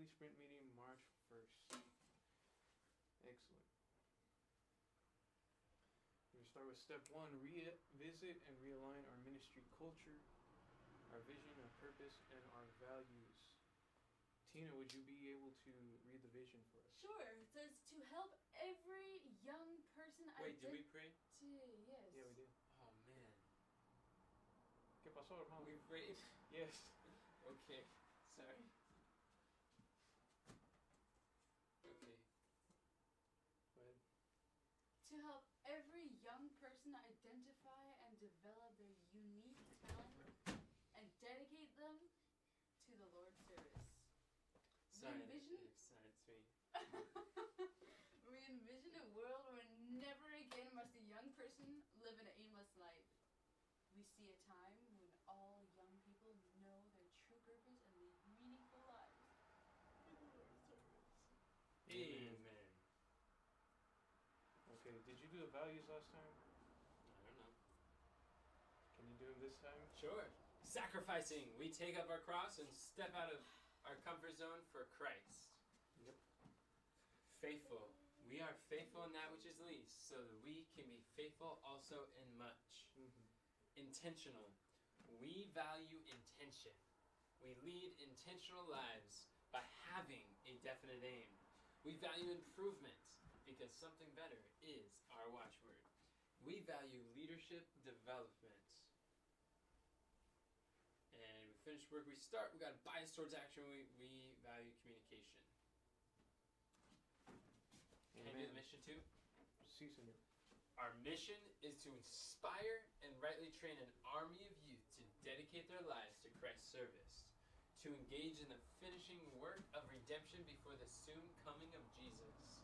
monthly sprint meeting March 1st. Excellent. We're going to start with step 1, revisit and realign our ministry culture, our vision, our purpose, and our values. Tina, would you be able to read the vision for us? Sure. It says to help every young person Wait, did we pray? Yes. Yeah, we did. Oh, man. ¿Qué pasó, hermano? We prayed? Yes. Okay. Sorry. Okay. Go ahead. To help every young person identify and develop their unique talent and dedicate them to the Lord's service. Sorry, envision- it's me. We envision a world where never again must a young person live an aimless life. We see a time when all young people know their true purpose and lead meaningful lives in the Lord's service. Amen. Okay, did you do the values last time? I don't know. Can you do them this time? Sure. Sacrificing. We take up our cross and step out of our comfort zone for Christ. Yep. Faithful. We are faithful in that which is least, so that we can be faithful also in much. Mm-hmm. Intentional. We value intention. We lead intentional lives by having a definite aim. We value improvement because something better is our watchword. We value leadership development. And we finish work, we start, we got a bias towards action, we value communication. Can I do the mission too? Si, senor. Our mission is to inspire and rightly train an army of youth to dedicate their lives to Christ's service, to engage in the finishing work of redemption before the soon coming of Jesus.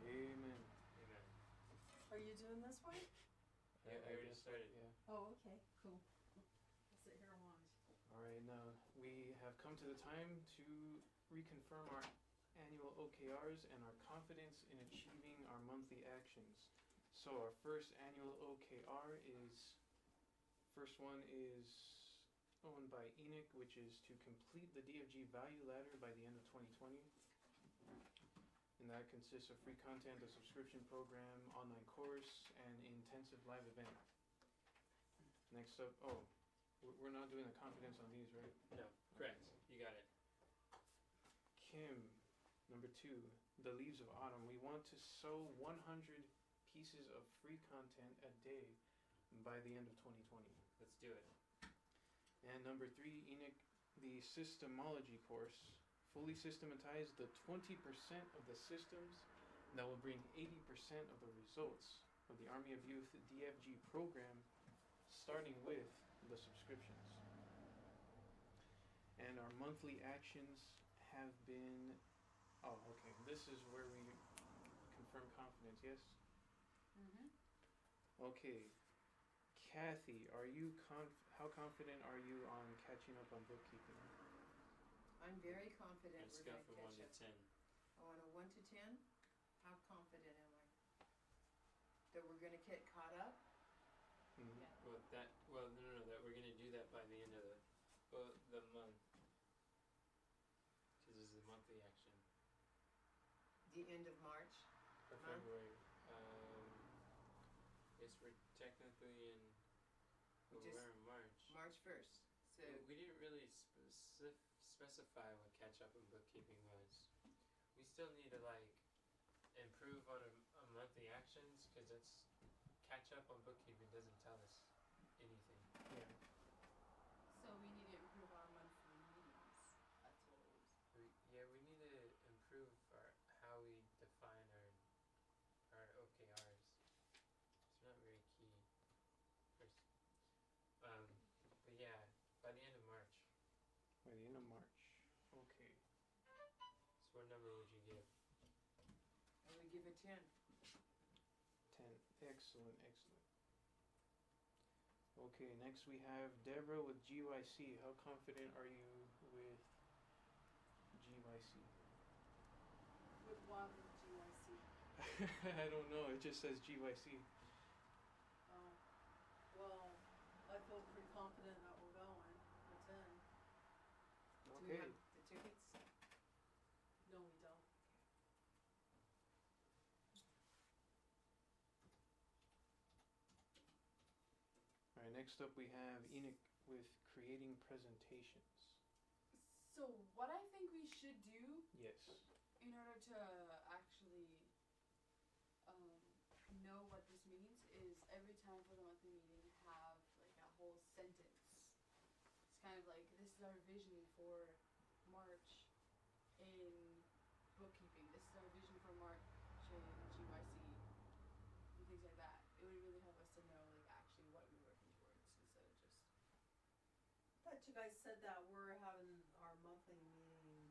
Amen. Amen. Are you doing this one? Yeah, I already started. Yeah. Oh, okay, cool. I'll sit here and watch. Alright, now we have come to the time to reconfirm our annual OKRs and our confidence in achieving our monthly actions. So our first annual OKR is, first one is owned by Enoch, which is to complete the DFG value ladder by the end of 2020. And that consists of free content, a subscription program, online course, and intensive live event. Next up, we're not doing the confidence on these, right? No, correct. You got it. Kim, number 2, the leaves of autumn. We want to sow 100 pieces of free content a day by the end of 2020. Let's do it. And number 3, Enoch, the systemology course. Fully systematize the 20% of the systems that will bring 80% of the results of the Army of Youth DFG program, starting with the subscriptions. And our monthly actions have been, this is where we confirm confidence, yes? Mm-hmm. Okay, Kathy, are you how confident are you on catching up on bookkeeping? I'm very confident Let's we're go going for to 1 catch to up. 10. I want a 1 to 10. How confident am I? That we're going to get caught up? Mm-hmm. Yeah. No, that we're gonna do that by the end of the month. Because this is the monthly action. The end of March? Or February. Yes, we're technically we're in March. March 1st. So We didn't really specify what catch up in bookkeeping was. We still need to improve on our monthly actions, because that's catch up on bookkeeping doesn't tell us anything. Yeah. So we need to improve our monthly meetings. That's what it was. We need to improve how we define our OKRs. It's not very key. But yeah, by the end of March. By the end of March. Okay. So what number would you give? I would give it 10. 10. Excellent. Okay, next we have Deborah with GYC. How confident are you with GYC? With what with GYC? I don't know, it just says GYC. Well, I feel pretty confident that we're going for 10. Do we Okay. have the tickets? next up we have Enoch with creating presentations. So what I think we should do Yes. in order to actually know what this means is every time for the monthly meeting have like a whole sentence. It's kind of like this is our vision for March in bookkeeping. This is our vision for March in GYC and things like that. It would really help us to know like actually what we're working towards instead of just. I thought you guys said that we're having our monthly meeting.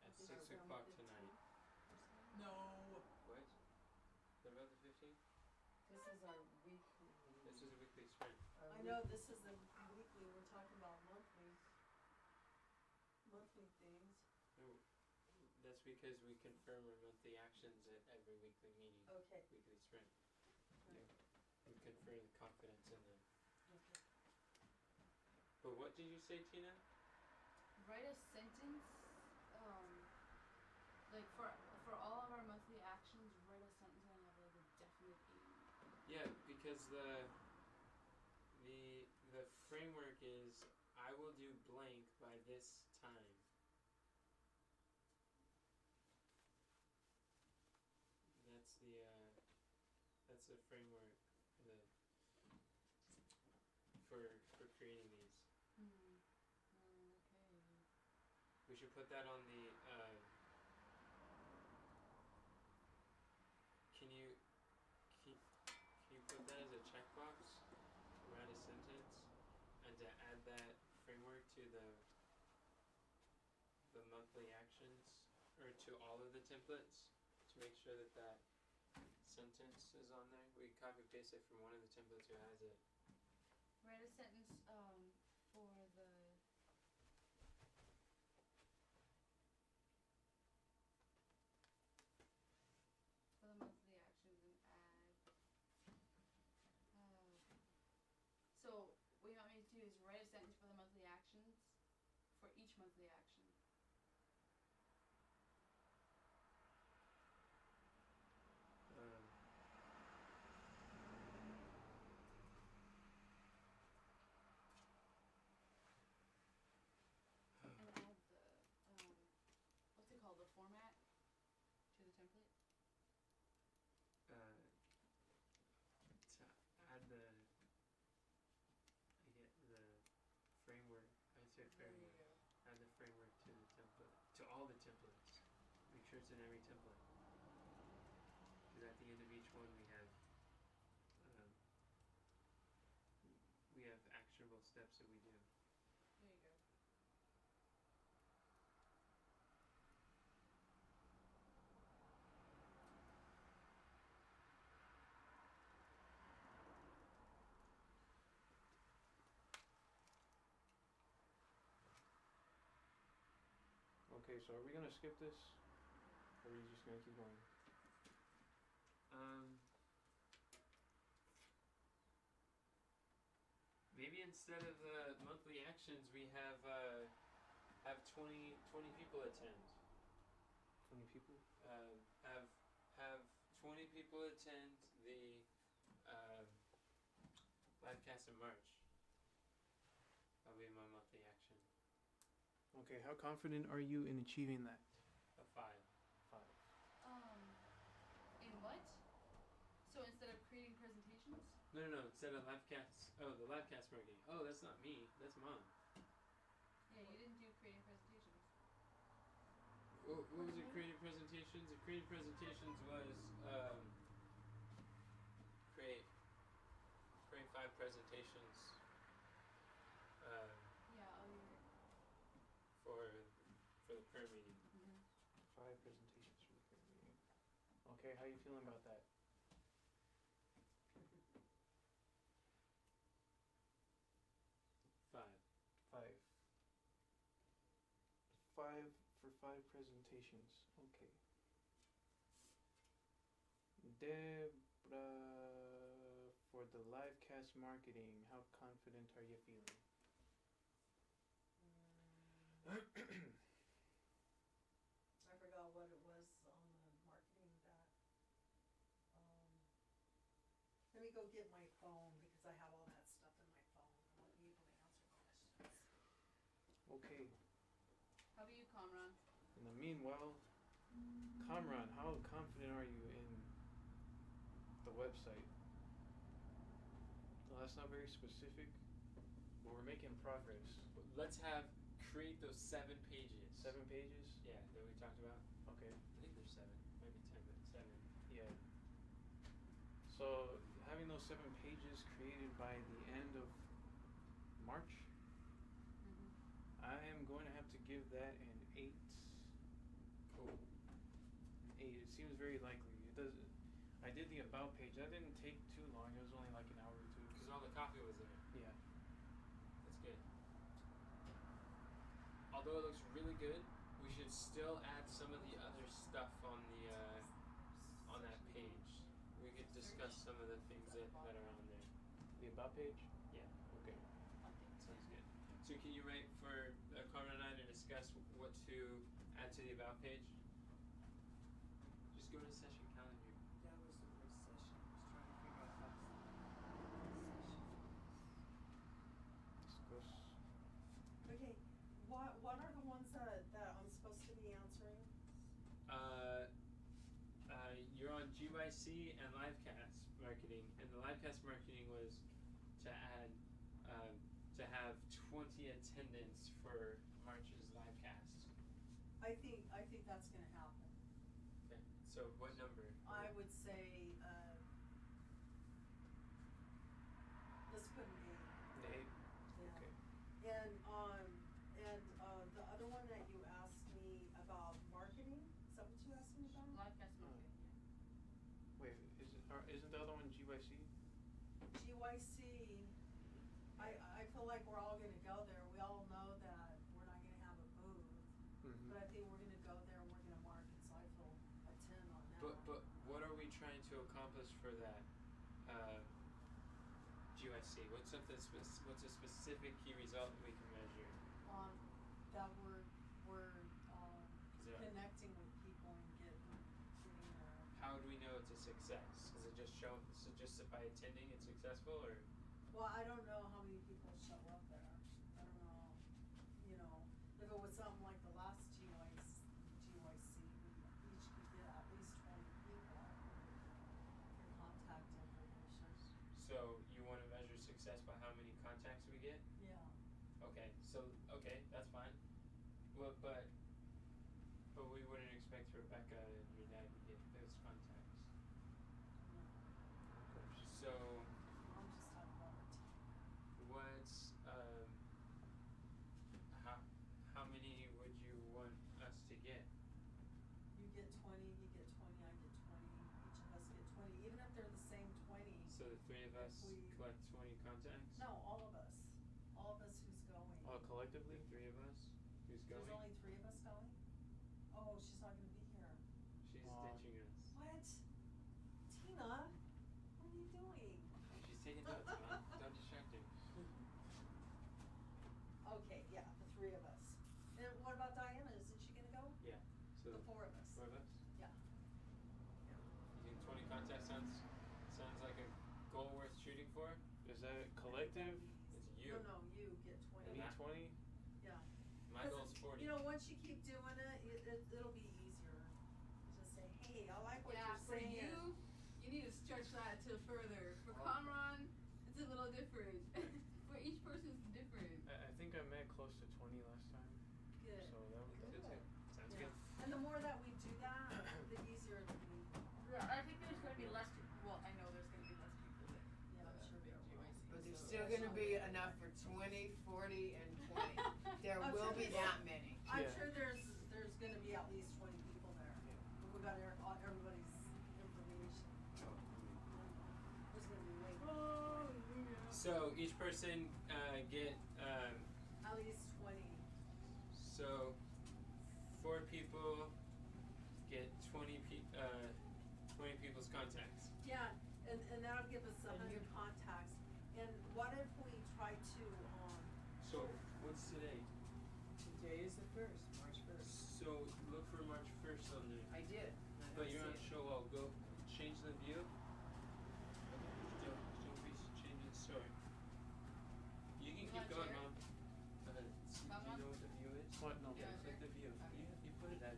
At This 6 is o'clock around tonight. 15? No. What? What about the 15th? This is our weekly meeting. This is a weekly sprint. I know this is the weekly, we're talking about monthly things. No, that's because we confirm our monthly actions at every weekly meeting. Okay. Weekly sprint. Right. We confirm the confidence in them. Okay. But what did you say, Tina? Write a sentence, like for all of our monthly actions, write a sentence and have like a definite aim. Yeah, because the framework is I will do blank by this time. That's the framework for creating these. Okay. We should put that on the. Can you put that as a checkbox? Write a sentence, and to add that framework to the monthly actions, or to all of the templates, to make sure that that sentence is on there. We copy paste it from one of the templates who has it. Write a sentence for the. For the monthly actions and add. So what you want me to do is write a sentence for the monthly actions for each monthly action. And add the what's it called, the format to the template? To add the framework. I say framework. There you go. Add the framework to the template, to all the templates. Make sure it's in every template. Because at the end of each one we have actionable steps that we do. There you go. Okay, so are we gonna skip this? Or are you just gonna keep going? Maybe instead of the monthly actions, we have 20 people attend. 20 people? Have 20 people attend the livecast in March. That'll be my monthly action. Okay, how confident are you in achieving that? A 5. 5. In what? So instead of creating presentations? No. Instead of livecast. Oh, the livecast marketing. Oh, that's not me. That's Mom. Yeah, you didn't do creating presentations. What was it? Creative presentations. The creative presentations was create 5 presentations. Yeah, oh, you're. For the prayer meeting. 5 presentations for the prayer meeting. Okay, how you feeling about that? 5. 5. 5 for 5 presentations. Okay. Debra, for the livecast marketing, how confident are you feeling? I forgot what it was on the marketing that. Let me go get my phone because I have all that stuff in my Okay. How about you, Kamran? In the meanwhile, Kamran, how confident are you in the website? Well, that's not very specific, but we're making progress. Let's create those 7 pages. 7 pages? Yeah, that we talked about. Okay. I think there's 7, maybe 10, but 7. Yeah. So having those 7 pages created by the end of March, Mm-hmm. I am going to have to give that an 8. Cool. 8. It seems very likely. It doesn't. I did the about page. That didn't take too long. It was only like an hour or 2. Because all the copy was in it. Yeah. That's good. Although it looks really good, we should still add some of the other stuff on that page. We could discuss some of the things that are on there. The about page. Yeah. Okay. Sounds good. So can you write for Carmen and I to discuss what to add to the about page? Just go to session calendar. That was the first session. I was trying to figure out how to session. Discuss. Okay, what are the ones that I'm supposed to be answering? You're on GYC and Livecast marketing, and the Livecast marketing was to add to have 20 attendance for March's Livecast. I think that's gonna happen. Okay. So what number? I would say, let's put an 8. 8. Yeah. Okay. And the other one that you asked me about marketing, is that what you asked me about? Livecast marketing. Wait, isn't the other one GYC? GYC, I feel like we're all gonna go there. We all know that we're not gonna have a booth, Mm-hmm. but I think we're gonna go there and we're gonna market, so I feel a 10 on that. But what are we trying to accomplish for that GYC? What's a specific key result we can measure? That we're Is it- connecting with people and getting How do we know it's a success? Is it just by attending it's successful, or? well, I don't know how many people show up there. I don't know, if it was something like the last GYC, we each could get at least 20 people for contact information. So you want to measure success by how many contacts we get? Yeah. Okay, that's fine. Well, but we wouldn't expect Rebecca and your dad to get those contacts. So I'm just talking about our team. what's how many would you want us to get? You get 20, you get 20, I get 20, each of us get 20, even if they're the same 20. So the 3 of us collect 20 contacts? No, all of us who's going. Collectively? The 3 of us? Who's going? There's only 3 of us going? Oh, she's not gonna be here. She's Aw. ditching us. What? Tina, what are you doing? She's taking notes, Mom. Don't distract her. Okay, yeah, the 3 of us. And what about Diana, isn't she gonna go? Yeah. So The 4 of us. 4 of us? Yeah. You think 20 contacts sounds like a goal worth shooting for? Is that collective? It's you. No, you get 20. Me 20? Yeah. My goal's 40. Once you keep doing it, it'll be easier. Just say, hey, I like what Yeah, you're for saying. you need to stretch that to further. For Okay. Kamran, it's a little different. For each person, it's different. I think I met close to 20 last time. Good. So that was Good too. Sounds Yeah. good. And the more that we do that, the easier it'll be. I think there's going to be less people. Well, I know there's going to be less people there. Yeah, I'm sure there will. But there's So- still gonna be enough for 20, 40, and 20. There I'm will sure be there's- that many. I'm Yeah. sure there's gonna be at least 20 people there. Yeah. But we got everybody's information. There's gonna be way So each person get at least 20. so 4 people get 20 people's contacts. Yeah, and that'll give us And 100 contacts. And what if we try to, So what's today? Today is the 1st, March 1st. So look for March 1st on there. I did. But you're on show all. Go change the view. Don't be changing the story. You can keep want going, to share? Mom. Go ahead. Do you Mama? know what the What? No. Yeah. Click the view. You put it at.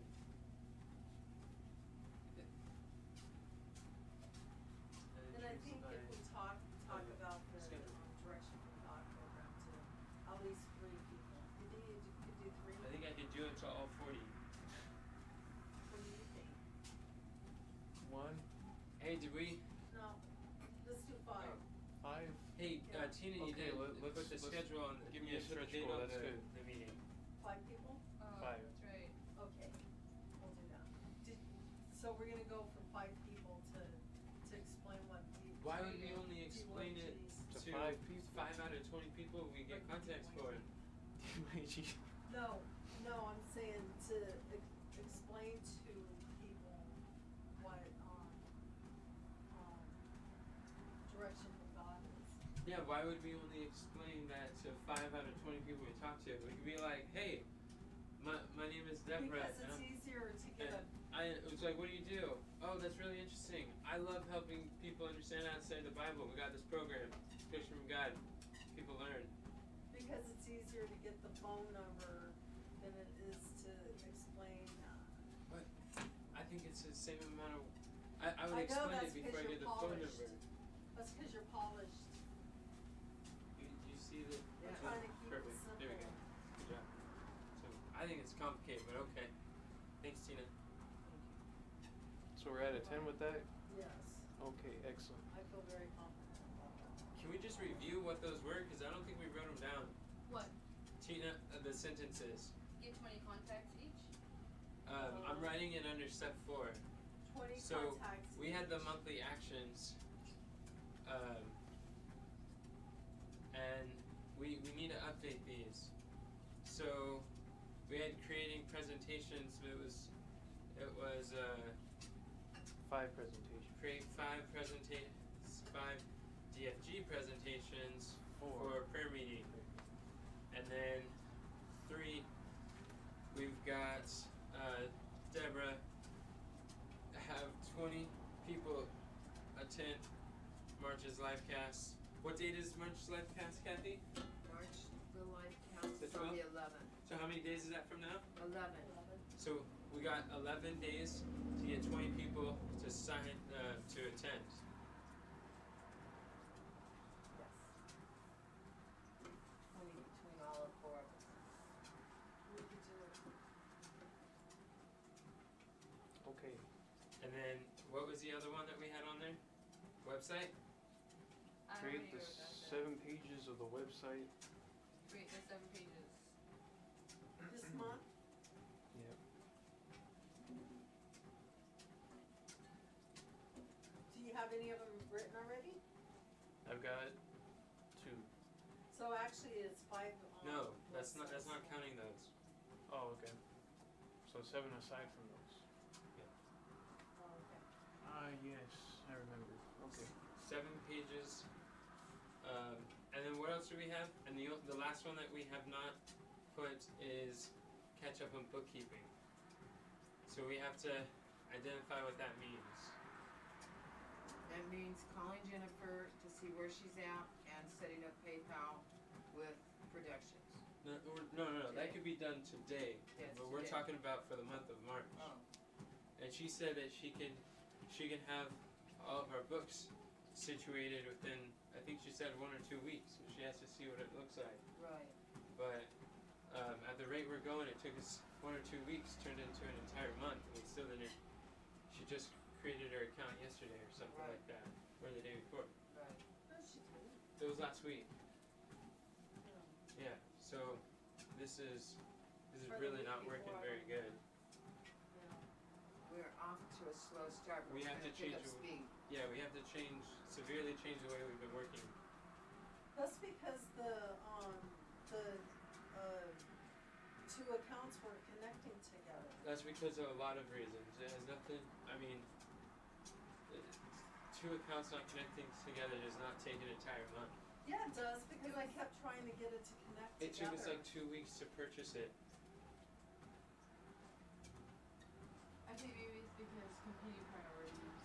And I think if we talk about the schedule. Direction from God program to at least 3 people, you think you could do 3? I think I could do it to all 40. What do you think? One, Hey, did we? No, let's do 5. Oh. 5. Hey, Yeah. Tina, you Okay, didn't let's- put the let's- schedule on. Give me a yeah, stretch schedule, goal. that's the, good. the meeting. 5 people? Oh, 5. that's right. Okay, we'll do that. So we're gonna go from 5 people to explain what the. Why would we only explain it To to 5 people. 5 out of 20 people we get contacts for? No, I'm saying to explain to people what, Direction from God is. Yeah, why would we only explain that to 5 out of 20 people we talk to? We could be like, hey, my name is Deborah. Because and it's easier to get a, it was like, what do you do? Oh, that's really interesting. I love helping people understand how to study the Bible. We got this program, Direction from God. People learn. because it's easier to get the phone number than it is to explain, I think it's the same amount of. I would I know explain that's it before I 'cause get you're the phone polished. number. That's because you're polished. You see the. We're Yeah. trying to keep it Perfect. simple. There we go. Good job. So I think it's complicated, but okay. Thanks, Tina. So we're at a 10 with that? Yes, Okay, excellent. I feel very confident about that. Can we just review what those were? Because I don't think we wrote them down. What? Tina, the sentences. Get 20 contacts each? I'm writing it under step 4. 20 So contacts. we had the each. monthly actions, and we need to update these. So we had creating presentations. It was 5 presentations. create 5 DFG presentations for prayer meeting, and then 3 we've got Deborah have 20 people attend March's livecast. What date is March's livecast, Kathy? March, the life counts The on the 12th? 11th. So how many days is that from now? 11. So we got 11 days to get 20 people to sign to attend. Yes. 20 between all of 4 of us. We could do it. Okay. And then what was the other one that we had on there? Website? I Create already the wrote that down. 7 pages of the website. Create the 7 pages. This month, Yep. do you have any of them written already? I've got 2. So actually it's 5 on. No, that's not websites. counting those. Oh, okay. So 7 aside from those. Oh, okay. Ah, yes, I remember. Okay. 7 pages. And then what else do we have? And the last one that we have not put is catch up on bookkeeping. So we have to identify what that means. That means calling Jennifer to see where she's at and setting up PayPal with Productions. No. That could be done today. Yes, But we're today. talking about for the month of March. Oh, And she said that she can have all of our books situated within, I think she said 1 or 2 weeks. So she has to see what it looks like. right. But at the rate we're going, it took us 1 or 2 weeks, turned into an entire month, and we still didn't. She just created her account yesterday or something Right. like that, or the day before. Right. No, she didn't. It was last week. No. Yeah. So this is Or the really week not working before, I very don't good. Yeah. We're off to a slow start, but We we're have gonna to pick change up the- speed. Yeah, we have to severely change the way we've been working. That's because the 2 accounts weren't connecting together. That's because of a lot of reasons. It has nothing. I mean, 2 accounts not connecting together does not take an entire month. Yeah, it does, because I kept trying to get it to connect It took together. us like 2 weeks to purchase it. I think maybe it's because competing priorities.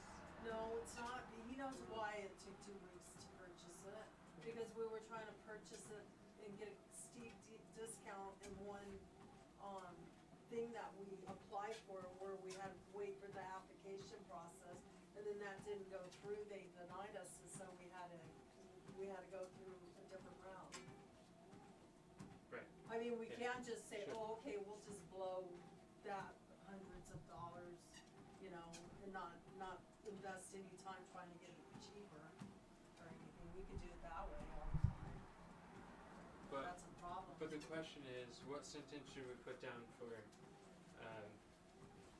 No, it's not. He knows why it took 2 weeks to purchase it, because we were trying to purchase it and get a steep discount in one thing that we applied for where we had to wait for the application process, and then that didn't go through, they denied us, and so we had to go through a different route. Right. I mean, we Yeah. can't just say, Sure. oh, okay, we'll just blow that hundreds of dollars, you know, and not invest any time trying to get it cheaper or anything. We could do it that way all the time. But That's a problem. but the question is, what sentence should we put down for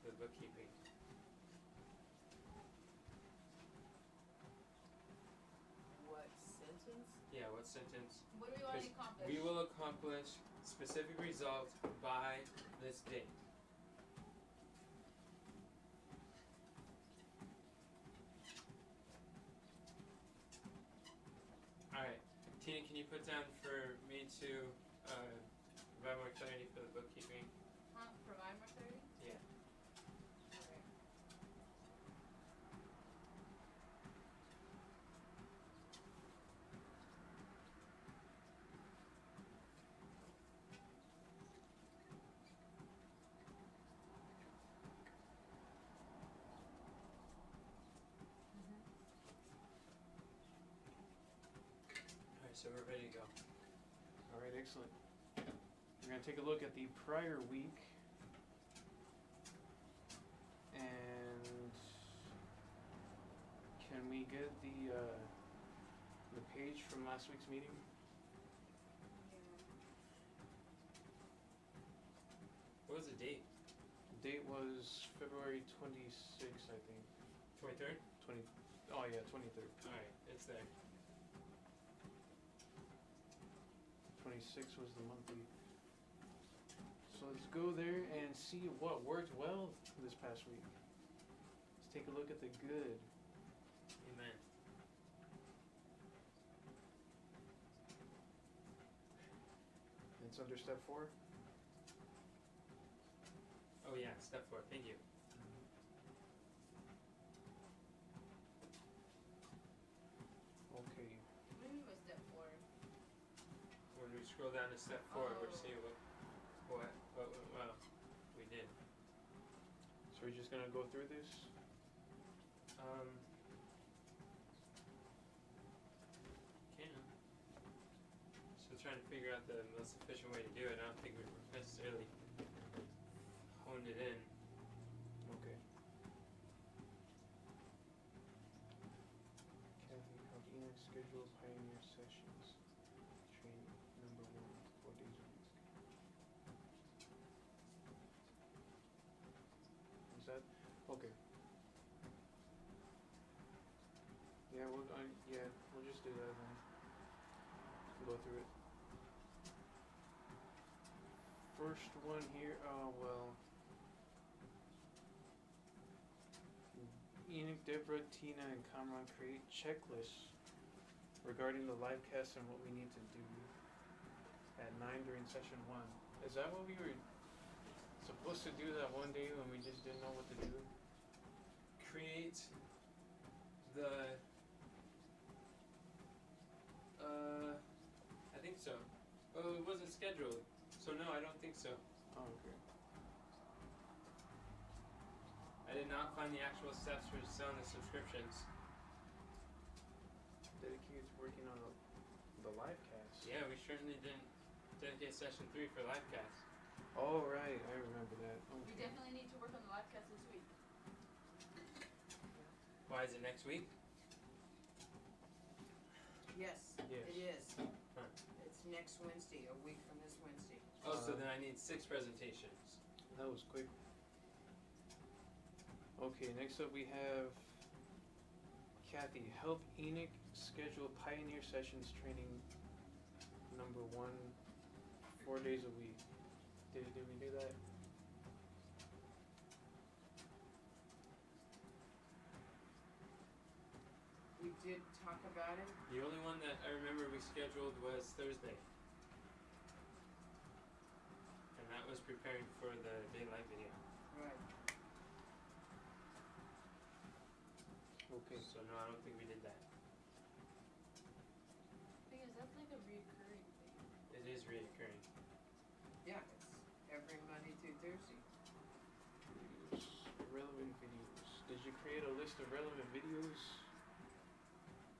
the bookkeeping? What sentence? Yeah, what sentence? What do we want to 'Cause accomplish? we will accomplish specific result by this date. Alright, Tina, can you put down for me to provide more clarity for the bookkeeping? Huh? Provide more clarity? Yeah. Alright. Alright, so we're ready to go. Alright, excellent. We're gonna take a look at the prior week. And can we get the page from last week's meeting? What was the date? The date was February 26th, I think. 23rd? 23rd. Alright, it's there. 26 was the monthly. So let's go there and see what worked well this past week. Let's take a look at the good. Amen. It's under step 4. Oh yeah, step 4, thank you. Okay. What do you mean by step 4? When we scroll down to step 4, we're Oh. seeing what went well. We did. So we're just gonna go through this. Can. Still trying to figure out the most efficient way to do it. I don't think we've necessarily honed it in. Okay. Kathy Caldina schedule pioneer sessions. Training number 1, 4 days a week. Is that okay? Yeah, we'll just do that then. Go through it. First one here, Enoch, Deborah, Tina, and Kamran create checklists regarding the live cast and what we need to do at 9 during session 1. Is that what we were supposed to do that one day when we just didn't know what to do? Create the I think so. Oh, it wasn't scheduled. So no, I don't think so. Oh, okay. I did not find the actual steps for selling the subscriptions. Dedicated to working on the live cast. Yeah, we certainly didn't dedicate session 3 for live cast. Oh, right. I remember that. We Okay. definitely need to work on the live cast this week. Why is it next week? Yes, Yes. it is. Huh. It's next Wednesday, a week from this Wednesday. Oh, so then I need 6 presentations. That was quick. Okay, next up we have Kathy. Help Enoch schedule Pioneer Sessions training number 1, 4 days a week. Did we do that? We did talk about it. The only one that I remember we scheduled was Thursday. And that was preparing for the daylight video. Right. Okay. So no, I don't think we did that. Thing is, that's like a reoccurring thing. It is reoccurring. Yeah, it's every Monday through Thursday. did you create a list of relevant videos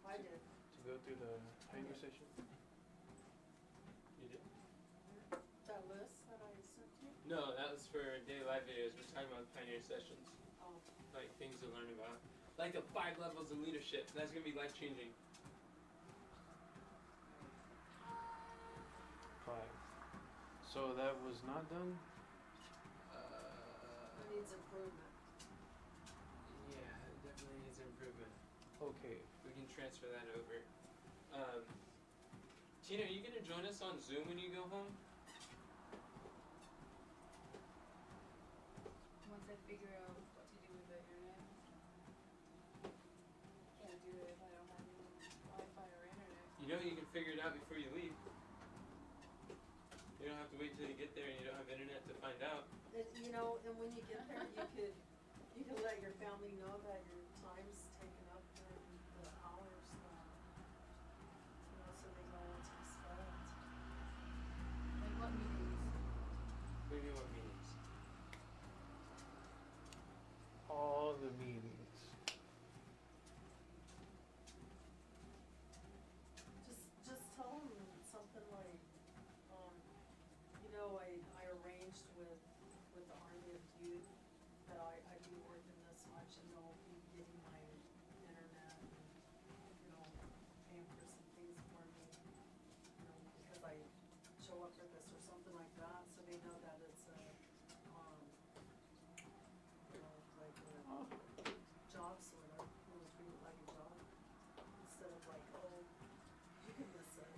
I did. to go through the Pioneer session? You did? That list that I sent you? No, that was for daily live videos. We're talking about Pioneer sessions. Oh, Like things to learn about. Like the 5 levels of leadership. That's gonna be life changing. 5. So that was not done? it needs improvement. Yeah, it definitely needs improvement. Okay. We can transfer that over. Tina, are you gonna join us on Zoom when you go home? Once I figure out what to do with the internet. Can't do it if I don't have any Wi-Fi or internet. You know you can figure it out before you leave. You don't have to wait till you get there and you don't have internet to find out. You know, and when you get there, you could let your family know that your time's taken up during the hours, you know, so they know what to expect. Like what meetings? What do you mean what meetings? All the meetings. Just tell them something like, you know, I arranged with the Army of Youth that I'd be working this much and they'll be getting my internet and, you know, paying for some things for me, you know, because I show up for this or something like that, so they know that it's a, you know, like Oh. a job sort of, you know, treat it like a job, instead of like, oh, you can miss it,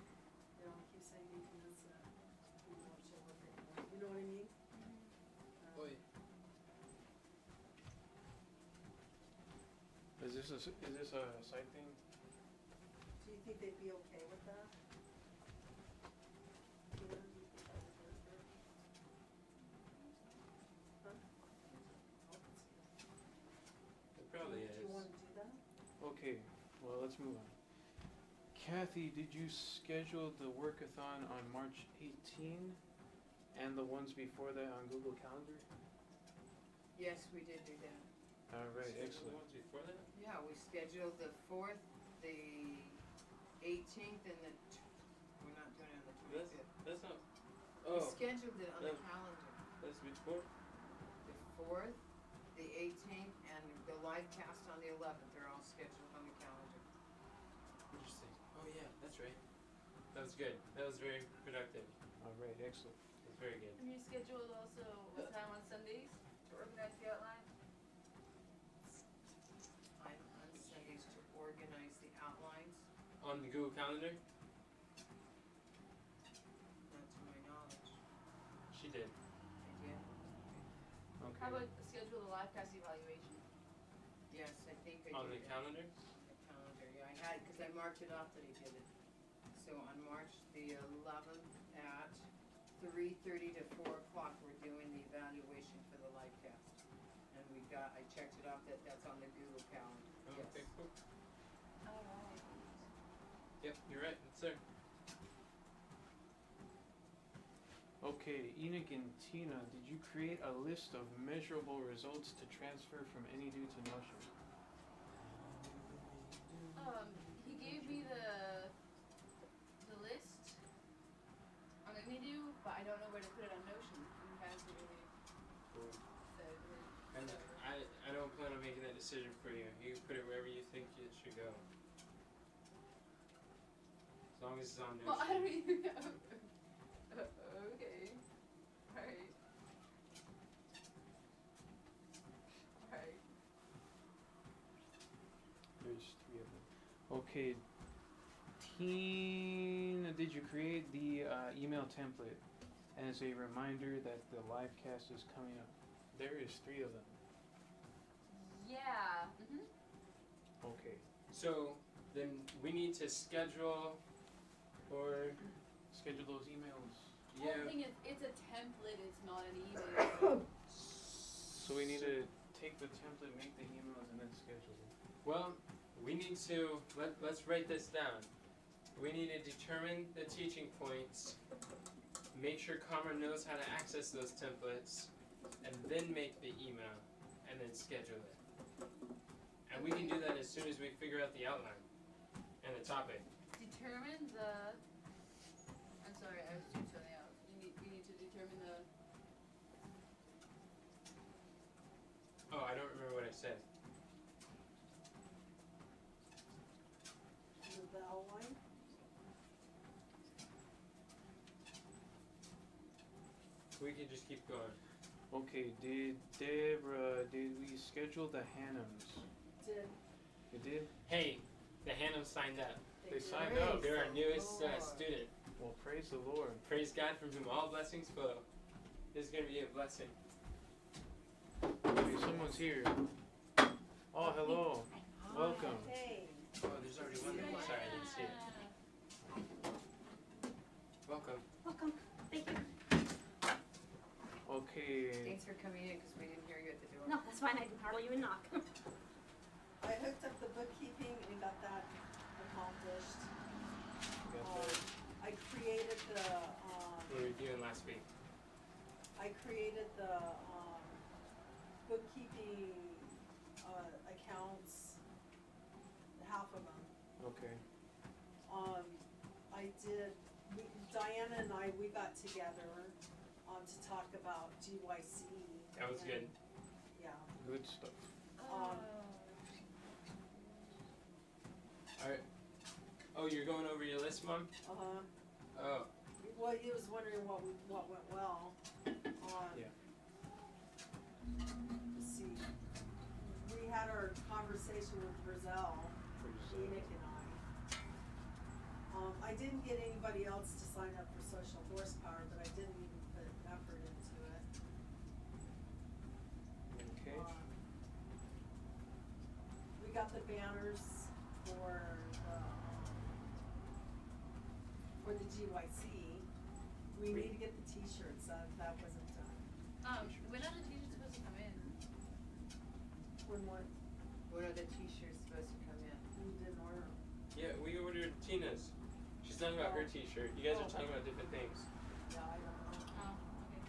you know, keep saying you can miss it, you won't show up anymore, you know what I mean? Oi. Is this a side thing? Do you think they'd be okay with that? Tina, do you think that would work for? Huh? It probably Do you is. wanna do that? Okay, well, let's move on. Kathy, did you schedule the workathon on March 18 and the ones before that on Google Calendar? Yes, we did do that. Alright, The excellent. ones before that? Yeah, we scheduled the 4th, the 18th, and we're not doing it on the 25th. That's not. We Oh, scheduled it on the that- calendar. that's before? The 4th, the 18th, and the live cast on the 11th, they're all scheduled on the calendar. Interesting. Oh yeah, that's right. That was good. That was very productive. Alright, excellent. It was very good. And you scheduled also what time on Sundays to organize the outline? I'm on Sundays to organize the outlines, On the Google Calendar? not to my knowledge. She did. I did. Okay. How about schedule the live cast evaluation? Yes, I think I did. On the that. calendar? The calendar, yeah, I had, cause I marked it off that he did it. So on March the 11th at 3:30 to 4 o'clock, we're doing the evaluation for the live cast. And I checked it off that that's on the Google Calendar, Oh, yes. okay, cool. Alright. Yep, you're right. It's there. Okay, Enoch and Tina, did you create a list of measurable results to transfer from AnyDo to Notion? He gave me the list on AnyDo, but I don't know where to put it on Notion. He hasn't really Cool. said it. And I don't plan on making that decision for you. You can put it wherever you think it should go. As long as it's on Notion. Well, I don't even know. Okay. Alright. Alright. There's 3 of them. Okay, Tina, did you create the email template as a reminder that the live cast is coming up? There is 3 of them. Yeah. Okay. So then we need to schedule or Schedule those emails. Whole yeah. thing is, it's a template, it's not an email. So we need to take the template, make the emails, and then schedule them. Well, we need to let's write this down. We need to determine the teaching points, make sure Commer knows how to access those templates, and then make the email, and then schedule it. And we can do that as soon as we figure out the outline and the topic. Determine the. I'm sorry, I was doing something else. You need to determine the. Oh, I don't remember what I said. The outline? We can just keep going. Okay, did we schedule the Hannums? Did You did? Hey, the Hannums signed up. They did. signed up. They're our newest Lord. student. Well, praise the Lord. Praise God from whom all blessings flow. This is going to be a blessing. Okay, someone's here. Oh, hello. Welcome. Hey, Oh, there's already one there. Sorry, I didn't see it. Welcome. Welcome. Thank you. Okay. Thanks for coming in, because we didn't hear you at the door. No, that's fine. I can hardly even knock. I hooked up the bookkeeping and got that accomplished. Got that. I created the, We're reviewing last week. bookkeeping, accounts, half of them. Okay. I did, Diana and we got together, to talk about GYC. That was good. Yeah, Good stuff. Alright. Oh, you're going over your list, Mom? Oh, well, he was wondering what went well on. Yeah. Let's see, we had our conversation with Brazil, Enoch and I didn't get anybody else to sign up for social horsepower, but I didn't even put effort into it. Okay. We got the banners for the GYC. We need to get the t-shirts, that wasn't done. When are the teachers supposed to come in? When what, When are the t-shirts supposed to come in? we didn't order them. yeah, we ordered Tina's. She's talking about her t-shirt. You guys are talking about different things. Yeah, I don't know. Oh, okay.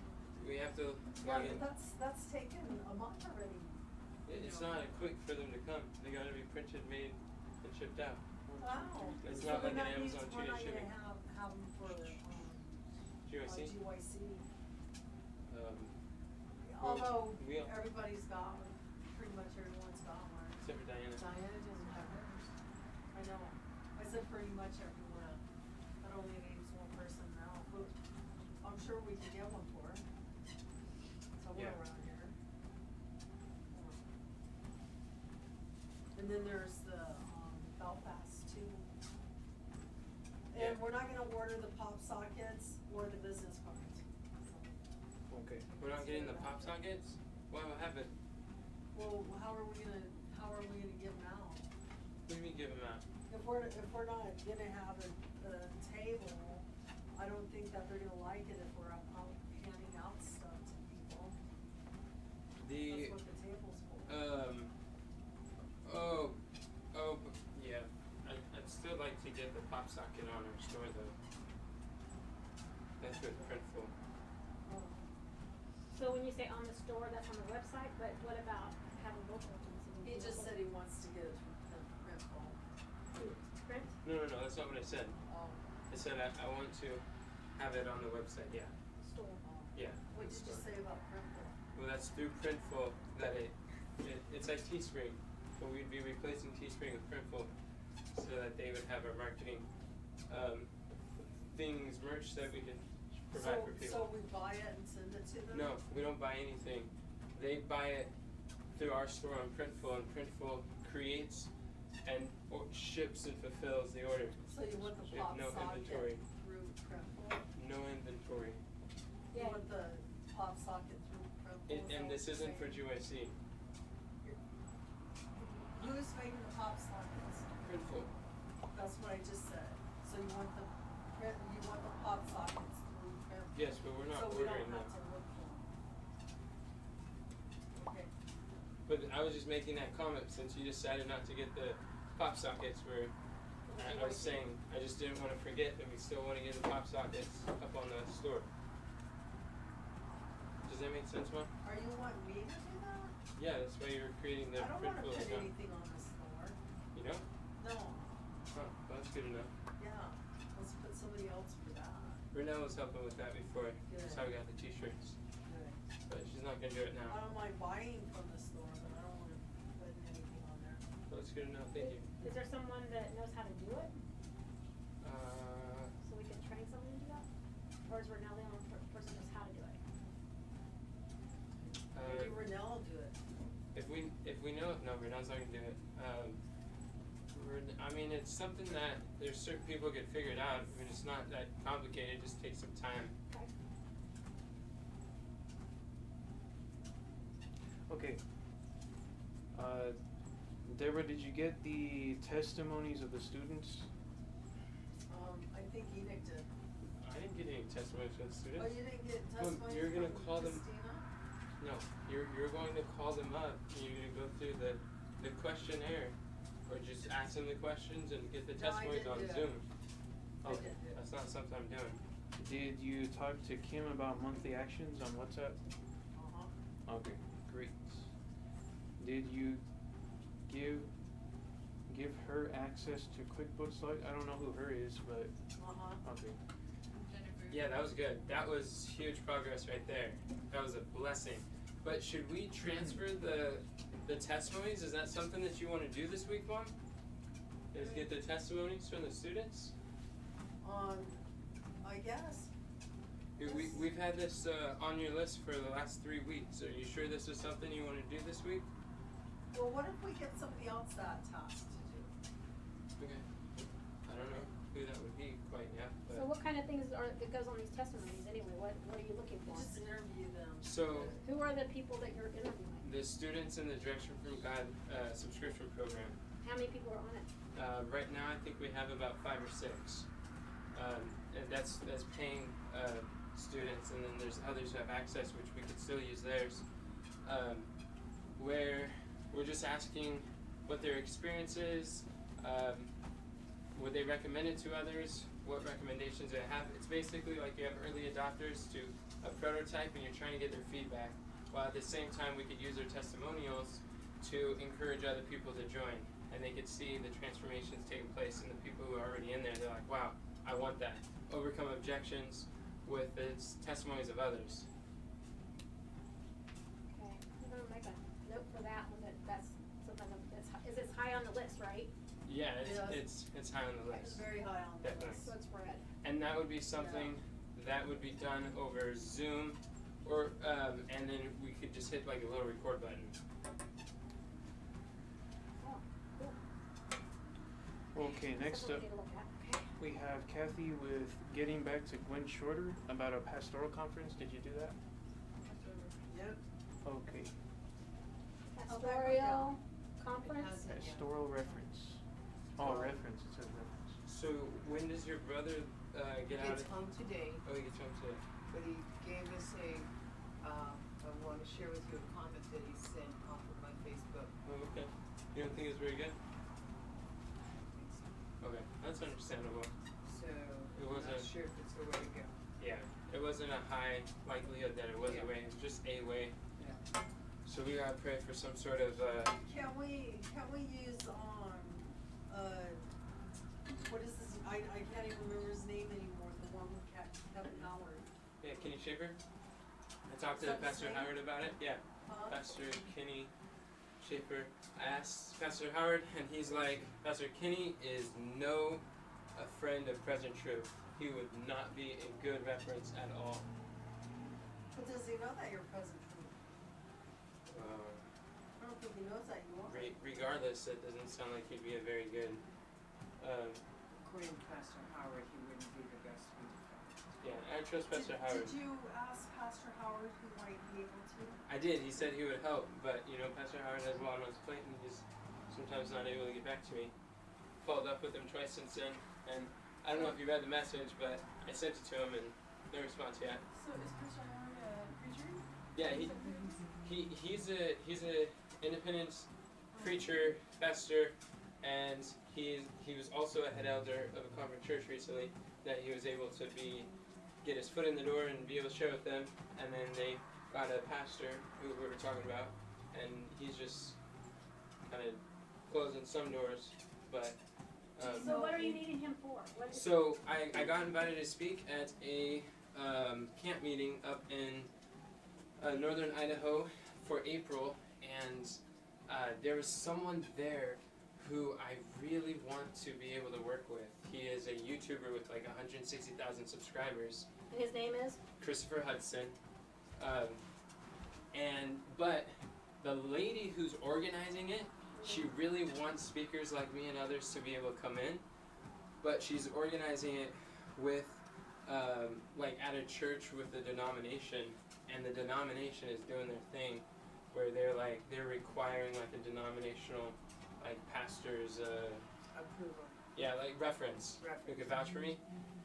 We have to Yeah, log in. but that's taken a month already. It's not quick for them to come. They gotta be printed, made, and shipped out. Wow. It's So not like we're an Amazon we're two-day not shipping. gonna have them for, GYC? GYC. Um, Although we- everybody's got one, pretty much everyone's got one. except for Diana. Diana doesn't have hers. I know. I said pretty much everyone. That only names one person now, but I'm sure we can get one for her. Somewhere Yeah. around here. And then there's the, Belfast too. Yeah. And we're not gonna order the pop sockets or the business cards. So, Okay. We're not getting the pop sockets? Why, what happened? well, how are we gonna give them out? What do you mean give them out? If we're not gonna have a table, I don't think that they're gonna like it if we're out handing out stuff to people. The, That's what the table's for. yeah. I'd still like to get the pop socket on our store though. That's with Printful. So when you say on the store, that's on the website, but what about having both of them? so we He can just do said he wants to get it from Printful. Print? No, that's not what I said. Oh, I said I want to have it on the website, yeah. Store. Yeah. what did you store. say about Printful? Well, that's through Printful that it's like Teespring, but we'd be replacing Teespring with Printful so that they would have our marketing things, merch that we can provide for people. So we buy it and send it to them? No, we don't buy anything. They buy it through our store on Printful, and Printful creates and ships and fulfills the order. So you want the We have pop no socket inventory. through Printful? No inventory. You Yeah. want the pop socket through Printful? And this isn't for GYC. Who's making the pop sockets? Printful. That's what I just said. So you want the pop sockets through Printful? Yes, but we're not So we ordering don't them. have to look for them. Okay. But I was just making that comment since you decided not to get the pop sockets where I was saying I just didn't want to forget that we still want to get the pop sockets up on the store. Does that make sense, Mom? Are you wanting me to do that? Yeah, that's why you're creating the I don't wanna printful put account. anything on this floor. You know? No, Huh, well, that's good enough. yeah, let's put somebody else for that. Renelle was helping with that before. That's Good. how we got the t-shirts. Good. But she's not gonna do it I now. don't mind buying from the store, but I don't wanna put anything on there. Well, that's good enough. Thank you. Is there someone that knows how to do it, Uh, so we can train someone to do that? Or is Renell the only person who knows how to do it? Maybe Renell will do it. if we know, no, Renelle's not gonna do it. I mean, it's something that there's certain people get figured out. I mean, it's not that complicated. It just takes some time. Okay. Okay. Deborah, did you get the testimonies of the students? I think Enoch did. I didn't get any testimonies from the Oh, students. you didn't get No, testimonies you're gonna from call them- Christina? No, you're going to call them up. And you're gonna go through the questionnaire, or just ask them the questions and get the No, I testimonies didn't on do it. Zoom. I Oh, didn't do it. that's not something I'm doing. Did you talk to Kim about monthly actions on WhatsApp? Uh-huh. Okay, great. Did you give her access to QuickBooks Lite? I don't know who her is, but Uh-huh. okay. Jennifer. Yeah, that was good. That was huge progress right there. That was a blessing. But should we transfer the testimonies? Is that something that you want to do this week, Mom? Is get the testimonies from the students? I guess. We've had this on your list for the last 3 weeks. Are you sure this is something you want to do this week? Well, what if we get somebody else that task to do? Okay. I don't know who that would be quite yet, So but what kind of things that goes on these testimonies anyway? What are you looking We for? just interview them. So Who are the people that you're interviewing? the students in the Direction from God subscription program. How many people are on it? Right now, I think we have about 5 or 6, and that's paying students, and then there's others who have access, which we could still use theirs. Where we're just asking what their experience is, would they recommend it to others, what recommendations they have. It's basically like you have early adopters to a prototype, and you're trying to get their feedback, while at the same time we could use their testimonials to encourage other people to join. And they could see the transformations taking place, and the people who are already in there, they're like, wow, I want that. Overcome objections with the testimonies of others. Okay, I'm gonna make a note for that one, that's something that's, is it's high on the list, right? Yeah, Yes. it's high on the It's list. very high on the Definitely. list. So it's red. And that would be something that would be done over Zoom, or and then we could just hit like a little record button. Oh, cool. Okay, next Something up, we need to look at, okay. we have Kathy with getting back to Gwen Shorter about a pastoral conference. Did you do that? Yep. Okay. How'd that work out? Pastoral conference? hasn't. Yeah. Pastoral reference. Oh, reference, it says reference. So when does your brother get out It's of? home today, Oh, he gets home today. but he gave us I want to share with you a comment that he sent off of my Facebook. Oh, okay. You don't think it's very good? Okay, that's understandable. So, It I'm not wasn't- sure if it's the way to go. Yeah, it wasn't a high likelihood that it was Yeah. a way. It was just a way. Yeah. So we gotta pray for some sort of. Can we use what is this, I can't even remember his name anymore, the one with Kevin Howard. Yeah, Kenny Schaefer. I talked to Is that his Pastor name? Howard about it. Yeah, Huh? Pastor Kenny Schaefer. I asked Pastor Howard, and he's like, Pastor Kenny is a friend of President True. He would not be a good reference at all. But does he know that you're President Trump? I don't think he knows that you are. Regardless, it doesn't sound like he'd be a very good. According to Pastor Howard, he wouldn't be the best one to find. Yeah, I trust Pastor Howard. Did you ask Pastor Howard who might be able to? I did. He said he would help, but Pastor Howard has a lot on his plate, and he's sometimes not able to get back to me. Followed up with him twice since then, and I don't know if you read the message, but I sent it to him, and no response yet. So is Pastor Howard a preacher? Yeah, he's a independent preacher, pastor, and he was also a head elder of a conference church recently that he was able to get his foot in the door and be able to share with them, and then they got a pastor who we were talking about, and he's just kind of closing some doors, but. So what are you needing him for? What is? So I got invited to speak at a camp meeting up in northern Idaho for April, and there was someone there who I really want to be able to work with. He is a YouTuber with like 160,000 subscribers. And his name is? Christopher Hudson. But the lady who's organizing it, she really wants speakers like me and others to be able to come in, but she's organizing it with, like at a church with the denomination, and the denomination is doing their thing, where they're requiring like a denominational, like pastor's, Approval. yeah, like reference, who could vouch for me,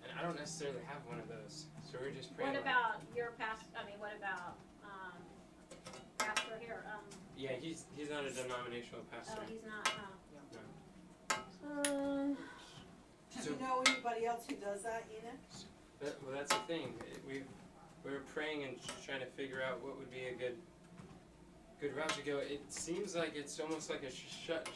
and I don't necessarily have one of those, so we're just praying. What about your past? I mean, what about pastor here? Yeah, he's not a denominational pastor. Oh, he's not. Do you know anybody else who does that, Ina? Well, that's the thing. We were praying and trying to figure out what would be a good route to go. It seems like it's almost like a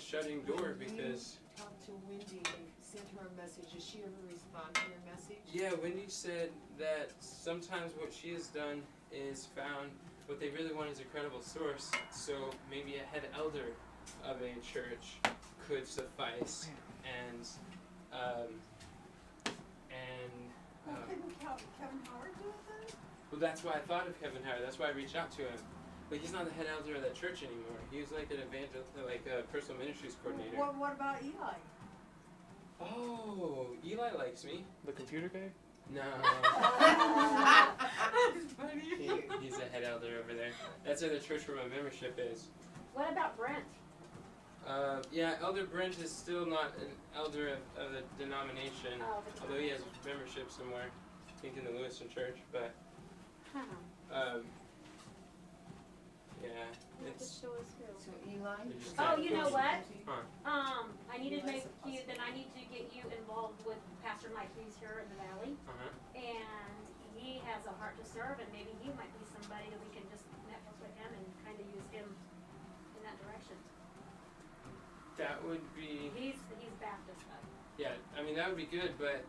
shutting door because. Talk to Wendy, send her a message. Does she ever respond to your message? Yeah, Wendy said that sometimes what she has done is found what they really want is a credible source. So maybe a head elder of a church could suffice, and. Well, couldn't Kevin Howard do it then? Well, that's why I thought of Kevin Howard. That's why I reached out to him. But he's not the head elder of that church anymore. He was like an like a personal ministries coordinator. What about Eli? Oh, Eli likes me. The computer guy? No. That's funny. He's a head elder over there. That's where the church where my membership is. What about Brent? Yeah, Elder Brent is still not an elder of the denomination, Oh, although he has membership somewhere, I think in the Lewiston church, but, yeah, Just it's, show us who. So Eli? They just Oh, you know what? Huh. I need to make you. Then I need to get you involved with Pastor Mike. He's here in the valley, and he has a heart to serve, and maybe he might be somebody that we can just network with him and kind of use him in that direction. That would be, He's Baptist though. yeah, I mean, that would be good, but,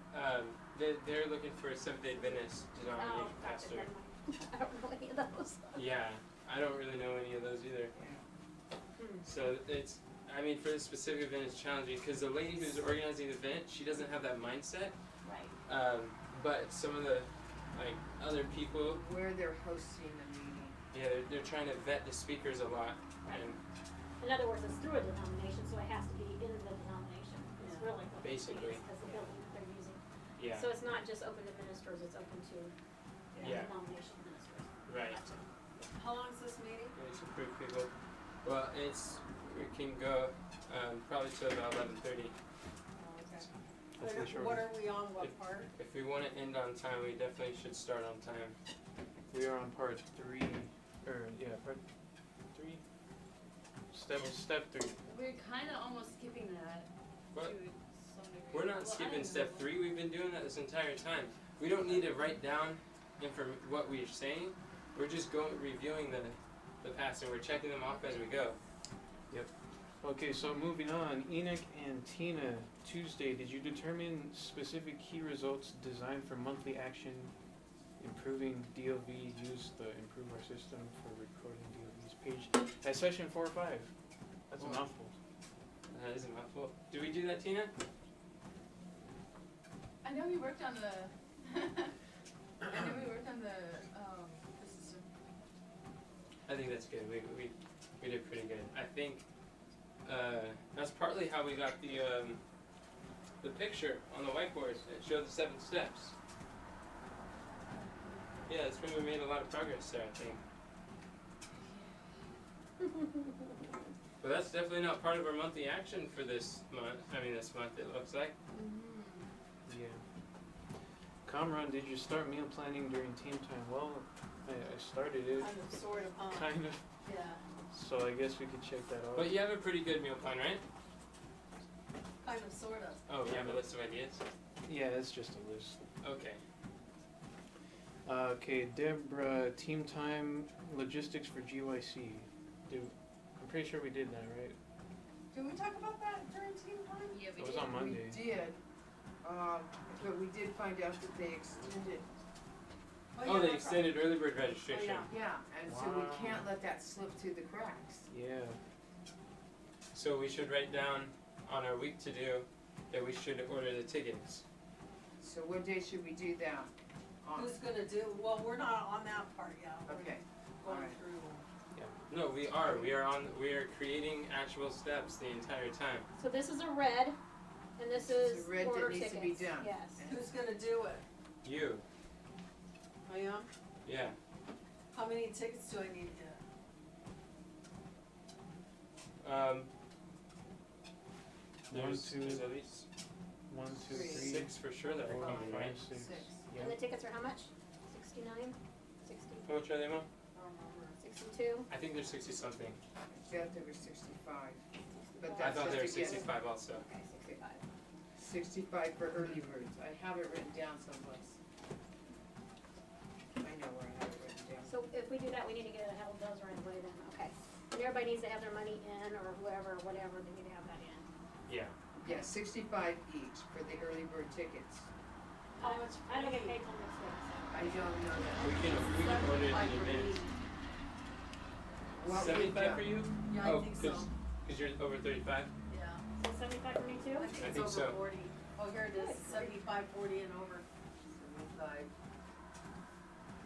they're looking for a Seventh-day Adventist denomination Gotcha, pastor. never mind. I don't know any of those. Yeah, I don't really know any of those either. Hmm. So it's, I mean, for this specific event, it's challenging because the lady who's organizing the event, she doesn't have that mindset. Right. But some of the, like, other people, Where they're hosting the meeting. yeah, they're trying to vet the speakers a lot. And In other words, it's through a denomination, so it has to be in the denomination. It's really what it is, Basically. because the building that they're using. yeah, So it's not just open to ministers, it's open to Yeah. denomination ministers. right. How long is this meeting? Yeah, some pretty people. Well, it can go probably till about 11:30. Oh, okay. Hopefully What shorter. are we on, what part? If we want to end on time, we definitely should start on time. We are on part 3, part 3. Step 3. We're kind of almost skipping that What? to some degree. We're not Well, I skipping don't step know. 3. We've been doing that this entire time. We don't need to write down what we're saying. We're just reviewing the past, and we're checking them off as we go. Okay, so moving on, Enoch and Tina, Tuesday, did you determine specific key results designed for monthly action, improving DLV use, the improve our system for recording DLVs page, at session 4 or 5? That's a Wow. mouthful. That is a mouthful. Did we do that, Tina? I know we worked on the. I know we worked on the system. I think that's good. We did pretty good. I think that's partly how we got the picture on the whiteboard. It showed the 7 steps. Yeah, that's when we made a lot of progress there, I think. But that's definitely not part of our monthly action for this month. This month it looks like. Yeah. Kamran, did you start meal planning during team time? Well, I started it, Kind of, sort of, kind of, yeah. so I guess we could check that out. But you have a pretty good meal plan, right? Kind of, sort of. Oh, you have a list of ideas? Yeah, it's just a list. Okay. Okay, Deborah, team time logistics for GYC. I'm pretty sure we did that, right? Did we talk about that during team time? Yeah, It was on Monday. We did, but we did find out that they extended, Oh, they extended early bird registration. yeah, and so we Wow. can't let that slip through the cracks. Yeah. So we should write down on our week to do that we should order the tickets. So what day should we do that? Who's gonna do, well, we're not on that part yet. We're Okay, going alright. through. No, we are creating actual steps the entire time. So this is a red, and this It's is a red that order needs tickets. to be done. Yes. Who's gonna do it? You, I am? yeah. How many tickets do I need to get? There's at least 1, 2, Three. 3, 6 for sure that are 4, coming, 5, right? 6. Six. Yeah. And the tickets are how much? 69? 60? How much are they, Mom? I don't remember. 62? I think they're 60 something. I bet there were 65, but I that's thought they were just to get 65 also. Okay, 65. 65 for early birds. I have it written down someplace. I know where I have it written down. So if we do that, we need to get a hell of those right away then, okay. And everybody needs to have their money in, or whoever, whatever, they need to have that in. Yeah. Yeah, 65 each for the early bird tickets. How much I don't get free? paid till next week, so. I don't know that. We can order it in 75 for advance. me. What we've 75 done- for you? Yeah, I Oh, think so. Cause you're over 35? Yeah. So 75 for me too? I I think think it's so. over 40. Oh, here it is, Good. 75, 40 and over. 75.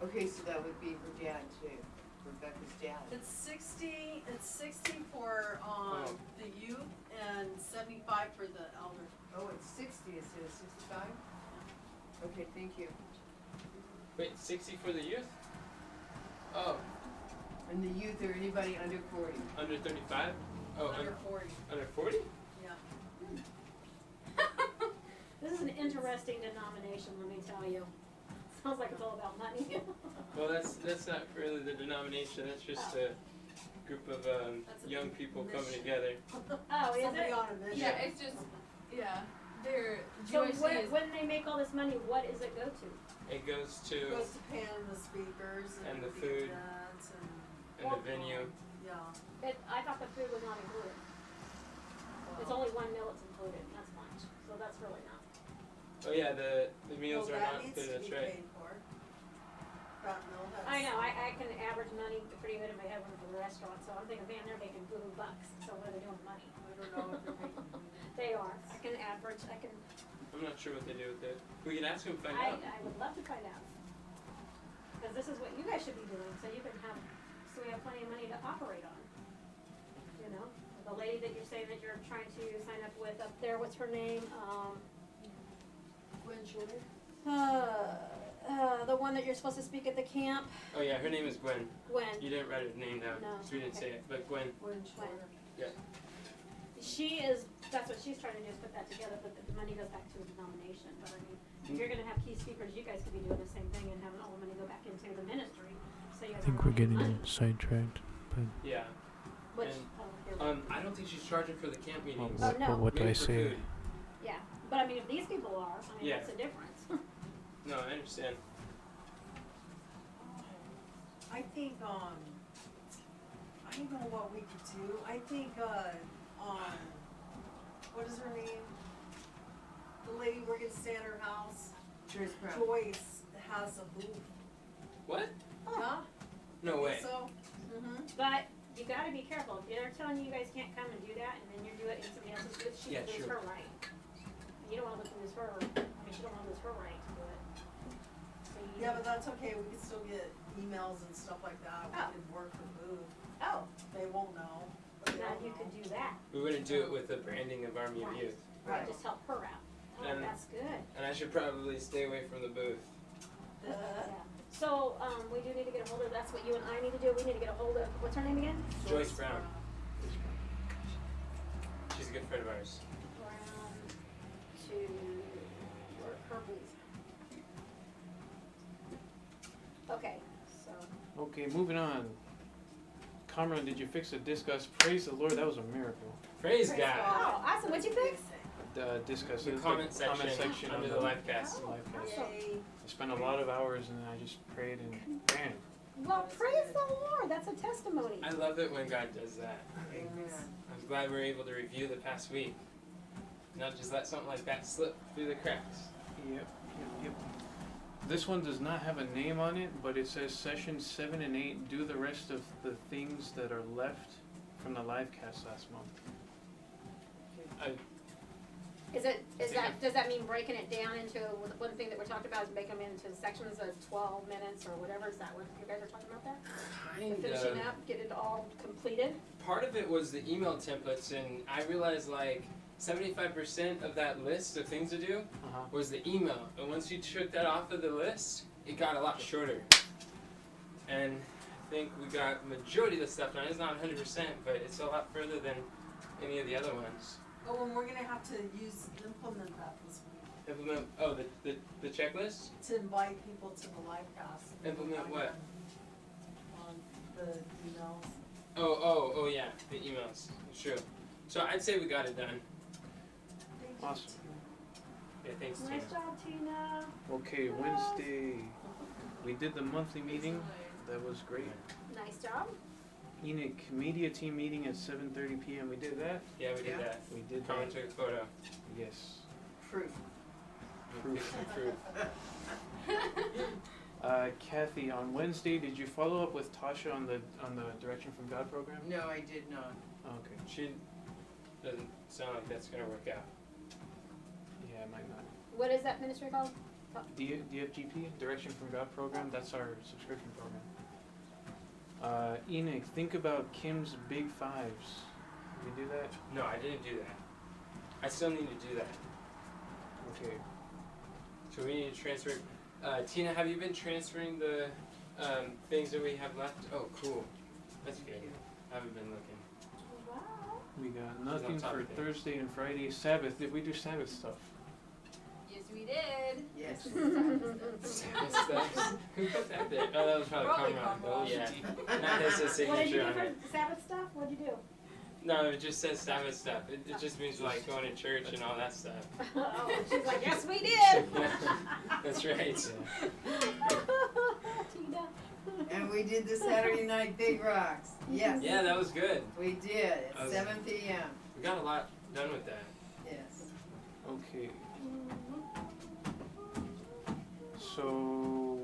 Okay, so that would be her dad too, Rebecca's dad. It's 60 for, Oh. the youth and 75 for the elder. Oh, it's 60 instead of 65? Okay, thank you. Wait, 60 for the youth? Oh, And the youth or anybody under 40? under 35? Oh, Under 40, under 40? yeah. This is an interesting denomination, let me tell you. Sounds like it's all about money. Well, that's not really the denomination. That's just a group of That's a young people coming mission. together. Oh, is Somebody it? on a mission. Yeah, it's just, yeah, they're, So GYC is, when they make all this money, what does it go to? It goes to Goes to paying the speakers And and the the food. events and, and the venue. yeah. I thought the food was not included. It's well, only one meal that's included, and that's lunch, so that's really not. Oh yeah, the meals well, are that not needs included. to That's be right. paid for. That, no, that's. I know, I can average money pretty good if I have one for the restaurant, so I'm thinking, man, they're making boo bucks, so what are they doing with money? I don't know if they're making money. They are, I can average, I'm not sure what they do with it. We can ask them and find I out. would love to find out. Cause this is what you guys should be doing, so you can have, so we have plenty of money to operate on. You know, the lady that you're saying that you're trying to sign up with up there, what's her name, Gwen Shorter? the one that you're supposed to speak at the camp, Oh yeah, her name is Gwen. Gwen. You didn't write her name down, No, so we didn't okay. say it. But Gwen. Gwen Shorter. She is, that's what she's trying to do, is put that together, but the money goes back to a denomination, but I mean, if you're gonna have key speakers, you guys could be doing the same thing and having all the money go back into the ministry, so you guys I think aren't we're running getting money. sidetracked. Yeah. Which, and, I don't think she's charging for the camp meetings. Oh, no. What do Maybe I for say? food. yeah, but I mean, if these people are, I mean, Yeah. what's the difference? No, I understand. I think, I don't know what we could do. I think, what is her name? The lady we're gonna stay at her house, Joyce Brown. Joyce, has a booth. What? Yeah? No way. So, But you gotta be careful, if they're telling you guys can't come and do that, and then you do it in somebody else's booth, she Yeah, could lose sure. her right. And you don't wanna lose her, I mean, she don't wanna lose her right to do it. So you. yeah, but that's okay. We can still get emails and stuff like that. We Oh. could work the booth. Oh, They won't know. but now they'll you could know. do that, We wouldn't do it with the branding of Army of Right. Youth. right, just help her out. Oh, And- that's good. And I should probably stay away from the booth. Yeah. So, we do need to get a hold of, that's what you and I need to do, we need to get a hold of, what's her name again? Joyce Brown. She's a good friend of ours. Brown to work her booth. Okay, so, Okay, moving on. Cameron, did you fix the discus? Praise the Lord, that was a miracle. Praise Praise God. God. oh, awesome, what'd you fix? discuss The it. comment section under on the live cast. live cast. Yay. I spent a lot of hours and I just prayed and bam. Well, praise the Lord, that's a testimony. I love it when God does that. Amen. I'm glad we were able to review the past week. Not just let something like that slip through the cracks. Yep. This one does not have a name on it, but it says sessions 7 and 8 do the rest of the things that are left from the live cast last month. Does that mean breaking it down into, one thing that we're talking about is make them into sections of 12 minutes or whatever, is that what you guys are talking about there? Kind Finishing of. up, get it all completed? Part of it was the email templates, and I realized like 75% of that list of things to do was the email. And once you took that off of the list, it got a lot shorter. And I think we got majority of the stuff done. It's not 100%, but it's a lot further than any of the other ones. Oh, and we're gonna have to implement that this week, Implement, the checklist? to invite people to the live cast. Implement what? On the emails. Oh, yeah, the emails. It's true. So I'd say we got it done. Thank you, Awesome. Tina. Yeah, thanks, Tina. Nice job, Tina. Okay, Wednesday. We did the monthly meeting. That was great. Nice job. Enoch media team meeting at 7:30 p.m. We did that. Yeah, we did Yeah. that. We did Come that. and took a photo. Yes. Proof. Proof. Proof. Kathy, on Wednesday, did you follow up with Tasha on the Direction from God program? No, I did not. Okay. She doesn't sound like that's gonna work out. Yeah, it might not. What is that ministry called? DFGP, Direction from God program. That's our subscription program. Enoch, think about Kim's Big Fives. Did we do that? No, I didn't do that. I still need to do that. Okay. So we need to transfer. Tina, have you been transferring the things that we have left? Oh, cool. That's good. I haven't been looking. Wow. We got on nothing top for of things. Thursday and Friday. Sabbath. Did we do Sabbath stuff? Yes, we did. Yes. Sabbath stuff. Who put that there? Oh, that was probably Probably Conrad. Conrad. Yeah. Not his What did you signature do on for it. Sabbath stuff? What'd you do? No, it just says Sabbath stuff. It just means like going to church and all that stuff. Oh, she's like, yes, we did. That's right. Tina. And we did the Saturday night Big Rocks. Yes. Yeah, that was good. We did at That was- 7 p.m. We got a lot done with that. Yes. Okay. So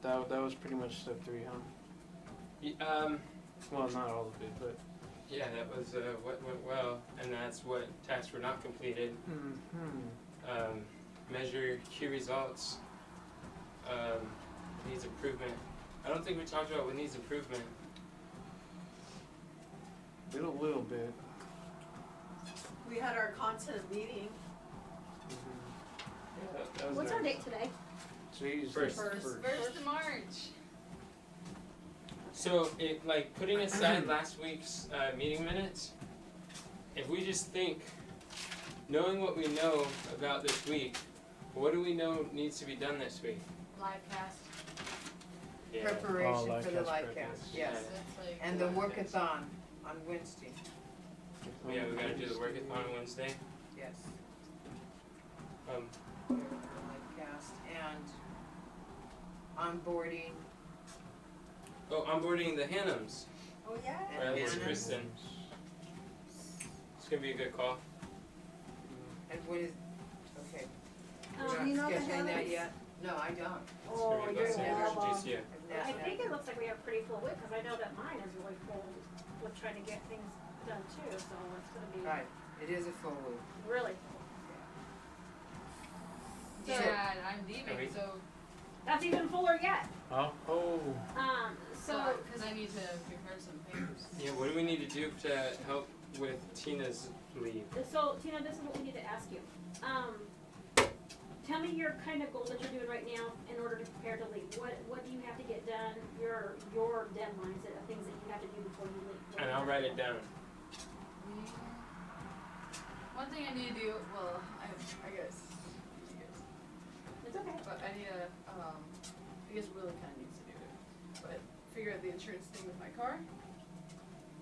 that was pretty much step 3, huh? Well, not all of it, but. Yeah, that was what went well, and that's what tasks were not completed. Measure key results. Needs improvement. I don't think we talked about what needs improvement. Did a little bit. We had our content meeting. Yeah, that was What's our nice. date today? Today's First. the First of March. So, putting aside last week's meeting minutes, if we just think, knowing what we know about this week, what do we know needs to be done this week? Live cast. Yeah. Preparation live for the cast live prep, cast. yes. Yes. That's like. And the workathon on Wednesday. Yeah, we gotta do the workathon on Wednesday. Yes. Um, Live cast and onboarding. oh, onboarding the Hannums. Oh, yeah. And Right, it's Anna. Kristen. It's gonna be a good call. And when is, okay. Um, We're you know not the scheduling that Hannums? yet? No, I don't. It's Oh, gonna be you're about Sanders and available. GCU. I've I not- think it looks like we have pretty full week, because I know that mine is really full with trying to get things done too, so it's gonna be Right, it is a full week. really full. Yeah, So- and I'm leaving, Okay. so, That's even fuller yet. Oh. So, because I need to prepare some papers. Yeah, what do we need to do to help with Tina's leave? so Tina, this is what we need to ask you. Tell me your kind of goal that you're doing right now in order to prepare to leave. What do you have to get done? Your deadlines, the things that you have to do before you leave. And I'll write it down. One thing I need to do, well, I guess, It's okay. but I need to, I guess Willie kind of needs to do it, but figure out the insurance thing with my car,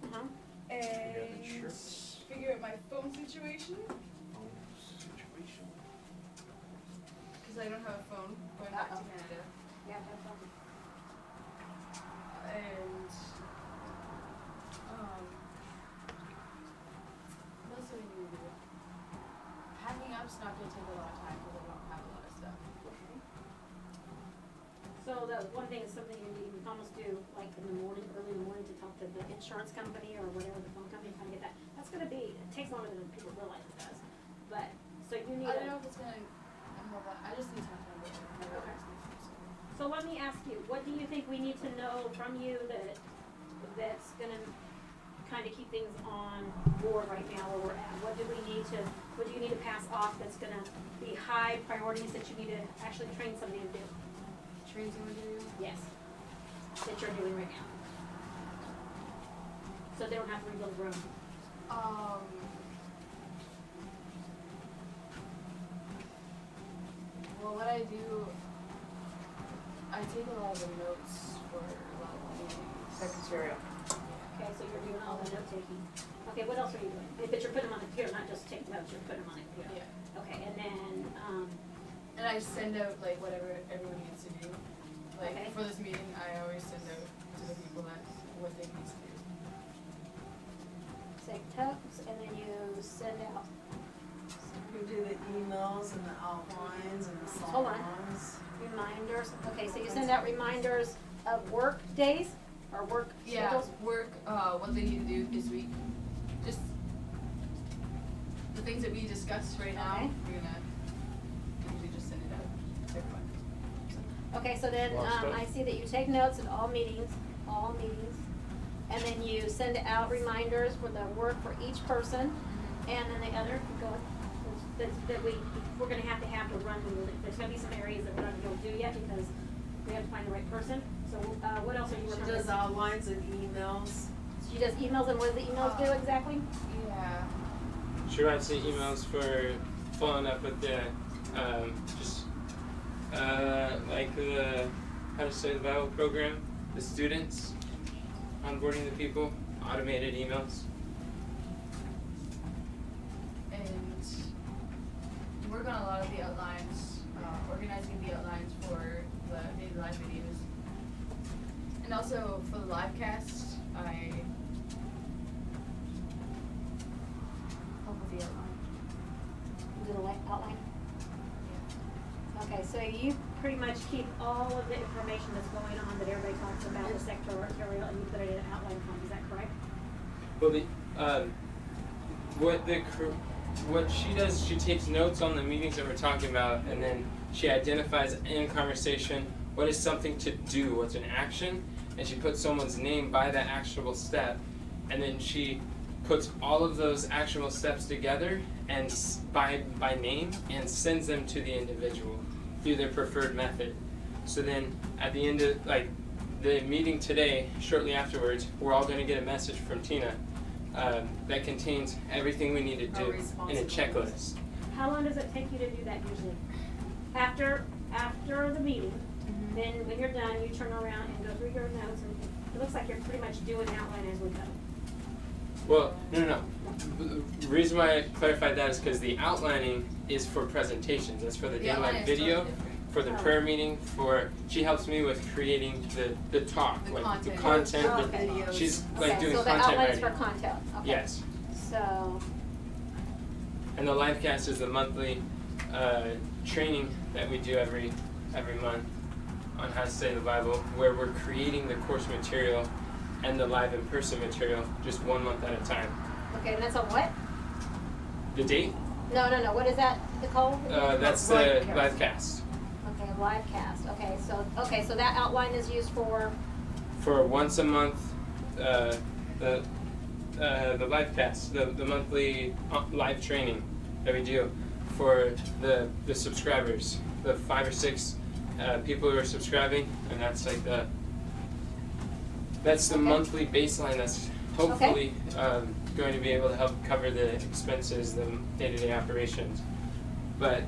Uh-huh. and insurance. figure out my phone situation, because I don't have a phone going back to Uh-oh. Canada. Yeah, no problem. And what else do we need to do? Packing up's not gonna take a lot of time because I don't have a lot of stuff. So the one thing is something you can almost do like in the morning, early in the morning, to talk to the insurance company or whatever, the phone company, kind of get that. That's gonna be, it takes longer than people realize it does. But, so you need I don't a, know if it's gonna help out. I just need to talk to my brother. so let me ask you, what do you think we need to know from you that's gonna kind of keep things on board right now where we're at? What do you need to pass off that's gonna be high priorities that you need to actually train somebody to do? Train someone to do? Yes, that you're doing right now. So they don't have to rebuild a room. Well, what I do, I take a lot of the notes for a lot of the meetings. Secretarial. Okay, so you're doing all the note taking. Okay, what else are you doing? But you're putting them on the computer, not just taking notes, you're putting them on the computer. Yeah. Okay, and then, And I send out like whatever everyone needs to do. Like Okay. for this meeting, I always send out to the people that what they need to do. say text, and then you send out, You do the emails and the outlines and the songs. Hold on. reminders. Okay, so you send out reminders of work days or work Yeah, schedules? work, what they need to do this week. Just the things that we discussed right now, Okay. we're gonna usually just send it out to everyone. Okay, so then, Lot of stuff. I see that you take notes at all meetings, and then you send out reminders for the work for each person, and then the other, go, that we're gonna have to run, there's gonna be some areas that we're not gonna do yet, because we have to find the right person, so, what else are you She working on? does outlines and emails. She does emails, and what do the emails do exactly? Yeah. She writes the emails for following up with the like the how to study the Bible program, the students, onboarding the people, automated emails. And work on a lot of the outlines, organizing the outlines for the daily live videos. And also for the live cast, I help with the outline. Do the outline? Okay, so you pretty much keep all of the information that's going on that everybody talks about, the secretarial, and you put it in outline form, is that correct? Well, what she does, she takes notes on the meetings that we're talking about, and then she identifies in conversation what is something to do, what's an action, and she puts someone's name by that actionable step, and then she puts all of those actionable steps together and by name and sends them to the individual through their preferred method. So then at the end of the meeting today, shortly afterwards, we're all going to get a message from Tina that contains everything we need to do in a checklist. How long does it take you to do that usually? After the meeting, then when you're done, you turn around and go through your notes, and it looks like you're pretty much doing outline as we go. Well, no. The reason why I clarified that is because the outlining is for presentations. That's for the The daily outline live is totally video, different. for the Oh. prayer meeting, she helps me with creating the talk, The like the content. content. Okay. Videos. She's like Okay, doing so the content outline is writing. for content, okay. Yes. So, And the live cast is the monthly training that we do every month on how to study the Bible, where we're creating the course material and the live in-person material just 1 month at a time. okay, and that's on what? The date? No, what is that, Nicole? That's the live cast. Okay, live cast, okay, so that outline is used for, Once a month, the live cast, the monthly live training that we do for the subscribers, the 5 or 6 people who are subscribing, and that's like that's the Okay. monthly baseline that's hopefully going to be able to help cover the expenses, the day-to-day operations. But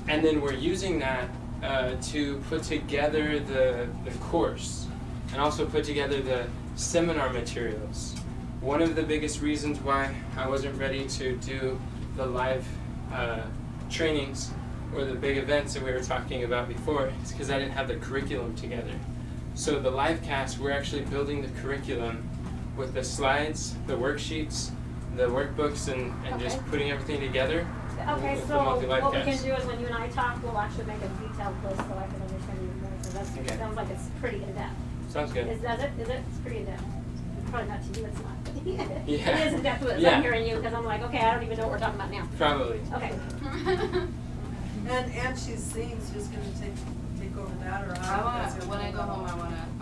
and then we're using that to put together the course and also put together the seminar materials. One of the biggest reasons why I wasn't ready to do the live trainings or the big events that we were talking about before is because I didn't have the curriculum together. So the live cast, we're actually building the curriculum with the slides, the worksheets, the workbooks, and just Okay. putting everything together. Okay, With the so multi-live what we can cast. do is when you and I talk, we'll actually make a detailed list so I can understand you more, so that's, Okay. sounds like it's pretty in-depth. Sounds good. Does it? Is it? It's pretty in-depth. Probably not to you, it's not. Yeah. It is in-depth as Yeah. I'm hearing you, because I'm like, okay, I don't even know what we're talking about now. Probably. Okay. And she's saying she's gonna take over that, or I how? wanna, when I go home, I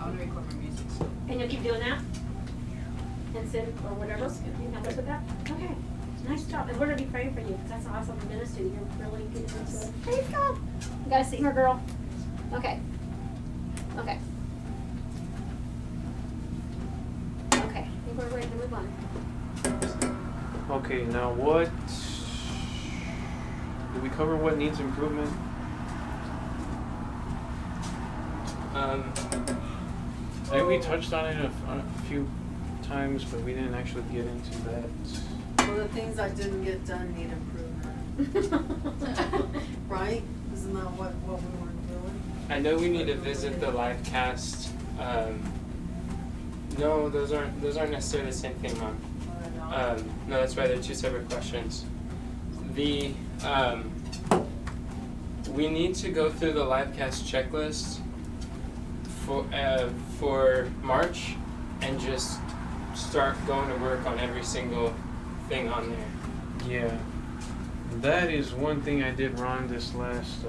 wanna record my music, so. And you'll keep doing that? And send, or whatever? You help us with that? Okay. Nice job. And we're gonna be praying for you, because that's awesome ministry. You're really getting into it. Praise God. You gotta see her, girl. Okay. Okay. Okay. I think we're ready to move on. Okay, now what, did we cover what needs improvement? I think we touched on it on a few times, but we didn't actually get into that. Well, the things that didn't get done need improvement, right? Isn't that what we weren't doing? I know we need to visit the live cast. No, those aren't necessarily the same thing, Mom. Or not? No, that's right. They're two separate questions. The we need to go through the live cast checklist for March, and just start going to work on every single thing on there. Yeah, that is one thing I did wrong this last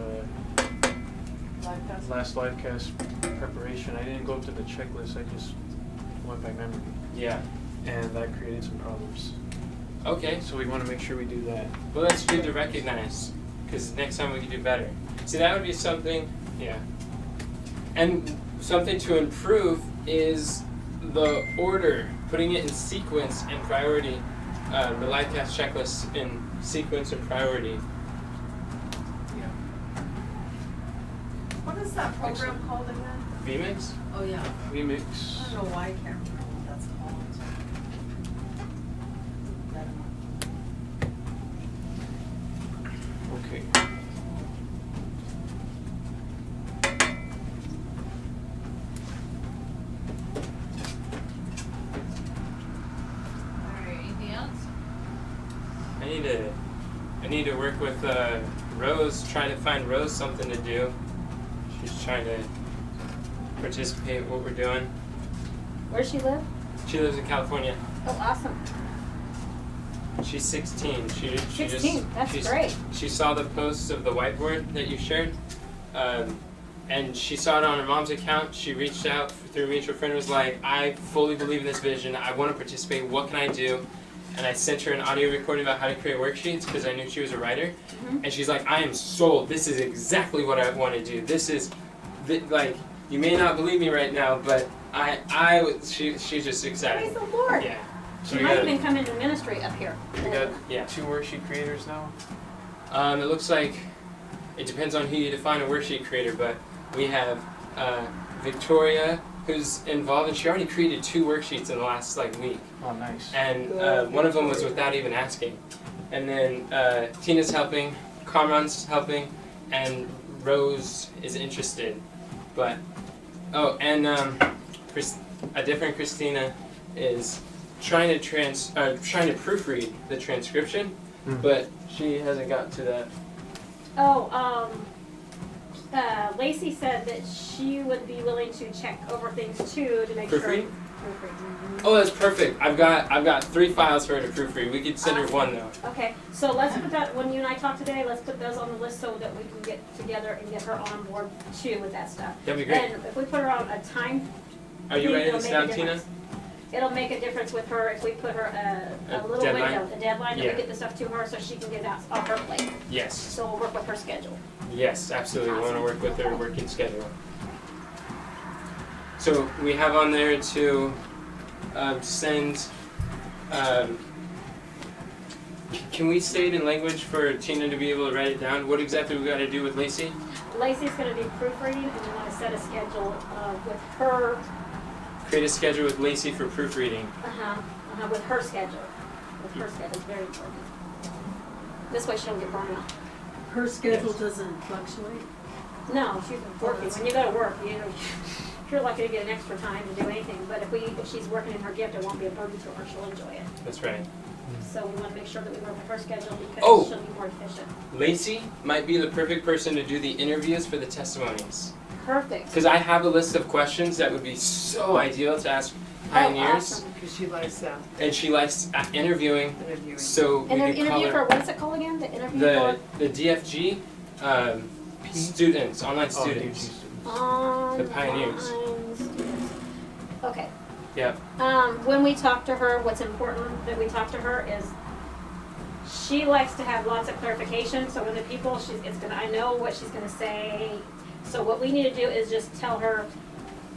live cast preparation. I didn't go to the checklist. I just went by memory, Yeah. and that created some problems. Okay. So we want to make sure we do that. Well, that's good to recognize, because next time we can do better. See, that would be something, yeah. And something to improve is the order, putting it in sequence and priority, the live cast checklist in sequence and priority. What is that program called again? vMix? Oh, yeah. vMix. I don't know why I can't remember what that's called. Okay. Alright, anything else? I need to work with Rose, trying to find Rose something to do. She's trying to participate in what we're doing. Where does she live? She lives in California. Oh, awesome. She's 16. She 16, that's great. She saw the posts of the whiteboard that you shared, and she saw it on her mom's account. She reached out through a mutual friend, was like, I fully believe in this vision. I want to participate. What can I do? And I sent her an audio recording about how to create worksheets because I knew she was a writer. And she's like, I am sold. This is exactly what I want to do. This is, like, you may not believe me right now, but she's just excited. Praise the Lord. Yeah. So She we might gotta- even come into ministry up here. We got Yeah. 2 worksheet creators now. It looks like it depends on who you define a worksheet creator, but we have Victoria, who's involved, and she already created 2 worksheets in the last week. Oh, nice. And one of them was without even asking. And then Tina's helping, Kamran's helping, and Rose is interested. But a different Christina is trying to proofread the transcription, but she hasn't gotten to that. Oh, Lacey said that she would be willing to check over things too to make sure. Proofread? Proofread. Oh, that's perfect. I've got 3 files for her to proofread. We could send her one though. Okay, so let's put that, when you and I talk today, let's put those on the list so that we can get together and get her on board too with that stuff. That'd be great. And if we put her on a time, Are you writing it'll this make a down, Tina? difference. It'll make a difference with her if we put her a A little deadline? window, a deadline, that Yeah. we get the stuff to her so she can get that off her plate. Yes. So we'll work with her schedule. Yes, absolutely. We want to Awesome. work with their working schedule. So we have on there to send. Can we say it in language for Tina to be able to write it down? What exactly we got to do with Lacey? Lacey's gonna be proofreading and we wanna set a schedule, with her, Create a schedule with Lacey for proofreading. with her schedule. With her schedule, it's very important. This way she don't get burned out. Her schedule doesn't fluctuate. No, she's working, when you go to work, you're lucky to get an extra time to do anything, but if she's working in her gift, it won't be a burden to her, she'll enjoy it. That's right. So we wanna make sure that we work with her schedule Oh. because she'll be more efficient. Lacey might be the perfect person to do the interviews for the testimonies. Perfect. Because I have a list of questions that would be so ideal to ask pioneers. awesome. Cause she likes that And she likes interviewing, interviewing. so we And then could call interview her for, what's it called again, the interview the DFG students, online Oh, students. for? the pioneers. Students. Okay. Yep. When we talk to her, what's important that we talk to her is she likes to have lots of clarification, so when the people, I know what she's gonna say. So what we need to do is just tell her,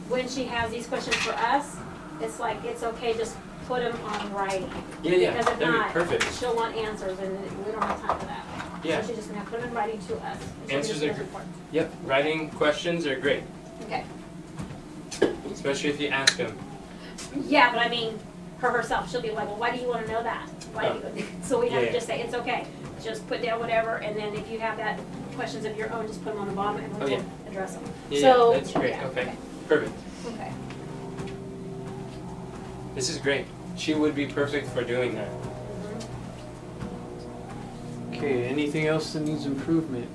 when she has these questions for us, it's like, it's okay, just put them on writing. Yeah, Because if that'd be not, perfect. she'll want answers, and we don't have time for that. Yeah. So she's just gonna put them in writing to us. and she'll Answers just are report. Yep. Writing questions are great, Okay. especially if you ask them. Yeah, but I mean, her herself, she'll be like, well, why do you wanna know that? Why do you, so we have Yeah, to just say, it's okay, just put down whatever, and then if you have that, questions of your own, just put them on the bottom and Oh, we'll yeah. address them. Yeah, So, that's great. yeah, Okay. Perfect. Okay. This is great. She would be perfect for doing that. Okay, anything else that needs improvement?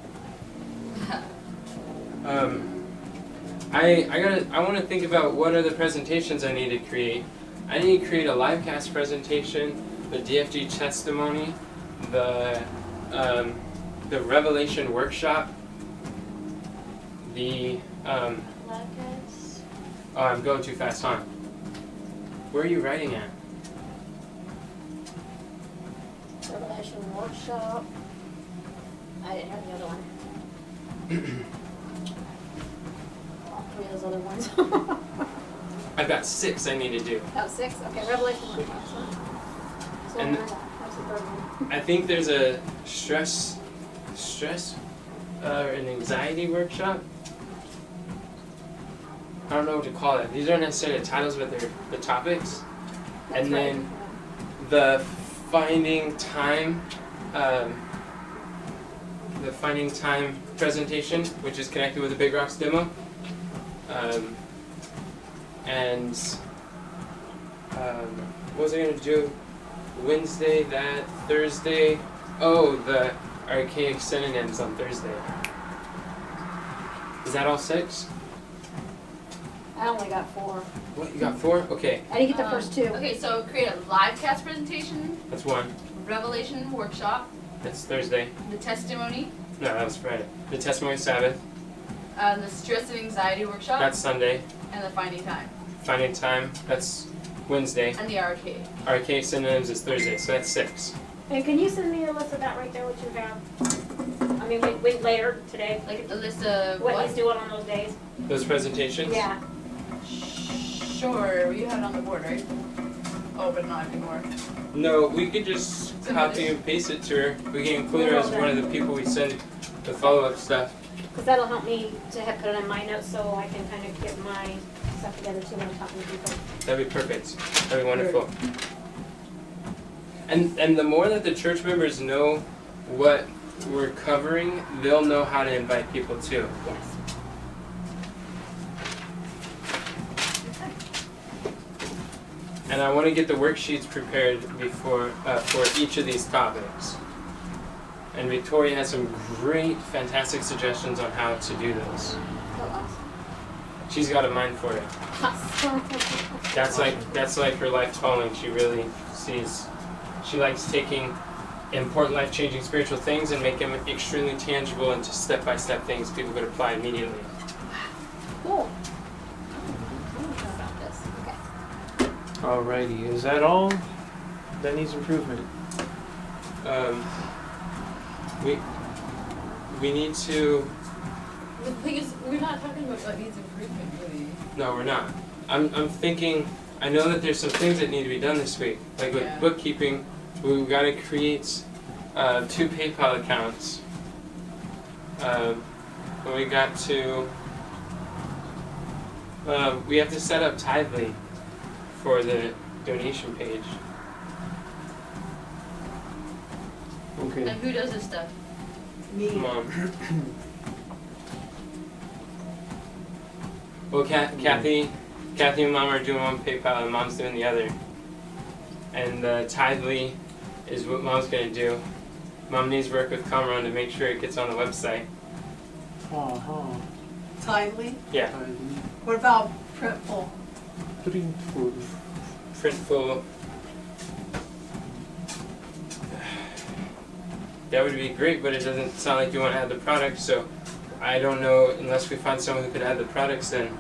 I want to think about what are the presentations I need to create. I need to create a live cast presentation, the DFG testimony, the Revelation workshop, the oh, I'm going too fast, huh? Where are you writing at? Revelation workshop. I didn't have the other one. All three of those other ones. I've got 6 I need to do. Oh, 6? Okay, Revelation workshop. So And- that's the third one. I think there's a stress, an anxiety workshop. I don't know what to call it. These aren't necessarily the titles, but they're the topics. That's And right. then the finding time, presentation, which is connected with the Big Rocks demo. What was I gonna do? Wednesday, that Thursday. Oh, the archaic synonyms on Thursday. Is that all 6? I only got 4. What, you got 4? Okay, I didn't get the first 2. Okay, so create a live cast presentation, that's 1. Revelation workshop, That's Thursday. the testimony, No, that was Friday. The testimony Sabbath. the stress and anxiety workshop, That's Sunday. and the finding time, Finding time. That's Wednesday. and the arcade. Archaic synonyms is Thursday, so that's 6. And can you send me a list of that right there, what you have? I mean, we later today, Like a list of what what? he's doing on those days. Those presentations. Yeah. Sure, you had it on the board, right? Oh, but not anymore. No, we could just copy and paste it to her. We can include her as one of the people we send the follow-up stuff. Because that'll help me to have put it in my notes so I can kind of get my stuff together too when I'm talking to people. That'd be perfect. That'd be wonderful. And the more that the church members know what we're covering, they'll know how to invite people too. Yes. And I want to get the worksheets prepared before for each of these topics. And Victoria has some great, fantastic suggestions on how to do those. Oh, She's got a mind for it. awesome. That's like her life calling. She really sees. She likes taking important life-changing spiritual things and make them extremely tangible into step-by-step things people could apply immediately. Cool. I don't know about this. Okay. Alrighty, is that all? That needs improvement. We need to. The thing is, we're not talking about what needs improvement, really. No, we're not. I'm thinking. I know that there's some things that need to be done this week, like with Yeah. bookkeeping. We've got to create 2 PayPal accounts. We got to. We have to set up Tithely for the donation page. Okay. And who does this stuff? Me. Mom. Well, Kathy and Mom are doing one PayPal, and Mom's doing the other. And Tidely is what Mom's gonna do. Mom needs to work with Kamran to make sure it gets on the website. Tidely? Yeah. What about Printful? Printful. That would be great, but it doesn't sound like you want to add the product, so I don't know, unless we find someone who could add the products, then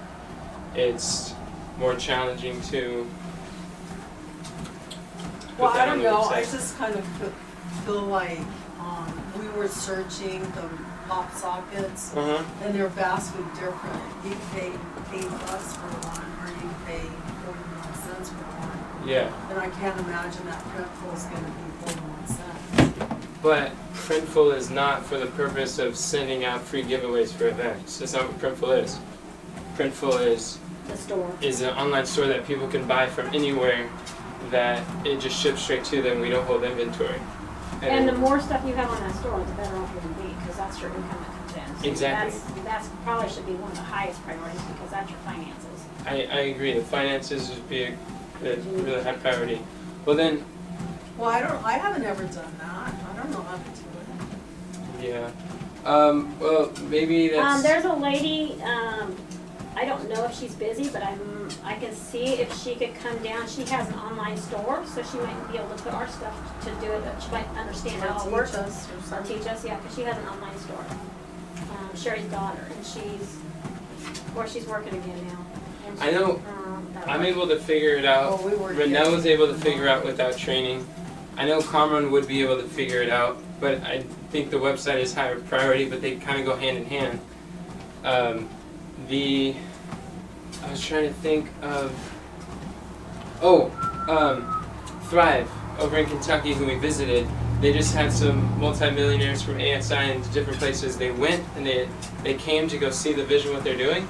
it's more challenging to Well, put I that on don't the know, I website. just kind of feel like, we were searching the pop sockets, Uh-huh. and they're vastly different. You can pay $8 for one, or you can pay 41 cents for one. Yeah, And I can't imagine that Printful's gonna be 41 cents. but Printful is not for the purpose of sending out free giveaways for events. That's not what Printful is. Printful The store. is an online store that people can buy from anywhere, that it just ships straight to them. We don't hold inventory. And the more stuff you have on that store, the better off you're gonna be, because that's your income that comes in. So Exactly. That's probably should be one of the highest priorities, because that's your finances. I agree. The finances would be a really high priority. Well then, Well, I haven't ever done that. I don't know how to do it. yeah. Well, maybe that's. There's a lady, I don't know if she's busy, but I can see if she could come down. She has an online store, so she might be able to put our stuff to do it, but she might understand Or how it teach works. us or Or something. teach us, yeah, because she has an online store. Sherry's daughter, and she's working again now. And I know. that I'm works. able to figure it out. Oh, we were. Renelle was able to figure out without training. I know Kamran would be able to figure it out, but I think the website is higher priority, but they kind of go hand in hand. I was trying to think of, Thrive over in Kentucky, who we visited. They just had some multimillionaires from ASI and different places. They went and they came to go see the vision, what they're doing,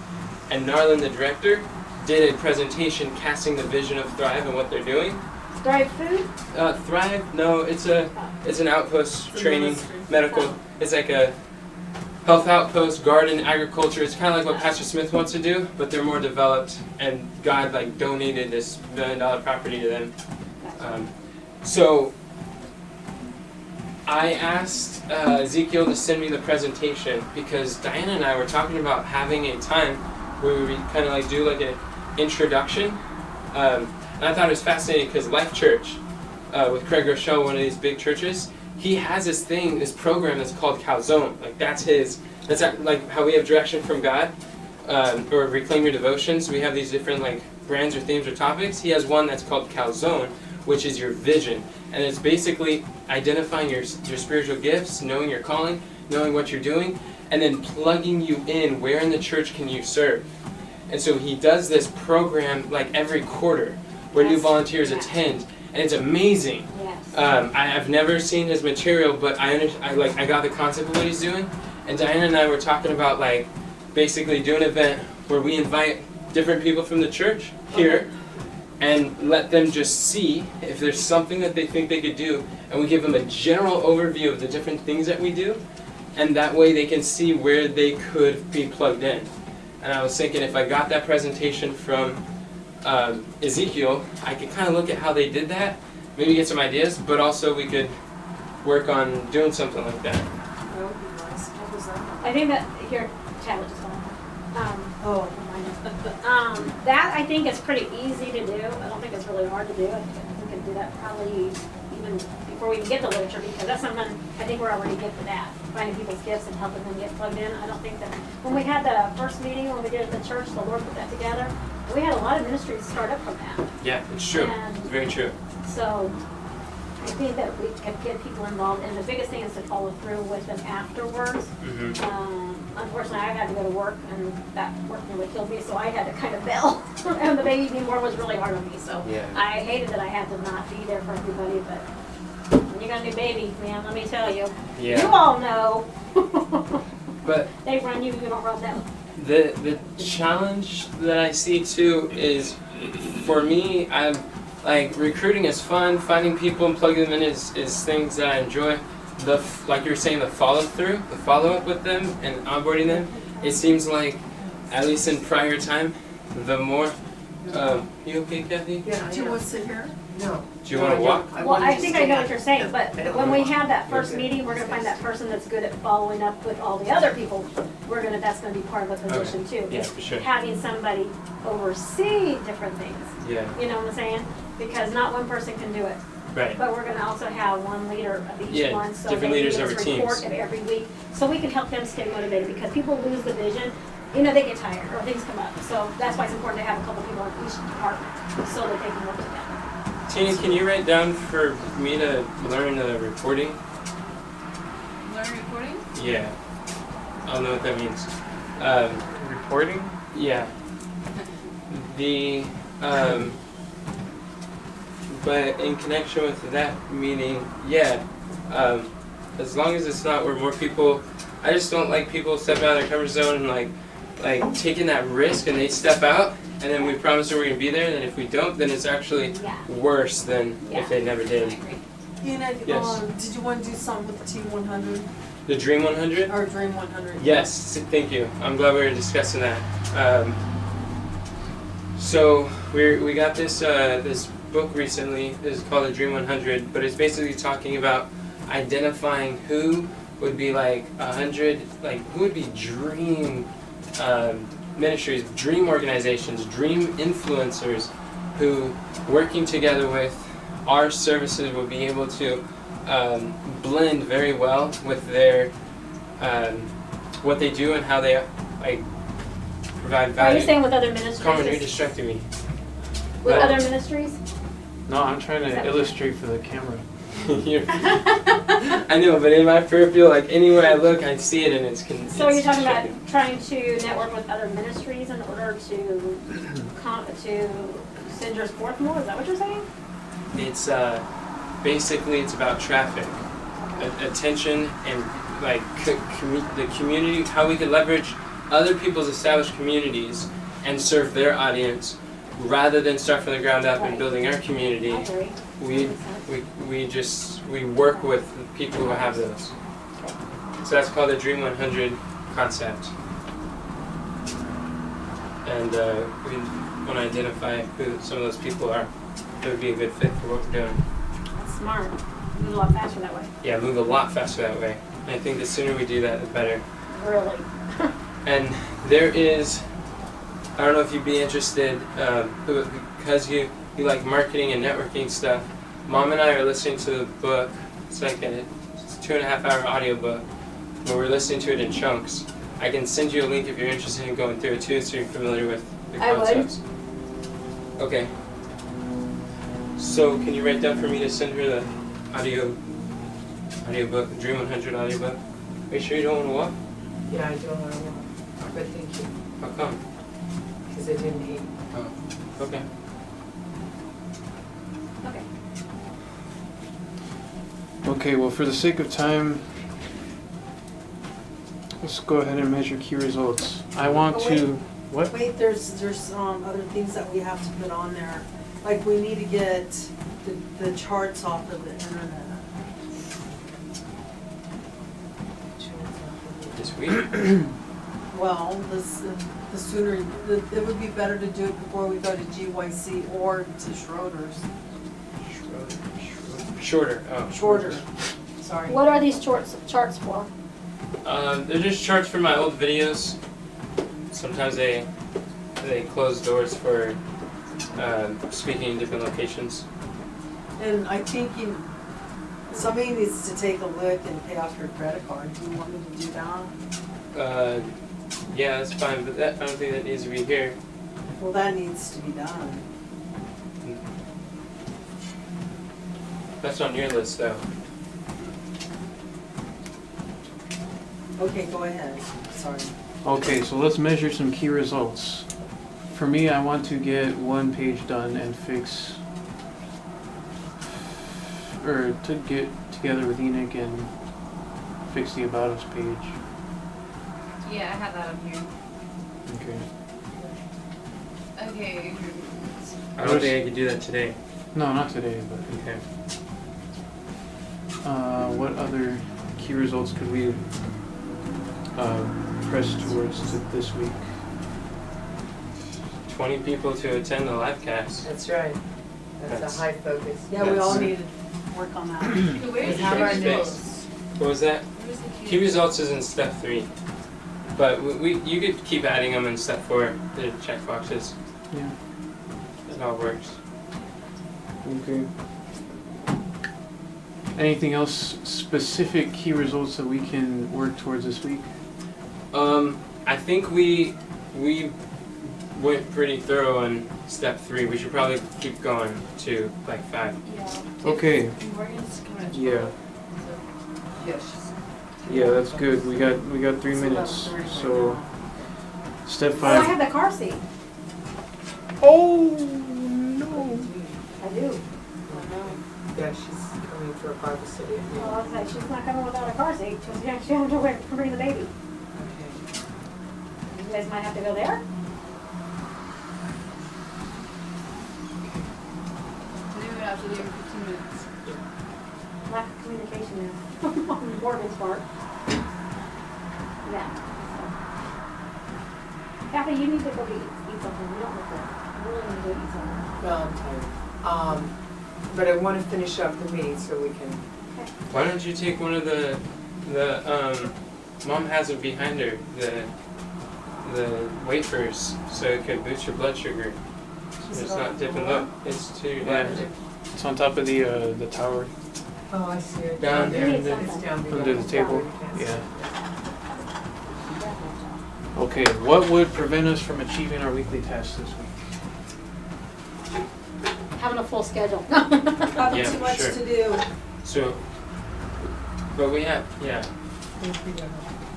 and Narlin, the director, did a presentation casting the vision of Thrive and what they're doing. Thrive Food? Thrive? No, it's an outpost It's a training, ministry. medical. It's like a health outpost, garden, agriculture. It's kind of like what Pastor Smith wants to do, but they're more developed. And God donated this $1 million property to them. So I asked Ezekiel to send me the presentation because Diana and I were talking about having a time where we kind of do like an introduction. And I thought it was fascinating because Life Church, with Craig Rochelle, one of these big churches, he has this program that's called Calzone. That's how we have direction from God, or Reclaim Your Devotions. We have these different brands or themes or topics. He has one that's called Calzone, which is your vision. And it's basically identifying your spiritual gifts, knowing your calling, knowing what you're doing, and then plugging you in. Where in the church can you serve? And so he does this program every quarter where new volunteers attend, and it's amazing. Yes. I've never seen his material, but I got the concept of what he's doing. And Diana and I were talking about basically do an event where we invite different people from the church here and let them just see if there's something that they think they could do, and we give them a general overview of the different things that we do, and that way they can see where they could be plugged in. And I was thinking if I got that presentation from Ezekiel, I could kind of look at how they did that, maybe get some ideas, but also we could work on doing something like that. That would be nice. What was that? I think that, here, tablet just fell. Oh, That I think is pretty easy to do. I don't think it's really hard to do. I think we can do that probably even before we even get to literature, because that's something I think we're already good for that. Finding people's gifts and helping them get plugged in. I don't think that when we had the first meeting when we did it at the church, the Lord put that together. We had a lot of ministries start up from that. Yeah, it's true. And It's very true. so I think that we can get people involved, and the biggest thing is to follow through with them afterwards. Mm-hmm. Unfortunately, I had to go to work, and that work nearly killed me, so I had to kind of bail. And the baby anymore was really hard on me, so Yeah. I hated that I had to not be there for everybody. But when you got a new baby, man, let me tell you, Yeah. you all know. But They run you, you don't run them. the challenge that I see too is, for me, recruiting is fun. Finding people and plugging them in is things that I enjoy. like you were saying, the follow up with them and onboarding them, it seems like, at least in prior time, the more. You okay, Kathy? Yeah, Do you want to sit here? No. Do you want to walk? Well, I think I know what you're saying, but when we have that first meeting, we're gonna find that person that's good at following up with all the other people. That's gonna be part of the position too. Yeah, for sure. Having somebody oversee different things, Yeah. you know what I'm saying? Because not one person can do it. Right. But we're gonna also have one leader of each Yeah, one, so different they leaders give us over a teams. report of every week, so we can help them stay motivated, because people lose the vision, you know, they get tired, or things come up, so that's why it's important to have a couple people in each department, so that they can work together. Tina, can you write down for me to learn reporting? Learn reporting? Yeah. I don't know what that means. Reporting? Yeah. The but in connection with that meeting, yeah. As long as it's not where more people, I just don't like people stepping out of their comfort zone and like taking that risk and they step out and then we promise them we're gonna be there, and then if we don't, then it's actually Yeah. worse than if they never I did. agree. Ian, Yes. did you want to do something with the T100 The Dream 100? or Dream 100? Yes, thank you. I'm glad we were discussing that. So we got this this book recently. It's called The Dream 100, but it's basically talking about identifying who would be like 100, like who would be dream ministries, dream organizations, dream influencers, who working together with our services will be able to blend very well with their what they do and how they like provide Are value. you saying with other ministries? Carmen, you're distracting me. With What? other ministries? No, I'm trying Is that- to illustrate for the camera. You're- I know, but in my peripheral, like anywhere I look, I see it, and it's. So it's you're talking about distracting. trying to network with other ministries in order to send yours forth more? Is that what you're saying? It's basically it's about traffic, attention, and like the community. How we could leverage other people's established communities and serve their audience, rather than start from the ground up and Right. building our community. I agree. We we work with people who have those. So that's called the Dream 100 concept. And we want to identify who some of those people are that would be a good fit for what we're doing. That's smart. Move a lot faster that way. Yeah, move a lot faster that way. And I think the sooner we do that, the better. Really. And there is, I don't know if you'd be interested, because you like marketing and networking stuff. Mom and I are listening to the book. It's like it's a 2.5-hour audiobook, but we're listening to it in chunks. I can send you a link if you're interested in going through it too, so you're familiar with the I would. concepts. Okay. So can you write down for me to send her the audiobook, Dream 100 audiobook? Are you sure you don't want to walk? Yeah, I don't want to walk, but thank you, How come? because I didn't eat. Okay. Okay. Okay, well, for the sake of time, let's go ahead and measure key results. I want Oh, wait. to. What? Wait, there's other things that we have to put on there. Like we need to get the charts off of the internet. This week? Well, the sooner, it would be better to do it before we go to GYC or to Schroeder's. Shorter. Oh. Shorter, sorry. What are these charts for? They're just charts for my old videos. Sometimes they close doors for speaking in different locations. And I think somebody needs to take a look and pay off your credit card. Do you want me to do that? Yeah, that's fine, but I don't think that needs to be here. Well, that needs to be done. That's on your list, though. Okay, go ahead, sorry. Okay, so let's measure some key results. For me, I want to get one page done and fix, or to get together with Enoch and fix the About Us page. Yeah, I have that on here. Okay. Okay. I don't think I could do that today. No, not today, but Okay. What other key results could we press towards this week? 20 people to attend the live cast. That's right. That's That's- a high focus. Yeah, we all That's- need to work on that. Where's We have the our key notes. results? What was that? Where's the Key results is in step 3. But you could keep adding them in step 4, the check boxes. Yeah. It all works. Okay. Anything else specific key results that we can work towards this week? I think we went pretty thorough on step 3. We should probably keep going to like 5. Yeah. Okay. Morgan's coming at Yeah. 12, Yes. Yeah, that's good. We got 3 minutes. So step Oh, I 5. have the car seat. Oh no. I do. Yeah, she's coming for a Bible study. Well, I was like, she's not coming without a car seat. She has to bring the baby. Okay. You guys might have to go there. So then we would have to leave in 15 minutes. Lack of communication there on Morgan's part. Yeah. Kathy, you need to go eat something. You don't look good. You really need to go eat something. Well, I'm tired. But I wanna finish up the meeting so we can, Why don't you take one of the mom has it behind her, the wafers, so it could boost your blood sugar. So it's not dipping low. It's to your left. It's on top of the tower. oh, I see it. Down there. there. It's down below. Under the table. You can't see it. Okay, what would prevent us from achieving our weekly tasks this week? Having a full schedule. Having Yeah, too much sure. to do. So, but we have, yeah.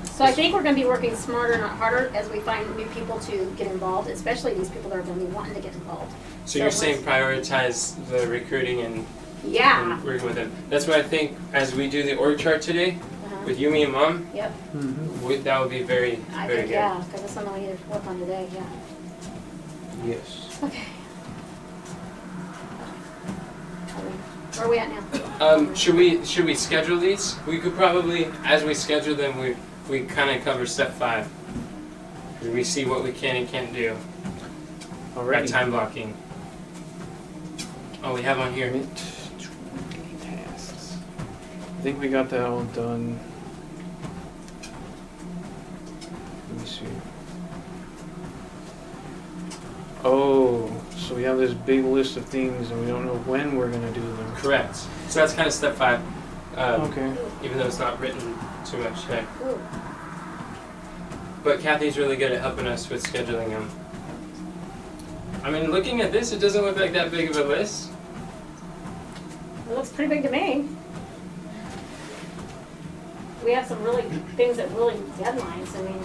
So I think we're gonna be working smarter, not harder, as we find new people to get involved, especially these people that are gonna be wanting to get involved. So you're So saying prioritize the recruiting and Yeah. working with them. That's why I think as we do the org chart today Uh-huh. with Yumi and Mom, Mm-hmm. that would be very, I very think, good. yeah, because it's something we need to work on today, yeah. Yes. Okay. Where are we at now? Should we schedule these? We could probably, as we schedule them, we kind of cover step 5. We see what we can and can't do. Right, Alrighty. time blocking. Oh, we have on here. Commit to weekly tasks. I think we got that all done. Let me see. Oh, so we have this big list of things and we don't know when we're gonna do them. Correct. So that's kind of step 5. Okay. Even though it's not written too much there. Ooh. But Kathy's really good at helping us with scheduling them. I mean, looking at this, it doesn't look like that big of a list. It looks pretty big to me. We have some really things that really deadlines, I mean,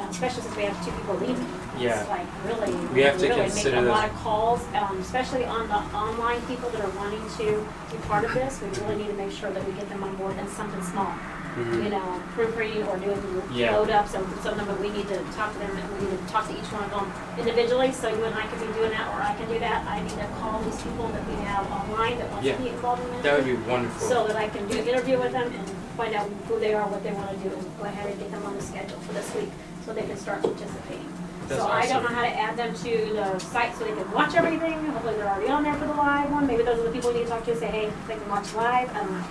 especially since we have 2 people leaving. Yeah. It's like really, We have to really consider make a those. lot of calls, especially on the online people that are wanting to be part of this. We really need to make sure that we get them on board in something small. You know, proofreading or doing Yeah. load ups or something, but we need to talk to them and we need to talk to each one of them individually. So you and I can be doing that, or I can do that. I need to call these people that we have online that want Yeah. to be involved in this. That would be wonderful. So that I can do an interview with them and find out who they are, what they wanna do, and go ahead and get them on the schedule for this week, so they can start participating. That's So I don't awesome. know how to add them to the site so they can watch everything, hopefully they're already on there for the live one, maybe those are the people we need to talk to, say, hey, they can watch live, I don't know.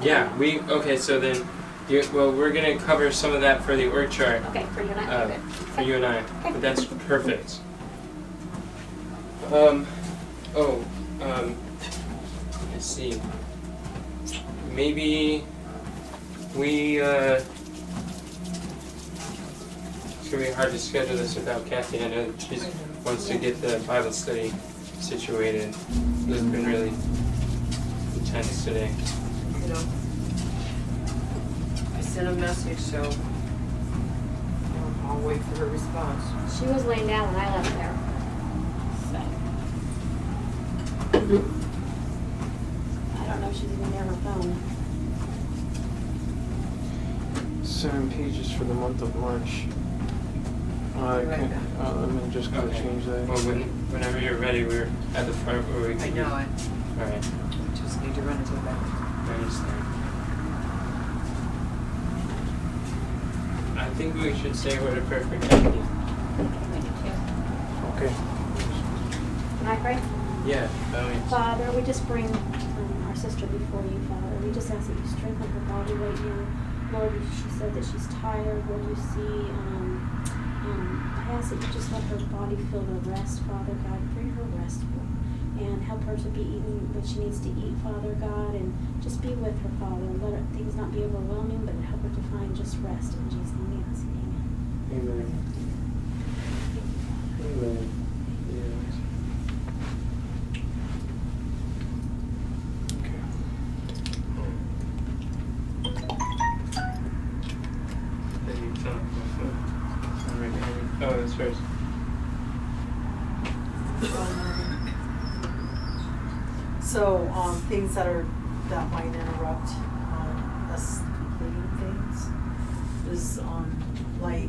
Yeah, okay, so then, we're going to cover some of that for the org chart Okay, for you and I, okay. for you and I. But that's perfect. Let's see. Maybe we, it's gonna be hard to schedule this without Kathy. I know that she wants to get the Bible study situated. It's been really intense today. You know, I sent a message, so I'll wait for her response. She was laying down when I left there. So. I don't know if she's even near her phone. 7 pages for the month of March. Right Okay, now. I'm just gonna Okay. change that. Well, whenever you're ready, we're at the front where we I can. know it, Alright, just need to run into the back. I understand. I think we should say what a perfect ending. We do too. Okay. Can I pray? Yeah, Father, we just bring our sister before you, Father. We just ask that you strengthen her body right now. Lord, she said that she's tired. Lord, you see, I ask that you just let her body feel the rest, Father God. Bring her rest, Lord, and help her to be eating what she needs to eat, Father God, and just be with her, Father. Let her, things not be overwhelming, but help her to find just rest. In Jesus' name we ask, amen. Amen. Amen. Yes. Oh, that's first. So, things that might interrupt, us completing things is, like,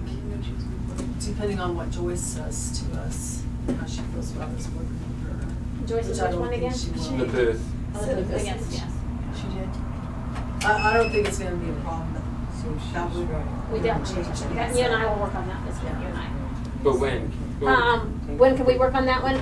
depending on what Joyce says to us, and how she feels about us working with her. Joyce, Which is I which don't one think again? she will. The booth. Oh, Said the a booth, yes, business. yes. She did. I don't think it's gonna be a problem, but that would. We definitely, that, you and I will work on that this week, you and I. But when? When can we work on that one?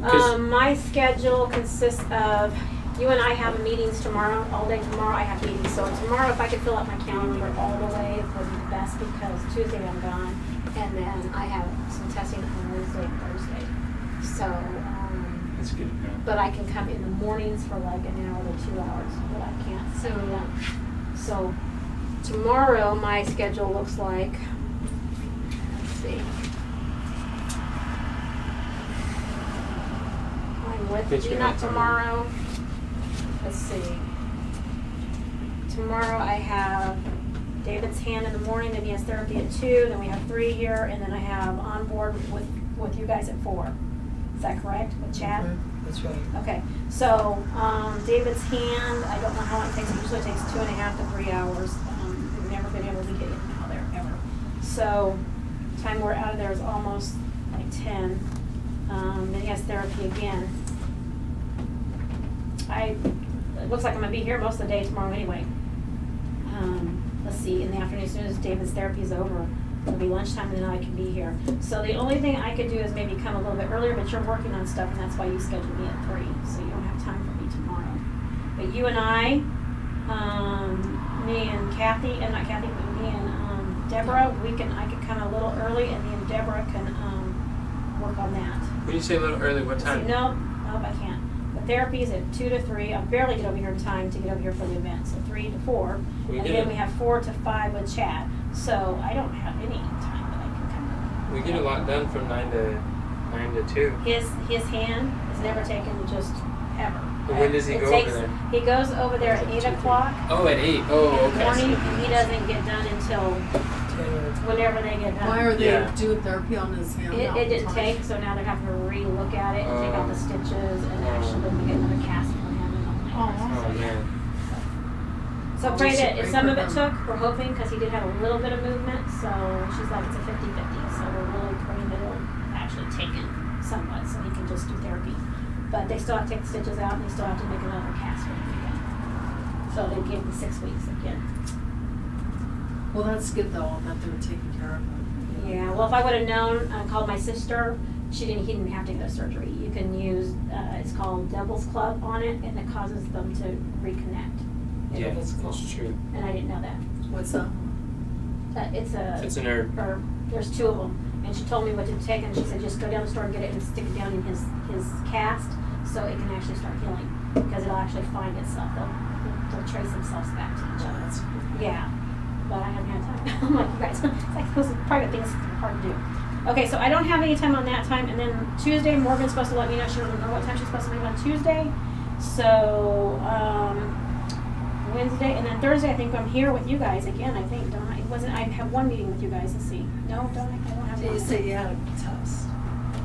'Cause- My schedule consists of, you and I have meetings tomorrow, all day tomorrow I have meetings, so tomorrow if I could fill out my calendar all the way, it would be the best, because Tuesday I'm gone, and then I have some testing on Wednesday and Thursday. So, That's good to know. but I can come in the mornings for like an hour to 2 hours, but I can't. So tomorrow my schedule looks like, let's see. I'm with Picture Gina it. tomorrow. Let's see. Tomorrow I have David's hand in the morning, then he has therapy at 2, then we have 3 here, and then I have on board with you guys at 4. Is that correct, with Chad? That's right. Okay, so, David's hand, I don't know how long it takes, it usually takes 2.5 to 3 hours. We've never been able to get in and out there, ever. So, time we're out of there is almost like 10. Then he has therapy again. It looks like I'm gonna be here most of the day tomorrow anyway. Let's see, in the afternoon, as soon as David's therapy is over, it'll be lunchtime and then I can be here. So the only thing I could do is maybe come a little bit earlier, but you're working on stuff and that's why you scheduled me at 3, so you don't have time for me tomorrow. But you and I, me and Kathy, and not Kathy, but me and, Deborah, I could come a little early and me and Deborah can, work on that. When you say a little early, what time? No, I can't. The therapy is at 2 to 3. I'll barely get over here in time to get over here for the event, so 3 to 4. We And get then it. we have 4 to 5 with Chad. So I don't have any time that I can come in. We get a lot done from 9 to 2. His hand is never taken just ever. And when does he It go takes- over there? He goes over there at 8 o'clock Oh, at 8. Oh, in the okay. morning, and he doesn't get done until whenever they get done. Why are they Yeah. doing therapy on his hand? It all the didn't time? take, so now they're having to re-look at it and take out the stitches and Oh. actually let me get another cast for him and all that. Oh, man. So pray Just that if pray some for of it him. took, we're hoping, because he did have a little bit of movement, so she's like, it's a 50-50, so we're really praying that it'll actually take it somewhat, so he can just do therapy. But they still have to take the stitches out, and they still have to make another cast for him again. So they gave him 6 weeks again. Well, that's good though, that they're taking care of him. Yeah, well, if I would've known, called my sister, he didn't have to get a surgery. You can use, it's called Devil's Club on it, and it causes them to reconnect. Yeah, Devil's Club. that's true. And I didn't know that. What's that? It's a. It's an herb. Or there's 2 of them, and she told me what to take, and she said just go down the store and get it and stick it down in his cast, so it can actually start healing, because it'll actually find itself. They'll trace themselves back to each Oh, other. that's good. Yeah, but I haven't had time. I'm like, you guys, it's like those private things are hard to do. Okay, so I don't have any time on that time, and then Tuesday, Morgan's supposed to let me know. She doesn't know what time she's supposed to leave on Tuesday, so Wednesday, and then Thursday, I think I'm here with you guys again. I think, don't I? It wasn't. I have one meeting with you guys. Let's see. No, don't I? I don't have Did one. you say you had a test?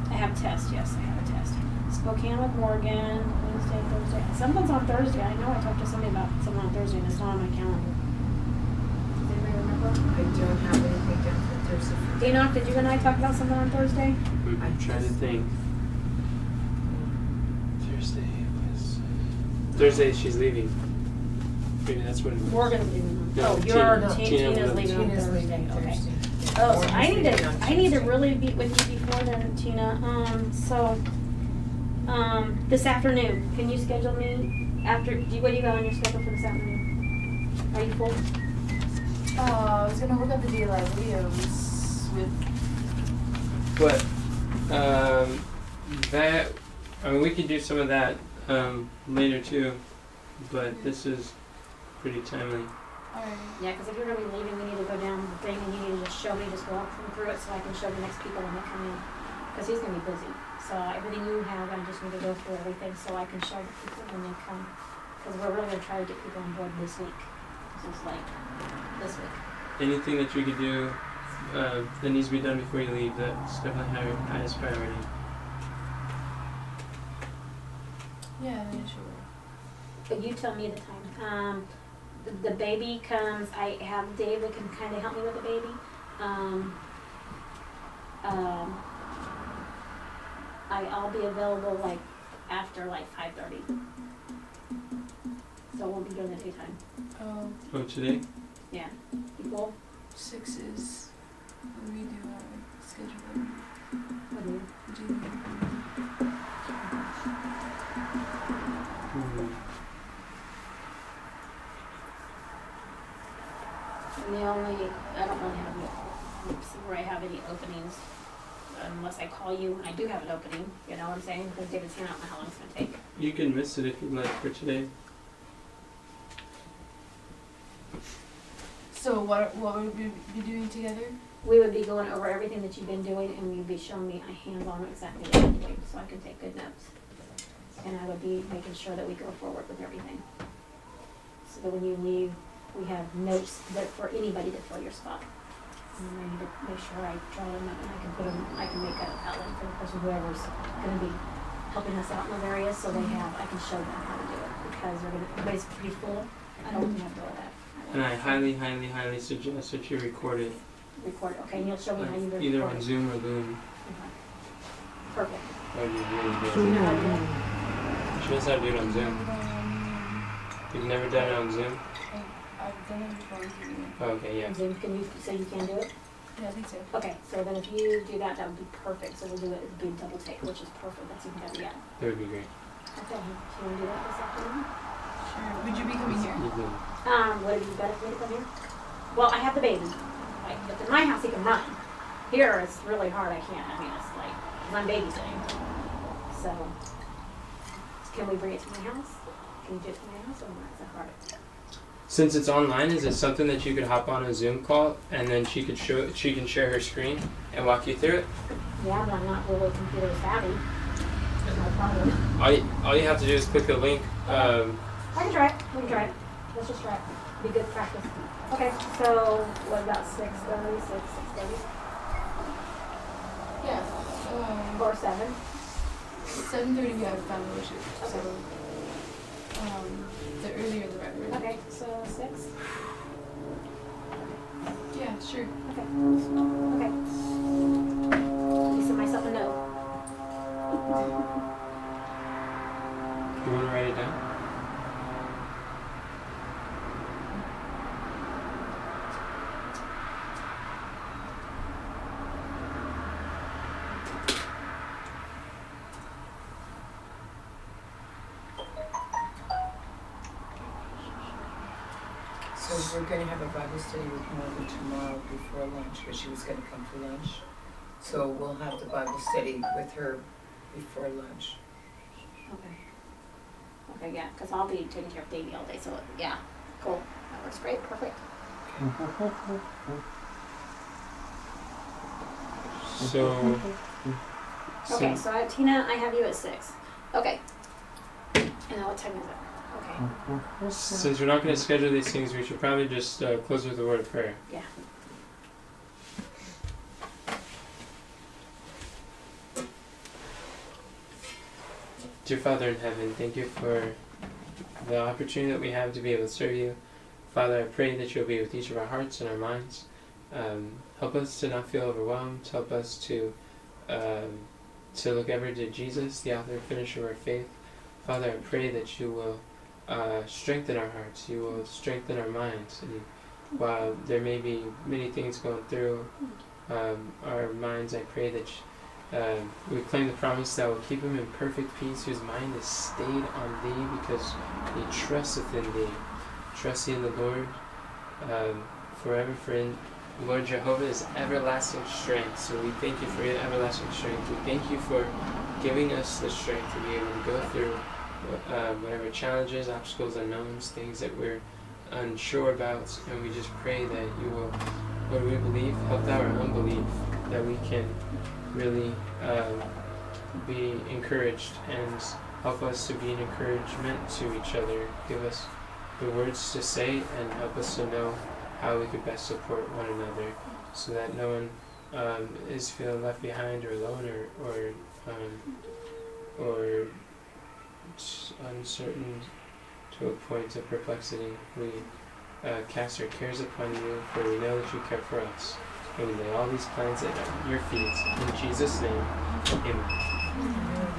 I have a test. Yes, I have a test. Spokane with Morgan, Wednesday, Thursday. Something's on Thursday. I know I talked to somebody about something on Thursday, and it's not on my calendar. Does anybody remember? I don't have anything done for Thursday. Enoch, did you and I talk about something on Thursday? I'm trying to think. Thursday, she's leaving. Maybe that's what it was. We're gonna be leaving No, on, oh, you're, Tina- Ti- Tina Tina's was- leaving on Tina's Thursday, leaving okay. Thursday. Oh, so Orange I is need to, leaving on I need to Tuesday. really be with you before then, Tina, this afternoon, can you schedule me after, what do you got on your schedule for this afternoon? Are you full? I was gonna look at the DLI videos with. But that, I mean, we could do some of that later too, but this is pretty timely. Alright. Yeah, cause if you're gonna be leaving, we need to go down the thing and you need to just show me, just walk them through it so I can show the next people when they come in. Cause he's gonna be busy, so everything you have, I just need to go through everything so I can show the people when they come. Cause we're really gonna try to get people on board this week, so it's like, this week. Anything that you could do that needs to be done before you leave, that's definitely our highest priority. Yeah, sure. But you tell me the time. The baby comes, I have Dave that can kinda help me with the baby. I'll be available like after like 5:30. So it won't be during the daytime. Oh, today? You cool? 6 is. What do we do? Schedule. What do you? And the only, I don't really have, see where I have any openings, unless I call you, and I do have an opening, you know what I'm saying, because David's here, I don't know how long it's gonna take. You can miss it if you'd like for today. So what would we be doing together? We would be going over everything that you've been doing, and you'd be showing me hands-on exactly what you're doing, so I can take good notes. And I would be making sure that we go forward with everything. So that when you leave, we have notes that for anybody to fill your spot. And I need to make sure I draw them up and I can put them, I can make an outline for the person, whoever's gonna be helping us out in those areas, so they have, I can show them how to do it, because they're gonna, everybody's pretty full, I don't want to have to do all that. And I highly, highly, highly suggest that you record it, Record, okay, and you'll show me how you record it. either on Zoom or Loom. Okay. Perfect. That would be really good. Do you know how to do it? She knows how to do it on Zoom. You've never done it on Zoom? I've done it before. Oh, okay, yeah. Zoom, can you, so you can do it? Yeah, I think so. Okay, so then if you do that, that would be perfect, so we'll do it, it'd be a double take, which is perfect, that's even better yet. That would be great. Okay, so you wanna do that this afternoon? Sure. Would you be coming here? Evening. Would it be better for me to come here? Well, I have the baby, like, but in my house he can run. Here, it's really hard, I can't, I mean, it's like, 'cause I'm babysitting. So, can we bring it to my house? Can you do it to my house, or not, is that hard? Since it's online, is it something that you could hop on a Zoom call and then she can share her screen and walk you through it? Yeah, but I'm not really computer savvy, that's my problem. All you have to do is click the link. I can try it, we can try it, let's just try it, be good practice. Okay, so, what about 6:30, 6:30, Yeah. or 7? 7:30 we have fellowship. So the earlier the better. Okay, so 6? Yeah, sure. Okay. Okay. Let me send myself a note. You want to write it down? So we're gonna have a Bible study with Mother tomorrow before lunch, because she was gonna come for lunch. So we'll have the Bible study with her before lunch. Okay. Okay, yeah, because I'll be taking care of Davey all day, so yeah, cool. That works great, perfect. So, Okay, so Tina, I have you at 6. Okay. And now what time is it? Okay. since we're not going to schedule these things, we should probably just close with a word of prayer. Yeah. Dear Father in heaven, thank you for the opportunity that we have to be able to serve you. Father, I pray that you'll be with each of our hearts and our minds. Help us to not feel overwhelmed. Help us to look ever to Jesus, the author and finisher of our faith. Father, I pray that you will strengthen our hearts. You will strengthen our minds. And while there may be many things going through our minds, I pray that we claim the promise that will keep him in perfect peace, whose mind is stayed on thee, because he trusteth in thee. Trust ye in the Lord forever, for in Lord Jehovah is everlasting strength. So we thank you for your everlasting strength. We thank you for giving us the strength to be able to go through whatever challenges, obstacles, unknowns, things that we're unsure about. And we just pray that you will, Lord, we believe, help our unbelief, that we can really be encouraged and help us to be an encouragement to each other. Give us the words to say and help us to know how we could best support one another, so that no one is feeling left behind or alone or uncertain to a point of perplexity. We cast our cares upon you, for we know that you care for us. And we lay all these plans at your feet. In Jesus' name, amen.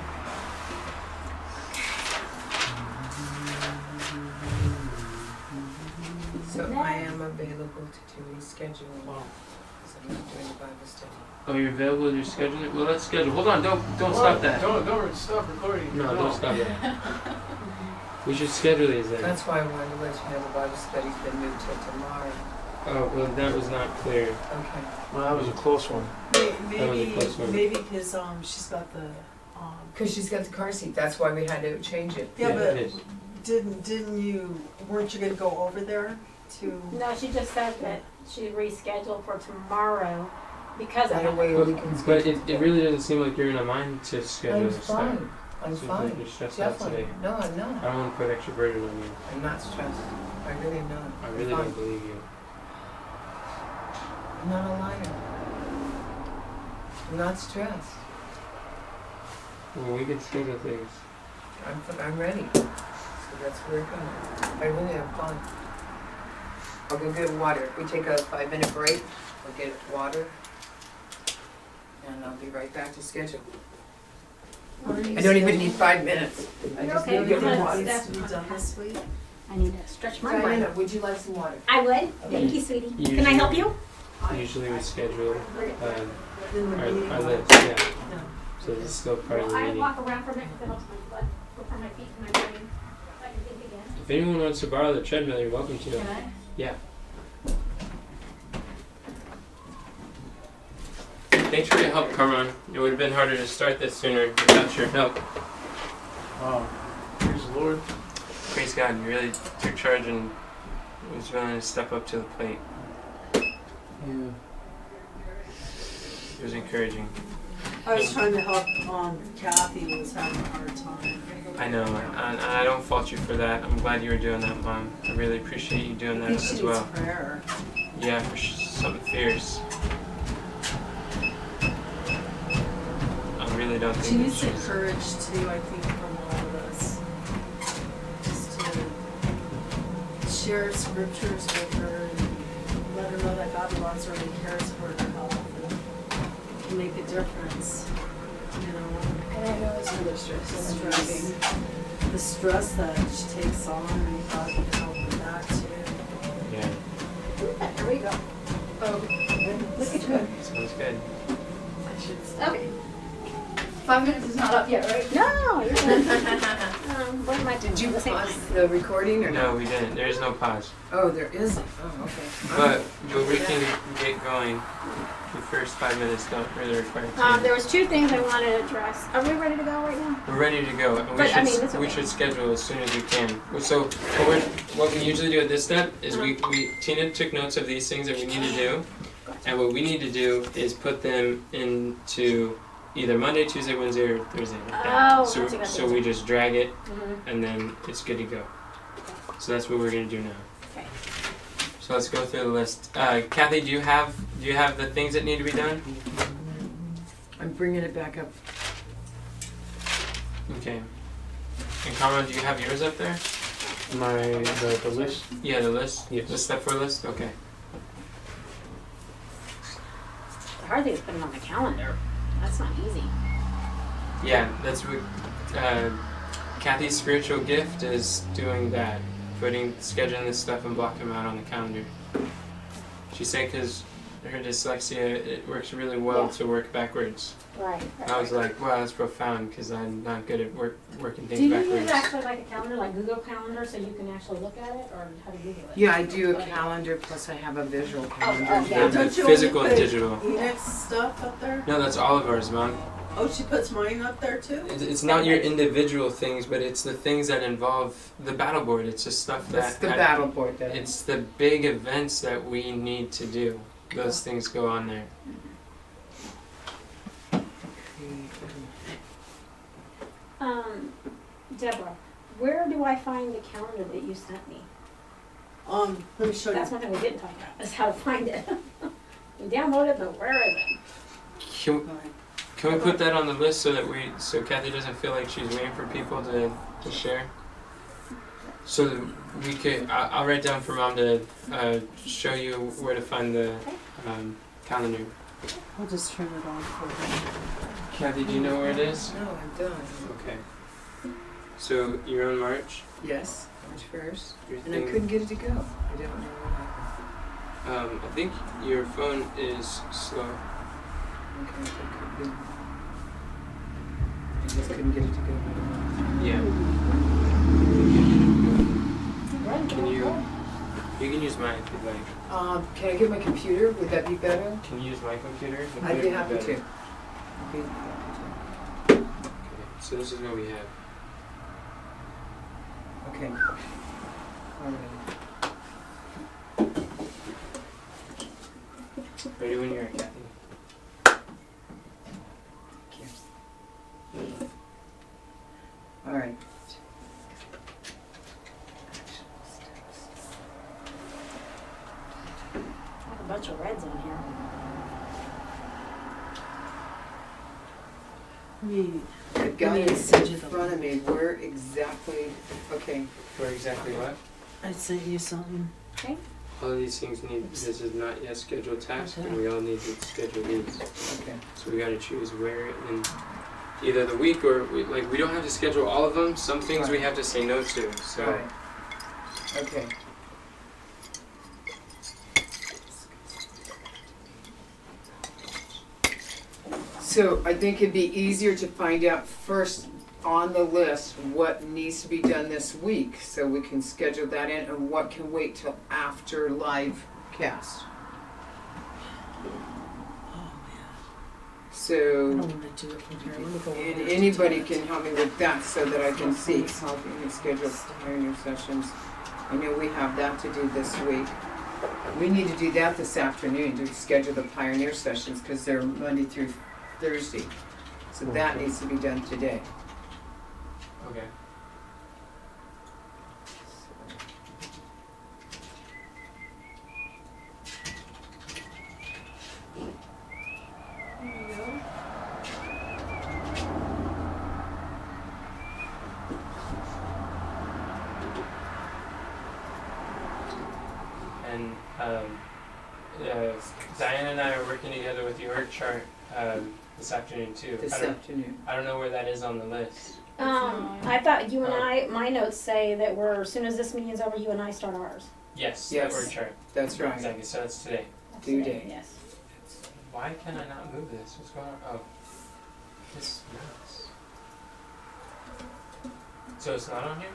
So I am available to reschedule. So I'm not doing the Bible study. Oh, you're available to schedule it? Well, let's schedule. Hold on, don't stop that. Don't stop recording. No, don't stop that. We should schedule these then. That's why I wanted to let you know the Bible study's been moved till tomorrow. Oh, well, that was not clear. Okay. Well, that was a close one. Maybe, close one. maybe because, she's got the, Cause she's got the car seat, that's why we had to change it. yeah, but it is. weren't you gonna go over there to? No, she just said that she rescheduled for tomorrow because of That that. way we can. But it really doesn't seem like you're in a mind to schedule I'm this stuff. fine, I'm Seems fine, like you're stressed out definitely, today. no, I'm not, I don't want to put extra burden on you. I'm not stressed, I really am not. I really I'm don't believe you. I'm not a liar. I'm not stressed, Well, we can schedule things. I'm ready, so that's where we're going, I really am fine. I'll go get water, we take a 5-minute break, I'll get water, and I'll be right back to schedule. I don't even need 5 minutes. I You're just okay. need to get the You're water. good. Needs to be done this week? I need to stretch my brain. Diana, would you like some water? I would. Thank you, sweetie. Can I help you? Usually we schedule In the meeting? our list, yeah. No. So this is still part of the I meeting. walk around for a minute because it helps my butt, or for my feet and my brain. So I can think again. If anyone wants to borrow the treadmill, you're welcome to. Can I? Yeah. Thanks for your help, Carmen. It would have been harder to start this sooner without your help. Wow. Praise the Lord. Praise God, you really took charge and was willing to step up to the plate. Yeah. It was encouraging. I was trying to help, Kathy who was having a hard time. I know, and I don't fault you for that. I'm glad you were doing that, Mom. I really appreciate you doing I that think she as needs well. prayer. Yeah, for something fierce. I really don't think She that needs she's- courage too, I think, from all of us. Just to share scriptures with her and let her know that God loves her and cares for her health and can make a difference, you know. And I know it's really stressful. The stress that she takes on, and God can help with that too. Yeah, There we go. Oh, Look at you. sounds good. Okay. 5 minutes is not up yet, right? No, you're good. What am I doing? Did you The same pause thing. the recording or No, we didn't. There is no pause. Oh, there isn't, oh, okay. But we can get going. The first 5 minutes don't really require time. There was two things I wanted to address. Are we ready to go right now? We're ready to go. And we But, should I mean, it's we okay. should schedule as soon as we can. So what we usually do at this step is we Tina took notes of these things that we need to do, and what we need to do is put them into either Monday, Tuesday, Wednesday, or Thursday. Like that. Oh, so gotcha, gotcha, so we just drag it, Mm-hmm. and then it's good to go. So that's what we're gonna do now. Okay. So let's go through the list. Kathy, do you have the things that need to be done? I'm bringing it back up. Okay. And Carmen, do you have yours up there? The list. Yeah, the list. Yes. The step for list. Okay. The hard thing is putting it on the calendar. That's not easy. Yeah, that's what. Kathy's spiritual gift is doing that, scheduling this stuff and blocking them out on the calendar. She said because her dyslexia, it works really well Yeah. to work backwards. Right. I was like, wow, that's profound because I'm not good at working Do things you backwards. use actually like a calendar, like Google Calendar, so you can actually look at it, or how do you do it? Yeah, I do a calendar, plus I have a visual calendar. oh, yeah. The Don't you physical only and put digital. Enid's stuff up there? No, that's all of ours, Mom. Oh, she puts mine up there too? It's not your individual things, but it's the things that involve the battle board. It's just stuff That's that the battle board that. it's the big events that we need to do. Those things go on there. Deborah, where do I find the calendar that you sent me? Let me show you. That's one thing we didn't talk about, is how to find it. We download it, but where is it? Can we put that on the list so Kathy doesn't feel like she's waiting for people to share? So that we could, I'll write down for Mom to show you where to find the calendar. I'll just turn it on for her. Kathy, do you know where it is? No, I'm done. Okay. So you're on March. Yes, March 1st. Your And I thing- couldn't get it to go. I don't know what happened. I think your phone is slow. Okay, that could be. I just couldn't get it to go. Yeah. Run, Can go, you? go. You can use mine if you'd like. Can I get my computer? Would that be better? Can you use my computer? Would I'd that be happy better? to. I'd be happy to. Okay. So this is what we have. Okay. All right. Ready when you're Kathy. All right. I have a bunch of reds on here. I've got need it to send you in the front of me. Where exactly? Okay. For exactly what? I sent you something. All of these things need. This is not yet scheduled tasks, and we all need to schedule these. Okay. So we got to choose where in either the week or we don't have to schedule all of them. Some things we have to say no to. So Right. Okay. So I think it'd be easier to find out first on the list what needs to be done this week, so we can schedule that in, and what can wait till after live cast. So, I don't wanna do it from here. Let me go over and there to anybody do it. can help me with that so that I can see how we can schedule pioneer sessions. I know we have that to do this week. We need to do that this afternoon, to schedule the pioneer sessions, cause they're Monday through Thursday. So that needs to be done today. okay. And Diane and I are working together with the org chart this afternoon too. This afternoon. I don't know where that is on the list. I thought you and Oh. my notes say that as soon as this meeting's over, you and I start ours. Yes, Yes. the org chart. That's right. Exactly. So that's today. That's Due it, date. Yes. Why can I not move this? What's going on? Oh, this mouse. So it's not on here?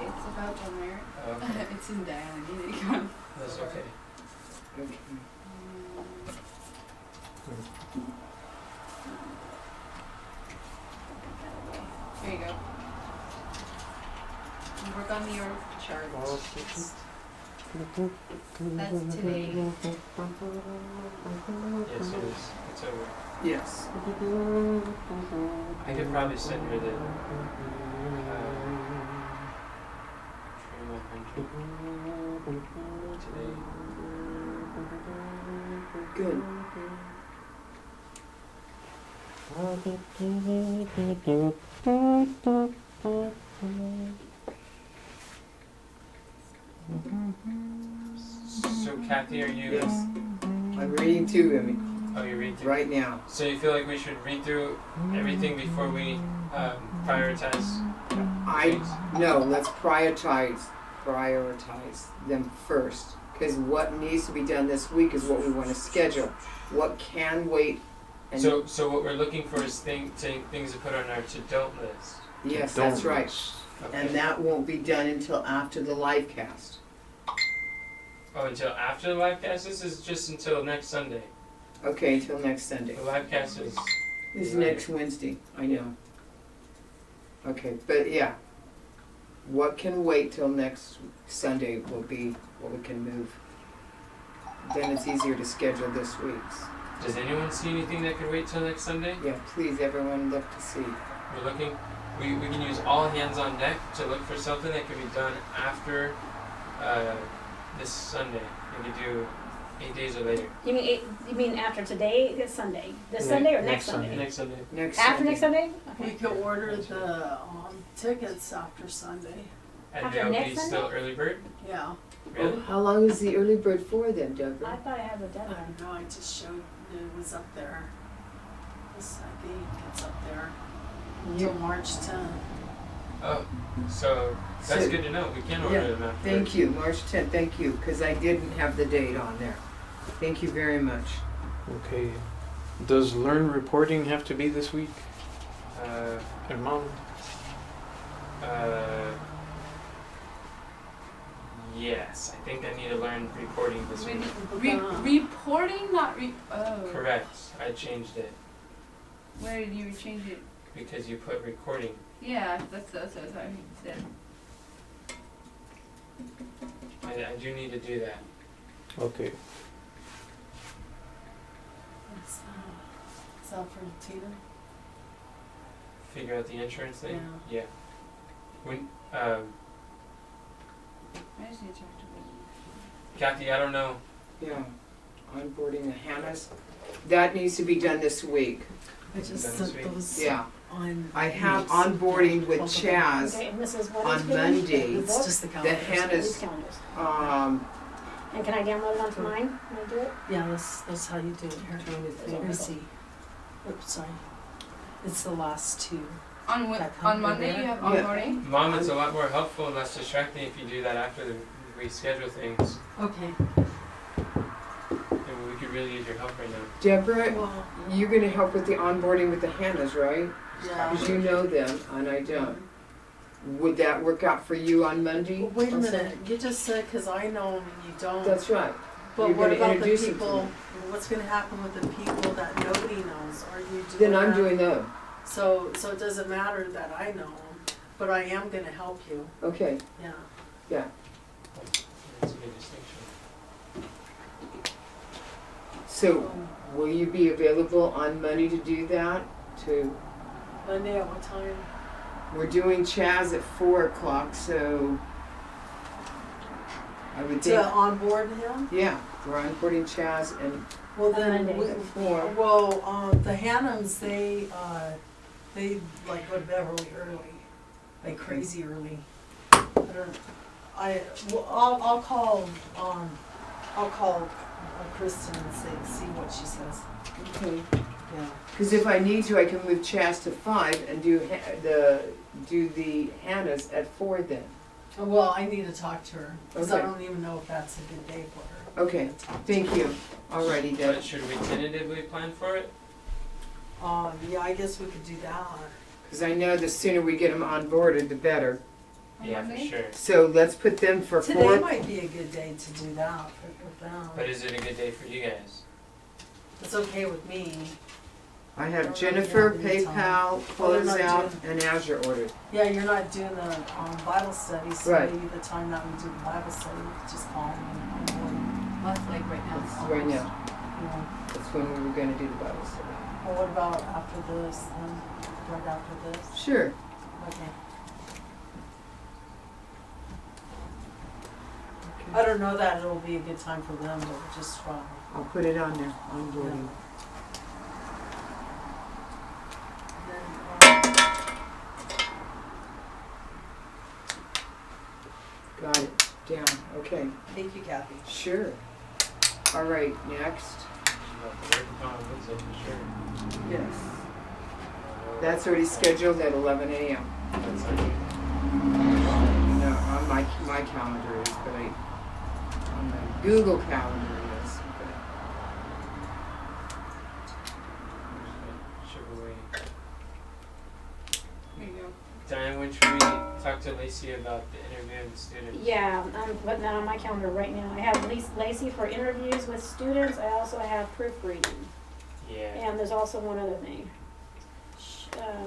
It's about on there. Oh, okay. It's in Diana. Neither you can. That's okay. Okay. There you go. Work on your chart. That's today. Yes, it is. It's over. Yes. I could probably send her the. Today. Good. So Kathy, are you? Yes. I'm reading too, Emmy. Oh, you read through. right now. So you feel like we should read through everything before we prioritize things? No, let's prioritize them first. Because what needs to be done this week is what we want to schedule. What can wait. And So what we're looking for is things to put on our to-don't list. yes, that's Don't right. list. Okay. And that won't be done until after the live cast. Oh, until after the live cast? This is just until next Sunday. Okay, until next Sunday. The live cast is It's Right. next Wednesday, I know. Okay, but yeah. What can wait till next Sunday will be what we can move. Then it's easier to schedule this week's. Does anyone see anything that could wait till next Sunday? Yeah, please, everyone look to see. We're looking. We can use all hands on deck to look for something that could be done after this Sunday. We could do 8 days or later. You mean after today, this Sunday? This Ne- Sunday or next next Sunday? Sunday. Next Sunday. Next After Sunday. next Sunday? We Okay. could order the tickets after Sunday. And After they'll next be Sunday? still early bird? Yeah. Oh, Really? how long is the early bird for then, I Deborah? thought I had the I deadline. don't know, I just showed it was up there. I think it's up there You- until March 10th. Oh, so that's So- good to know. We can order Yeah, them after. Thank you, March 10th, thank you, because I didn't have the date on there. Thank you very much. Okay. Does learn reporting have to be this week? Uh, Herman? yes, I think I need to learn reporting this week. Reporting, not oh. Correct. I changed it Where did you change it? because you put recording. Yeah, that's how he said. I do need to do that. Okay. Is that for Tina? Figure out the insurance thing. Yeah. Yeah. When I just need to talk to him. Kathy, I don't know. Yeah, onboarding the Hannahs, that needs to be done this week. I just Done sent this week? those Yeah, on. I have weeks. onboarding with Both of them. Chaz, Okay, and this is what on it's doing? Monday. The It's book? just the the calendar. Hannahs, These calendars. And can I download it onto mine when I do it? Yeah, that's how you do it here. Trying to think. Let me see. Oops, sorry. It's the last two. On That on company Monday there? you have Yeah. onboarding? Mom, it's a lot more helpful and less distracting if you do that after we schedule things. Okay. And we could really use your help right now. Deborah, Well, you're gonna help with the onboarding with the Hannahs, right? yeah. Cause you know them, and I don't. Would that work out for you on Monday? Well, wait a or minute, something? you just said, cause I know and you don't. That's right. But you're what gonna about the introduce them to people, me. what's gonna happen with the people that nobody knows? Are you doing Then I'm that? doing those. So it doesn't matter that I know them, but I am gonna help you, Okay, yeah. That's a good distinction. so will you be available on Monday to do that? To, Monday at what time? we're doing Chaz at 4:00, so I would think, To onboard him? yeah, we're onboarding Chaz and, Well, On then, Monday. the Hannums, they like go to bed really early, like crazy early. I'll call Kristen and see what she says. okay. Yeah. Cause if I need to, I can move Chaz to 5 and do the Hannahs at 4 then. Well, I need to talk to her, cause I Okay. don't even know if that's a good day for her. Okay, thank you. Alrighty, Deb. But should we tentatively plan for it? Yeah, I guess we could do that. Cause I know the sooner we get them onboarded, the better. On Yeah, Monday? for sure. So let's put them for Today 4. might be a good day to do that with them. But is it a good day for you guys? It's okay with me. I have Alright, Jennifer, yeah, anytime. PayPal, Well, they're not Closeout, and Azure ordered. Yeah, you're not doing the Bible study, so Right. maybe the time that we do the Bible study, we could just call them and Well, that's like right now. It's right now. you know. That's when we were gonna do the Bible study. Well, what about after this, right after this? Sure. Okay. I don't know that it'll be a good time for them, but we'll just try. I'll put it on there, onboarding. Then, Got it, down, okay. thank you, Kathy. Sure. Alright, next. work upon on Wednesday for sure. Yes. That's already scheduled at 11 a.m. That's not good. No, on my calendar is, but on the Google calendar is, but Sugar Way. There you go. Diane, when should we talk to Lacey about the interview of the students? Yeah, I'm putting that on my calendar right now. I have Lacey for interviews with students. I also have proofreading. Yeah. And there's also one other thing.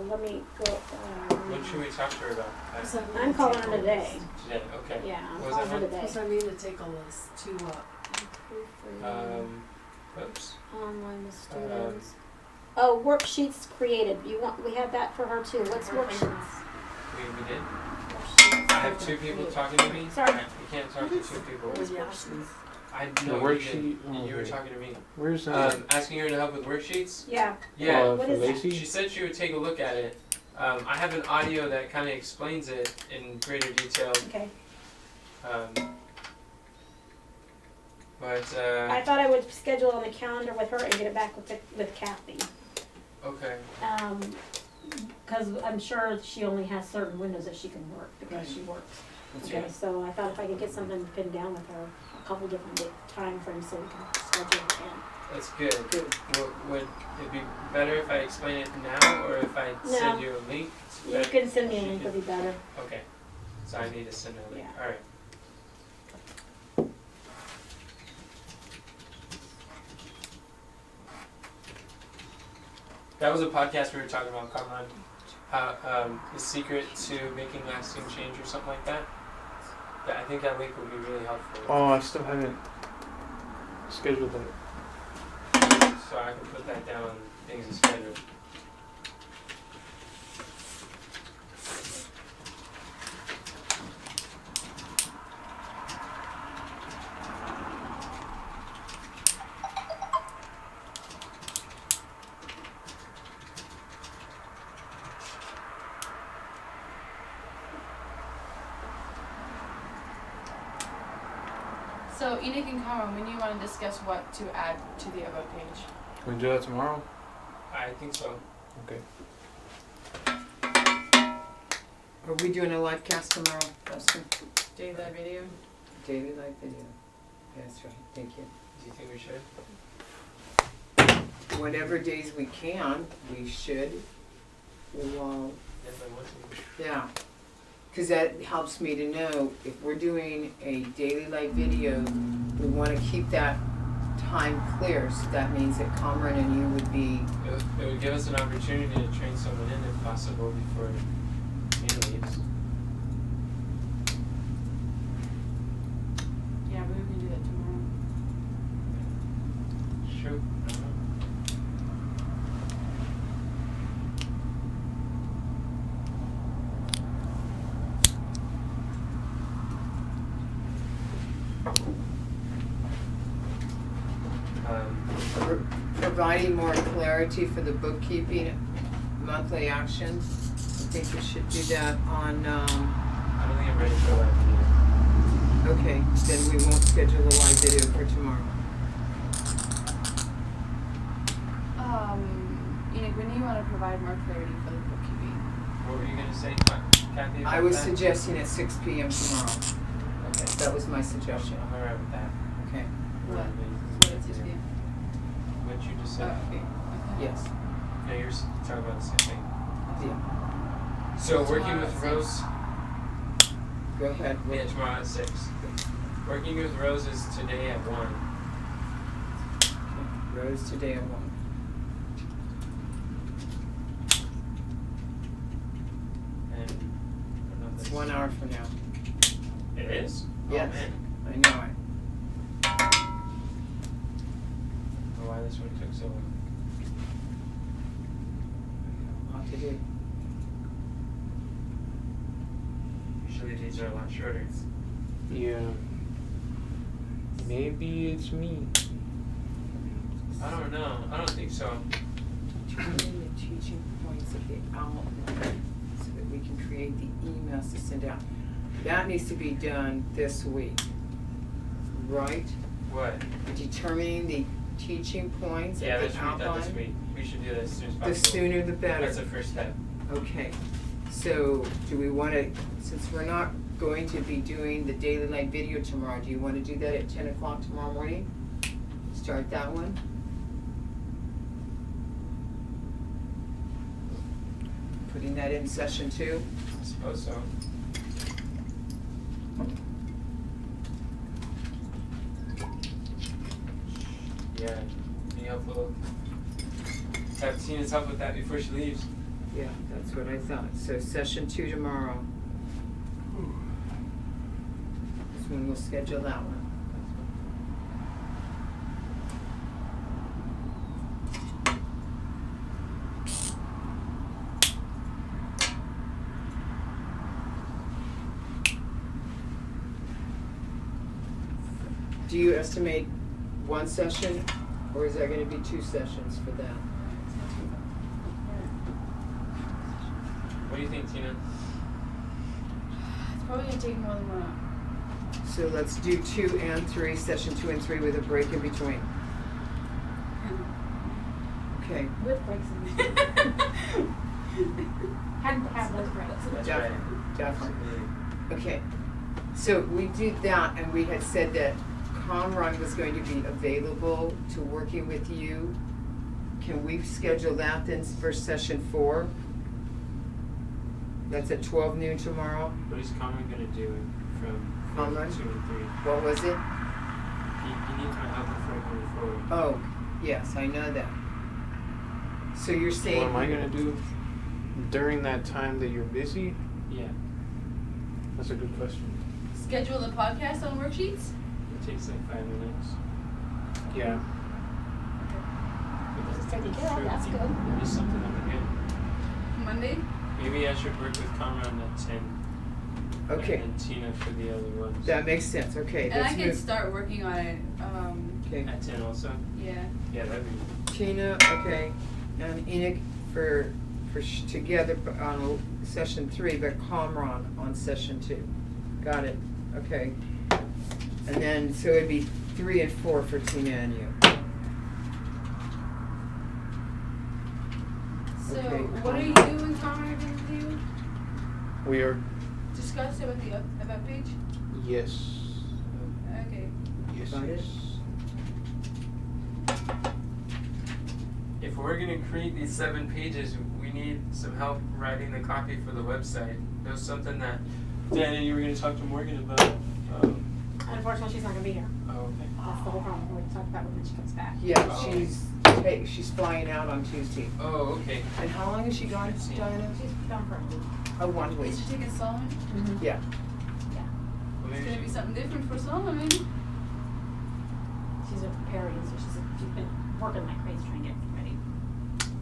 Let me go, When should we talk to her about? I'm calling her today. Today, okay. Yeah, I'm What was calling her that today. Plus, I need to take a list to, Proofreading, Oops. online with students. Oh, worksheets created. We had that for her too. What's worksheets? We did. Worksheets. I have two people talking to me. Sorry. You can't talk to two people. What's worksheets? I The know worksheet. you were talking to me. Where's that? Asking her to help with worksheets. Yeah, Yeah. What for is that? Lacey? She said she would take a look at it. I have an audio that kind of explains it in greater detail. okay. But I thought I would schedule on the calendar with her and get it back with Kathy. okay. Cause I'm sure she only has certain windows that she can work because she works. that's Okay, right. so I thought if I could get something pinned down with her, a couple different time frames so we can schedule it in. That's good. Good. Would it be better if I explain it now or if I send No. you a link? You that can send me a she link, can- it'll be better. Okay. So I need to send her a link. Yeah. All right. That was a podcast we were talking about, Carmine. How the secret to making lasting change or something like that. I think that link would be really helpful. Oh, I still haven't scheduled that. So I can put that down on things to schedule. So Enoch and Carmen, when do you want to discuss what to add to the About page? Can we do that tomorrow? I think so. Okay. Are we doing a live cast tomorrow, Dustin? Do that video? Daily live video. That's right, thank you. Do you think we should? Whatever days we can, we should. Well, Yes, I want to. yeah, because that helps me to know if we're doing a daily live video, we want to keep that time clear. So that means that Cameron and you would be, It would give us an opportunity to train someone in if possible before he leaves. Yeah, maybe we can do that tomorrow. Shoot. I don't know. providing more clarity for the bookkeeping monthly actions. I think we should do that on, I don't think I'm ready for that video. okay, then we won't schedule a live video for tomorrow. Enoch, when do you want to provide more clarity for the bookkeeping? What were you gonna say, Kathy? I about was that? suggesting at 6 p.m. tomorrow. Okay. That was my suggestion. I'm alright with that. Okay, What? What at 6 p.m.? What you just Oh, said. okay. yes, No, you're talking about the same thing. yeah, So working Tomorrow with at Rose. go ahead. Yeah, tomorrow at 6. Working with Rose is today at 1. Rose today at 1. And I don't know if It's that's- 1 hour from now. It is? Yes. Oh, man. I know it. I don't know why this one took so long. Lot to do. Usually these are a lot shorter. Yeah. Maybe it's me. I don't know. I don't think so. Determine the teaching points of the outline so that we can create the emails to send out. That needs to be done this week, right? What? Determining the teaching points Yeah, at that the should be done this outline? week. We should do that as soon as The possible. sooner the better. That's the first step. Okay, so do we wanna, since we're not going to be doing the daily life video tomorrow, do you wanna do that at 10 o'clock tomorrow morning? Start that one? Putting that in session 2? I suppose so. Yeah, be helpful. Have Tina's help with that before she leaves. Yeah, that's what I thought. So session 2 tomorrow. That's when we'll schedule that one. Do you estimate one session, or is that gonna be 2 sessions for that? What do you think, Tina? It's probably gonna take more than 1 hour. So let's do 2 and 3, session 2 and 3 with a break in between. Okay, With breaks in between. Had to have those breaks. That's Definitely, right. definitely. Okay, so we did that, and we had said that Conron was going to be available to working with you. Can we schedule that then for session 4? That's at 12 noon tomorrow. What is Conrad gonna do from Conrad? 2 and 3? What was it? He needs my help before going forward. Oh, yes, I know that. So you're saying. What am I gonna do during that time that you're busy? Yeah, That's a good question. Schedule the podcast on worksheets? it takes like 5 minutes. Yeah. But Just take it care of, true. that's good. Maybe something that we get. Monday? Maybe I should work with Conrad at 10. Okay, And Tina for the other ones. that makes sense. Okay, And I let's can move. start working on it, Okay, At 10 also? yeah. Yeah, that'd be. Tina, okay, and Enoch together on session 3, but Comron on session 2. Got it, okay. And then, so it'd be 3 and 4 for Tina and you. So, Okay, what are you Conrad. and Conrad gonna do? We are, Discuss about the about page? yes. Okay. Yes, Got it. yes. If we're gonna create these 7 pages, we need some help writing the copy for the website. That was something that Danny, you were gonna talk to Morgan about. Unfortunately, she's not gonna be here. Oh, okay. That's the whole problem. We can talk about it when she comes back. Yeah, Oh. she's flying out on Tuesday. Oh, okay. And how long is she gone, Diana? She's gone for a week. Oh, 1 week. Is she taking Solomon? Mm-hmm. Yeah, Well, It's maybe gonna be something different for Solomon. She's a parent, so she's been working like crazy trying to get ready.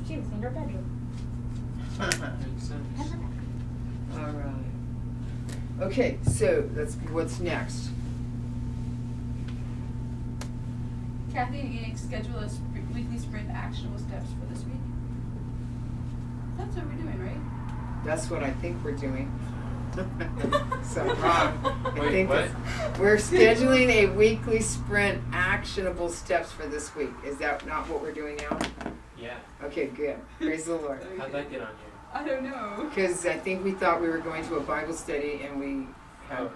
She was in her bedroom. makes sense. alright. Okay, so what's next? Kathy and Enoch schedule a weekly sprint actionable steps for this week. That's what we're doing, right? That's what I think we're doing. So wrong. I Wait, think what? that's- we're scheduling a weekly sprint actionable steps for this week. Is that not what we're doing now? Yeah. Okay, good. Praise the Lord. How'd that get on here? I don't know. Because I think we thought we were going to a Bible study and we Oh.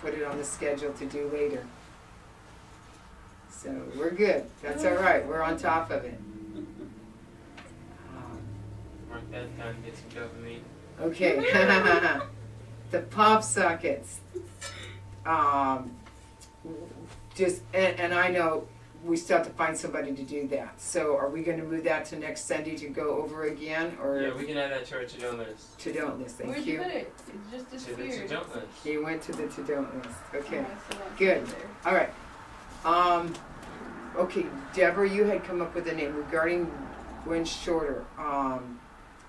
put it on the schedule to do later. So we're good. That's all right. We're on top of it. Mark that down, get some dopamine. Okay. The pop sockets. Just and I know we still have to find somebody to do that. So are we going to move that to next Sunday to go over again, or Yeah, we can add that to our to-do list. to don't list? Thank Where'd you. you put it? It just To the disappeared. to-do list. He went to the to don't list. Okay. Alright, so that's Good. not there. All right. Okay, Deborah, you had come up with a name regarding Gwen Shorter.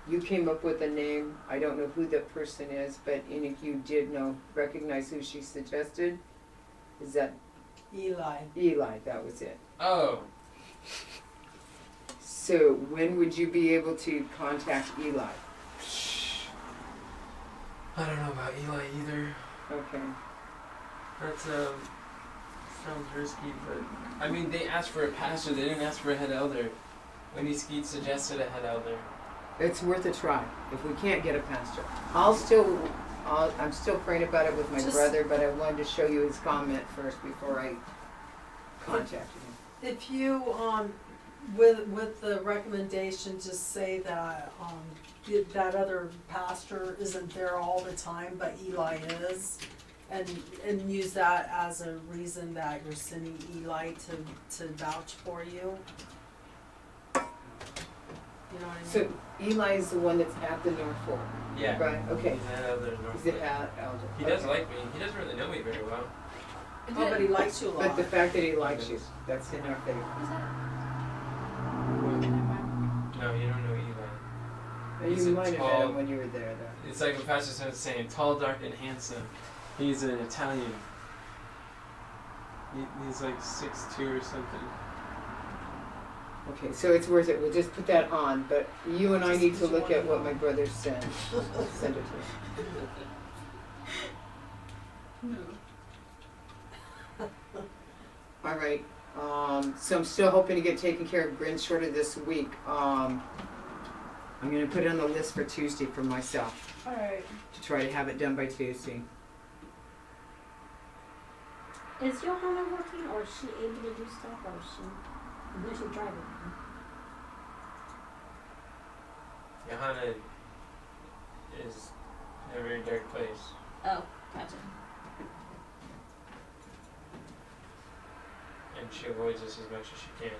You came up with a name. I don't know who the person is, but Enoch, you did recognize who she suggested. Is that Eli. Eli? That was it. Oh, So when would you be able to contact Eli? I don't know about Eli either. Okay. That's from her skeet, but I mean, they asked for a pastor. They didn't ask for a head elder. Wendy Skeet suggested a head elder. It's worth a try if we can't get a pastor. I'm still praying about it with my Just- brother, but I wanted to show you his comment first before I contacted him. If you, with the recommendation, just say that, that other pastor isn't there all the time, but Eli is. And use that as a reason that you're sending Eli to vouch for you. You know what I So mean? Eli is the one that's at the North Fork, Yeah. right? Okay. He's a head elder in North He's Lake. at Elder. He does Okay. like me. He doesn't really know me very well. Oh, but he likes you a lot. But the fact that he likes you, that's in our favor. Who's that? No, you don't know Eli. He's You a might have met tall- him when you were there, though. It's like what Pastor Smith was saying, tall, dark, and handsome. He's an Italian. He's like 6'2" or something. Okay, so it's worth it. We'll just put that on, but you and I Just need 'cause to you look wanna at what know. my brother sent. Send it to me. All right, so I'm still hoping to get taken care of Bryn shorter this week. I'm gonna put it on the list for Tuesday for myself, Alright. to try to have it done by Tuesday. Is Johanna working, or is she able to do stuff, or is she driving? Johanna is in a very dark place. Oh, gotcha. And she avoids us as much as she can.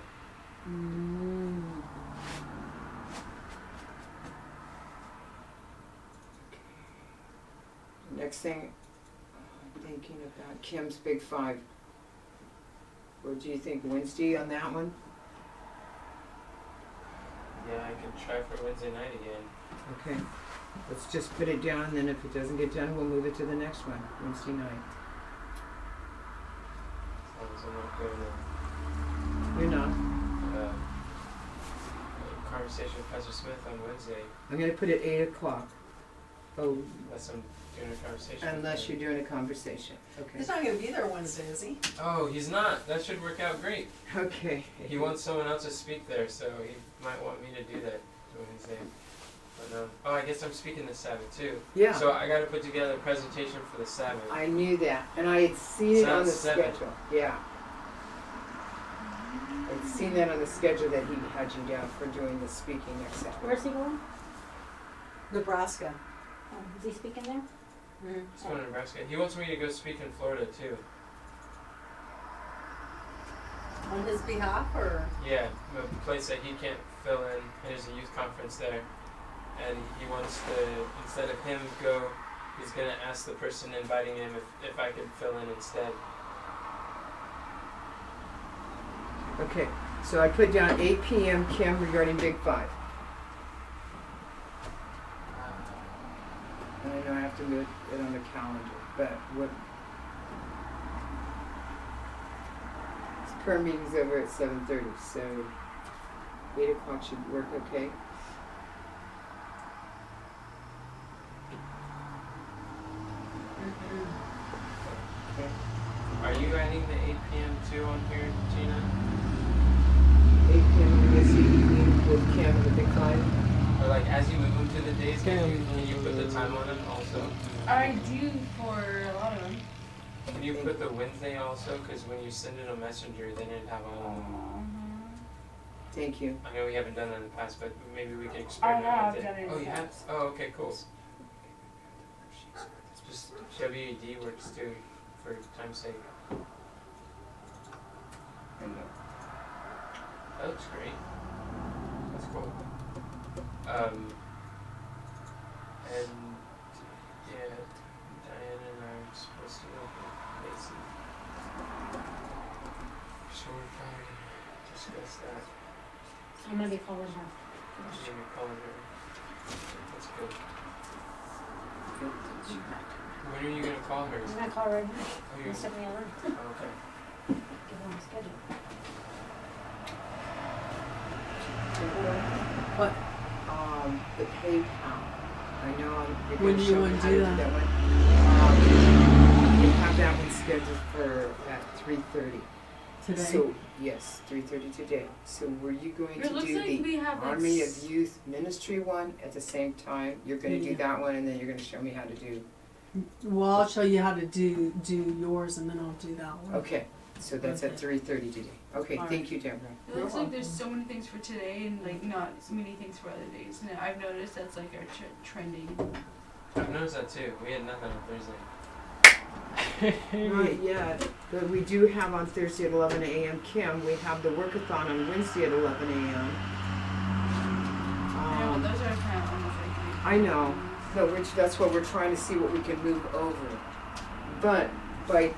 Next thing, I'm thinking about Kim's Big Five. What do you think, Wednesday on that one? Yeah, I can try for Wednesday night again. Okay, let's just put it down, then if it doesn't get done, we'll move it to the next one, Wednesday night. As long as I'm not going to You're not. a conversation with Pastor Smith on Wednesday. I'm gonna put it 8:00. Oh, Unless I'm doing a conversation. with unless him. you're doing a conversation, okay. He's not gonna be there Wednesday, is he? Oh, he's not. That should work out great. Okay. He wants someone else to speak there, so he might want me to do that Wednesday. But oh, I guess I'm speaking this Sabbath too. Yeah, So I got to put together a presentation for the Sabbath. I knew that, and I had seen it on the Sounds 7. schedule, yeah. I'd seen that on the schedule that he had you down for doing the speaking next Saturday. Where's he going? Nebraska. Is he speaking there? He's going to Nebraska. He wants me to go speak in Florida too. On his behalf, or? Yeah, a place that he can't fill in. There's a youth conference there, and he wants to, instead of him go, he's gonna ask the person inviting him if I could fill in instead. Okay, so I put down 8 PM Kim regarding Big Five. And I know I have to move it on the calendar, but what? His prayer meeting's over at 7:30, so 8:00 should work okay. Okay. Are you adding the 8 p.m. too on here, Gina? 8 PM this evening with Kim and the Big Five. Or like as you move them to the days, can you put the time on them also? I do for a lot of them. Can you put the Wednesday also? Because when you send it on Messenger, then it'd have all of them. Thank you. I know we haven't done that in the past, but maybe we can I experiment have with it. done it in Oh, the you have? past. Oh, okay, cool. Just WED works too, for time's sake. That looks great. That's cool. And yeah, Diane and I are supposed to go to Mason. So we're probably gonna discuss that. I'm gonna be calling her. Maybe call her. That's good. When are you gonna call her? I'm gonna call her right now. Oh, I'm you're gonna send me a link. oh, okay. Get her on the schedule. What? The PayPal. I know I'm. When do you wanna do that? You have that one scheduled for at 3:30. Today. So, yes, 3:30 today. So were you going It to looks do like the we have like Army of Youth Ministry one at the same time? You're gonna do Yeah. that one, and then you're gonna show me how to do, Well, I'll show you how to do yours, and then I'll do that one. okay, so that's at 3:30 today. Okay, All thank you, Deborah. It looks like there's so many things for today and like not so many things for other days. And I've noticed that's like our trending. I've noticed that too. We had nothing on Thursday. Not yet, but we do have on Thursday at 11 a.m. Kim, we have the workathon on Wednesday at 11 a.m. I know, but those are kind of almost like. I know. No, which, that's what we're trying to see what we can move over. But by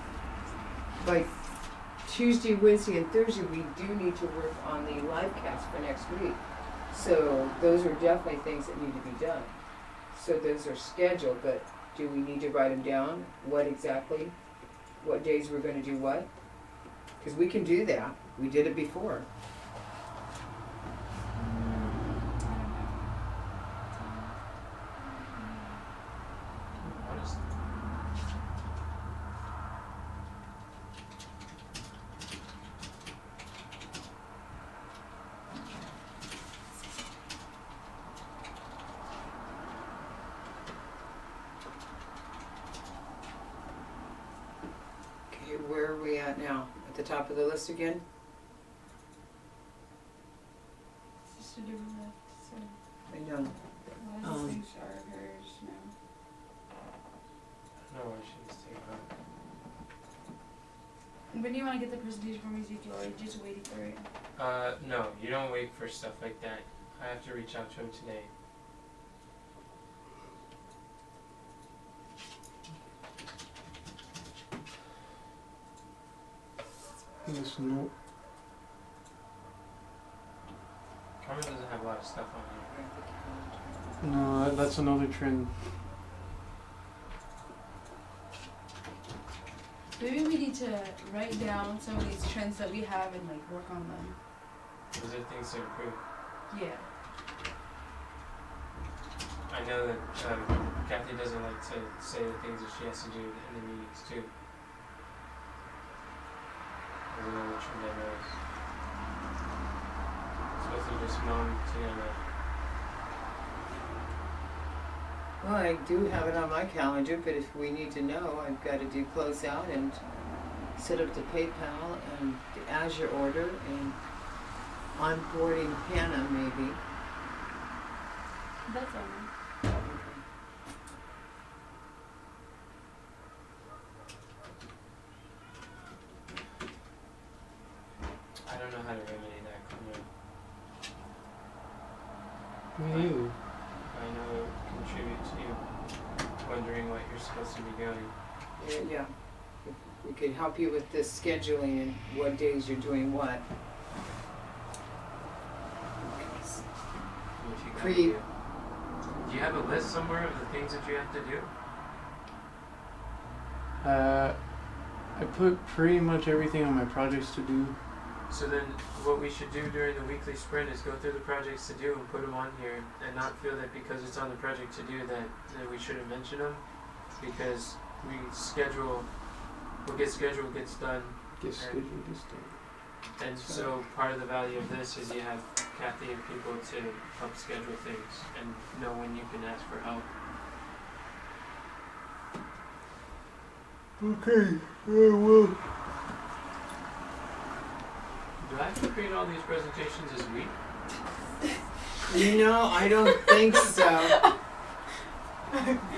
Tuesday, Wednesday, and Thursday, we do need to work on the live cast for next week. So those are definitely things that need to be done. So those are scheduled, but do we need to write them down? What exactly? What days we're gonna do what? Cause we can do that. We did it before. Honestly. Okay, where are we at now? At the top of the list again? Just a different left. So I know. all these things are hers now. No, I should just take it. When do you want to get the presentation from Ezekiel, or are you just waiting for it? No, you don't wait for stuff like that. I have to reach out to him today. Yes, no. Carmen doesn't have a lot of stuff on here. No, that's another trend. Maybe we need to write down some of these trends that we have and like work on them. Those are things to improve. Yeah. I know that Kathy doesn't like to say the things that she has to do in the meetings too. There's another trend I noticed. Especially just mom together. Well, I do have it on my calendar, but if we need to know, I've got to do closeout and set up the PayPal and the Azure order and onboarding Hannah maybe. That's all right. I don't know how to remedy that, Carmen. You. I know it would contribute to you wondering what you're supposed to be doing. Yeah. If we could help you with this scheduling and what days you're doing what. What you gotta Create- do. Do you have a list somewhere of the things that you have to do? I put pretty much everything on my projects to do. So then, what we should do during the weekly sprint is go through the projects to do and put them on here, and not feel that because it's on the project to do that we shouldn't mention them, because we schedule, what gets scheduled gets done, Get scheduled this day. and so part of the value of this is you have Kathy and people to help schedule things and know when you can ask for help. Okay, well. Do I have to create all these presentations this week? I don't think so.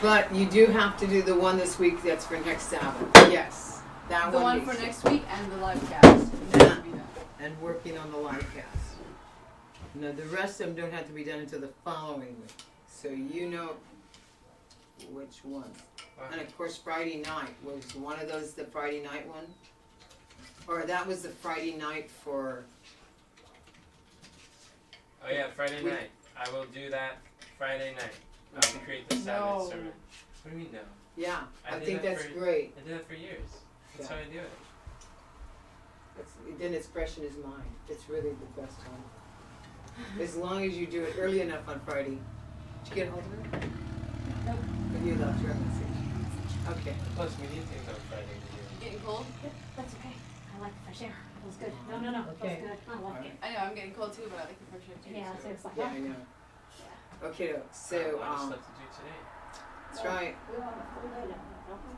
But you do have to do the one this week that's for next Sabbath. Yes. That The one one needs for to- next week and the live cast. Yeah. And working on the live cast. No, the rest of them don't have to be done until the following week. So you know which one. And of course, Friday night, was one of those the Friday night one? Or that was the Friday night for, Oh yeah, Friday We- night. I will do that Friday night. I'll Okay. create the Sabbath No. sermon. What do you mean no? yeah, I I did think that that's for- great. I did that for years. That's Yeah. how I do it. Then it's fresh in his mind. It's really the best time. As long as you do it early enough on Friday. Did you get a hold of her? Nope. Or you left her a message? Okay. Plus, we need things on Friday to do. Getting cold? Yep, that's okay. I like the fresh air. Feels good. No, Okay. feels good. I like it. I know, I'm getting cold too, but I like the fresh air too. Yeah, so. so it's like, Yeah, I know. yeah. Okay, so, A lot of stuff to do today. that's right. We all have a full day now, don't we?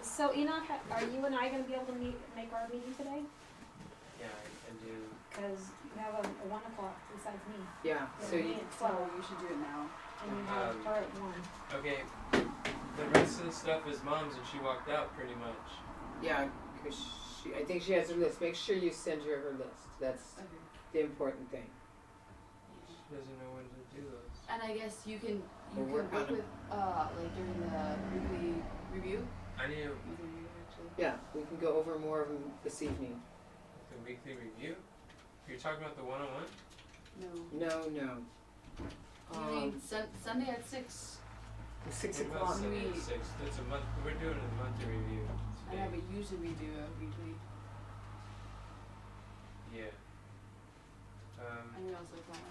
So Enoch, are you and I gonna be able to make our meeting today? Yeah, I do. Cause you have a 1 o'clock besides me. Yeah, so you, Me at So 12, you should do it now. and you have her at 1. Okay, the rest of the stuff is Mom's, and she walked out pretty much. yeah, 'cause I think she has her list. Make sure you send her her list. That's Okay. the important thing. She doesn't know when to do those. And I guess you can We'll work on work with like during the weekly review. I need Weekly review actually. Yeah, we can go over more of them this evening. the weekly review. You're talking about the one-on-one? No. No. You mean Sunday at 6. 6 What about o'clock. Sunday at We- 6? That's a month. We're doing a monthly review I know, today. but usually we do a weekly. Yeah. And we also plan it.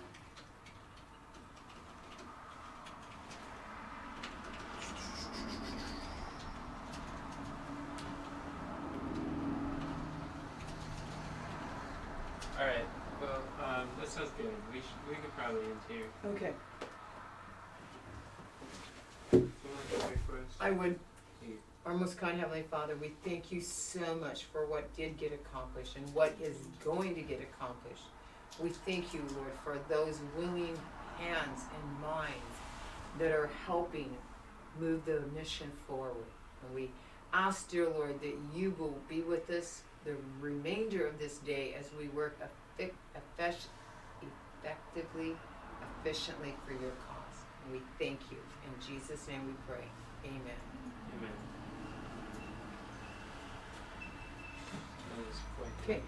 All right. Well, that sounds good. We could probably end here. Okay. You want to pray for us? I would. Here. Our most kind Heavenly Father, we thank you so much for what did get accomplished and what is going to get accomplished. We thank you, Lord, for those willing hands and minds that are helping move the mission forward. And we ask, dear Lord, that you will be with us the remainder of this day as we work effectively, efficiently for your cause. And we thank you. In Jesus' name we pray. Amen. Amen. That was quite Okay.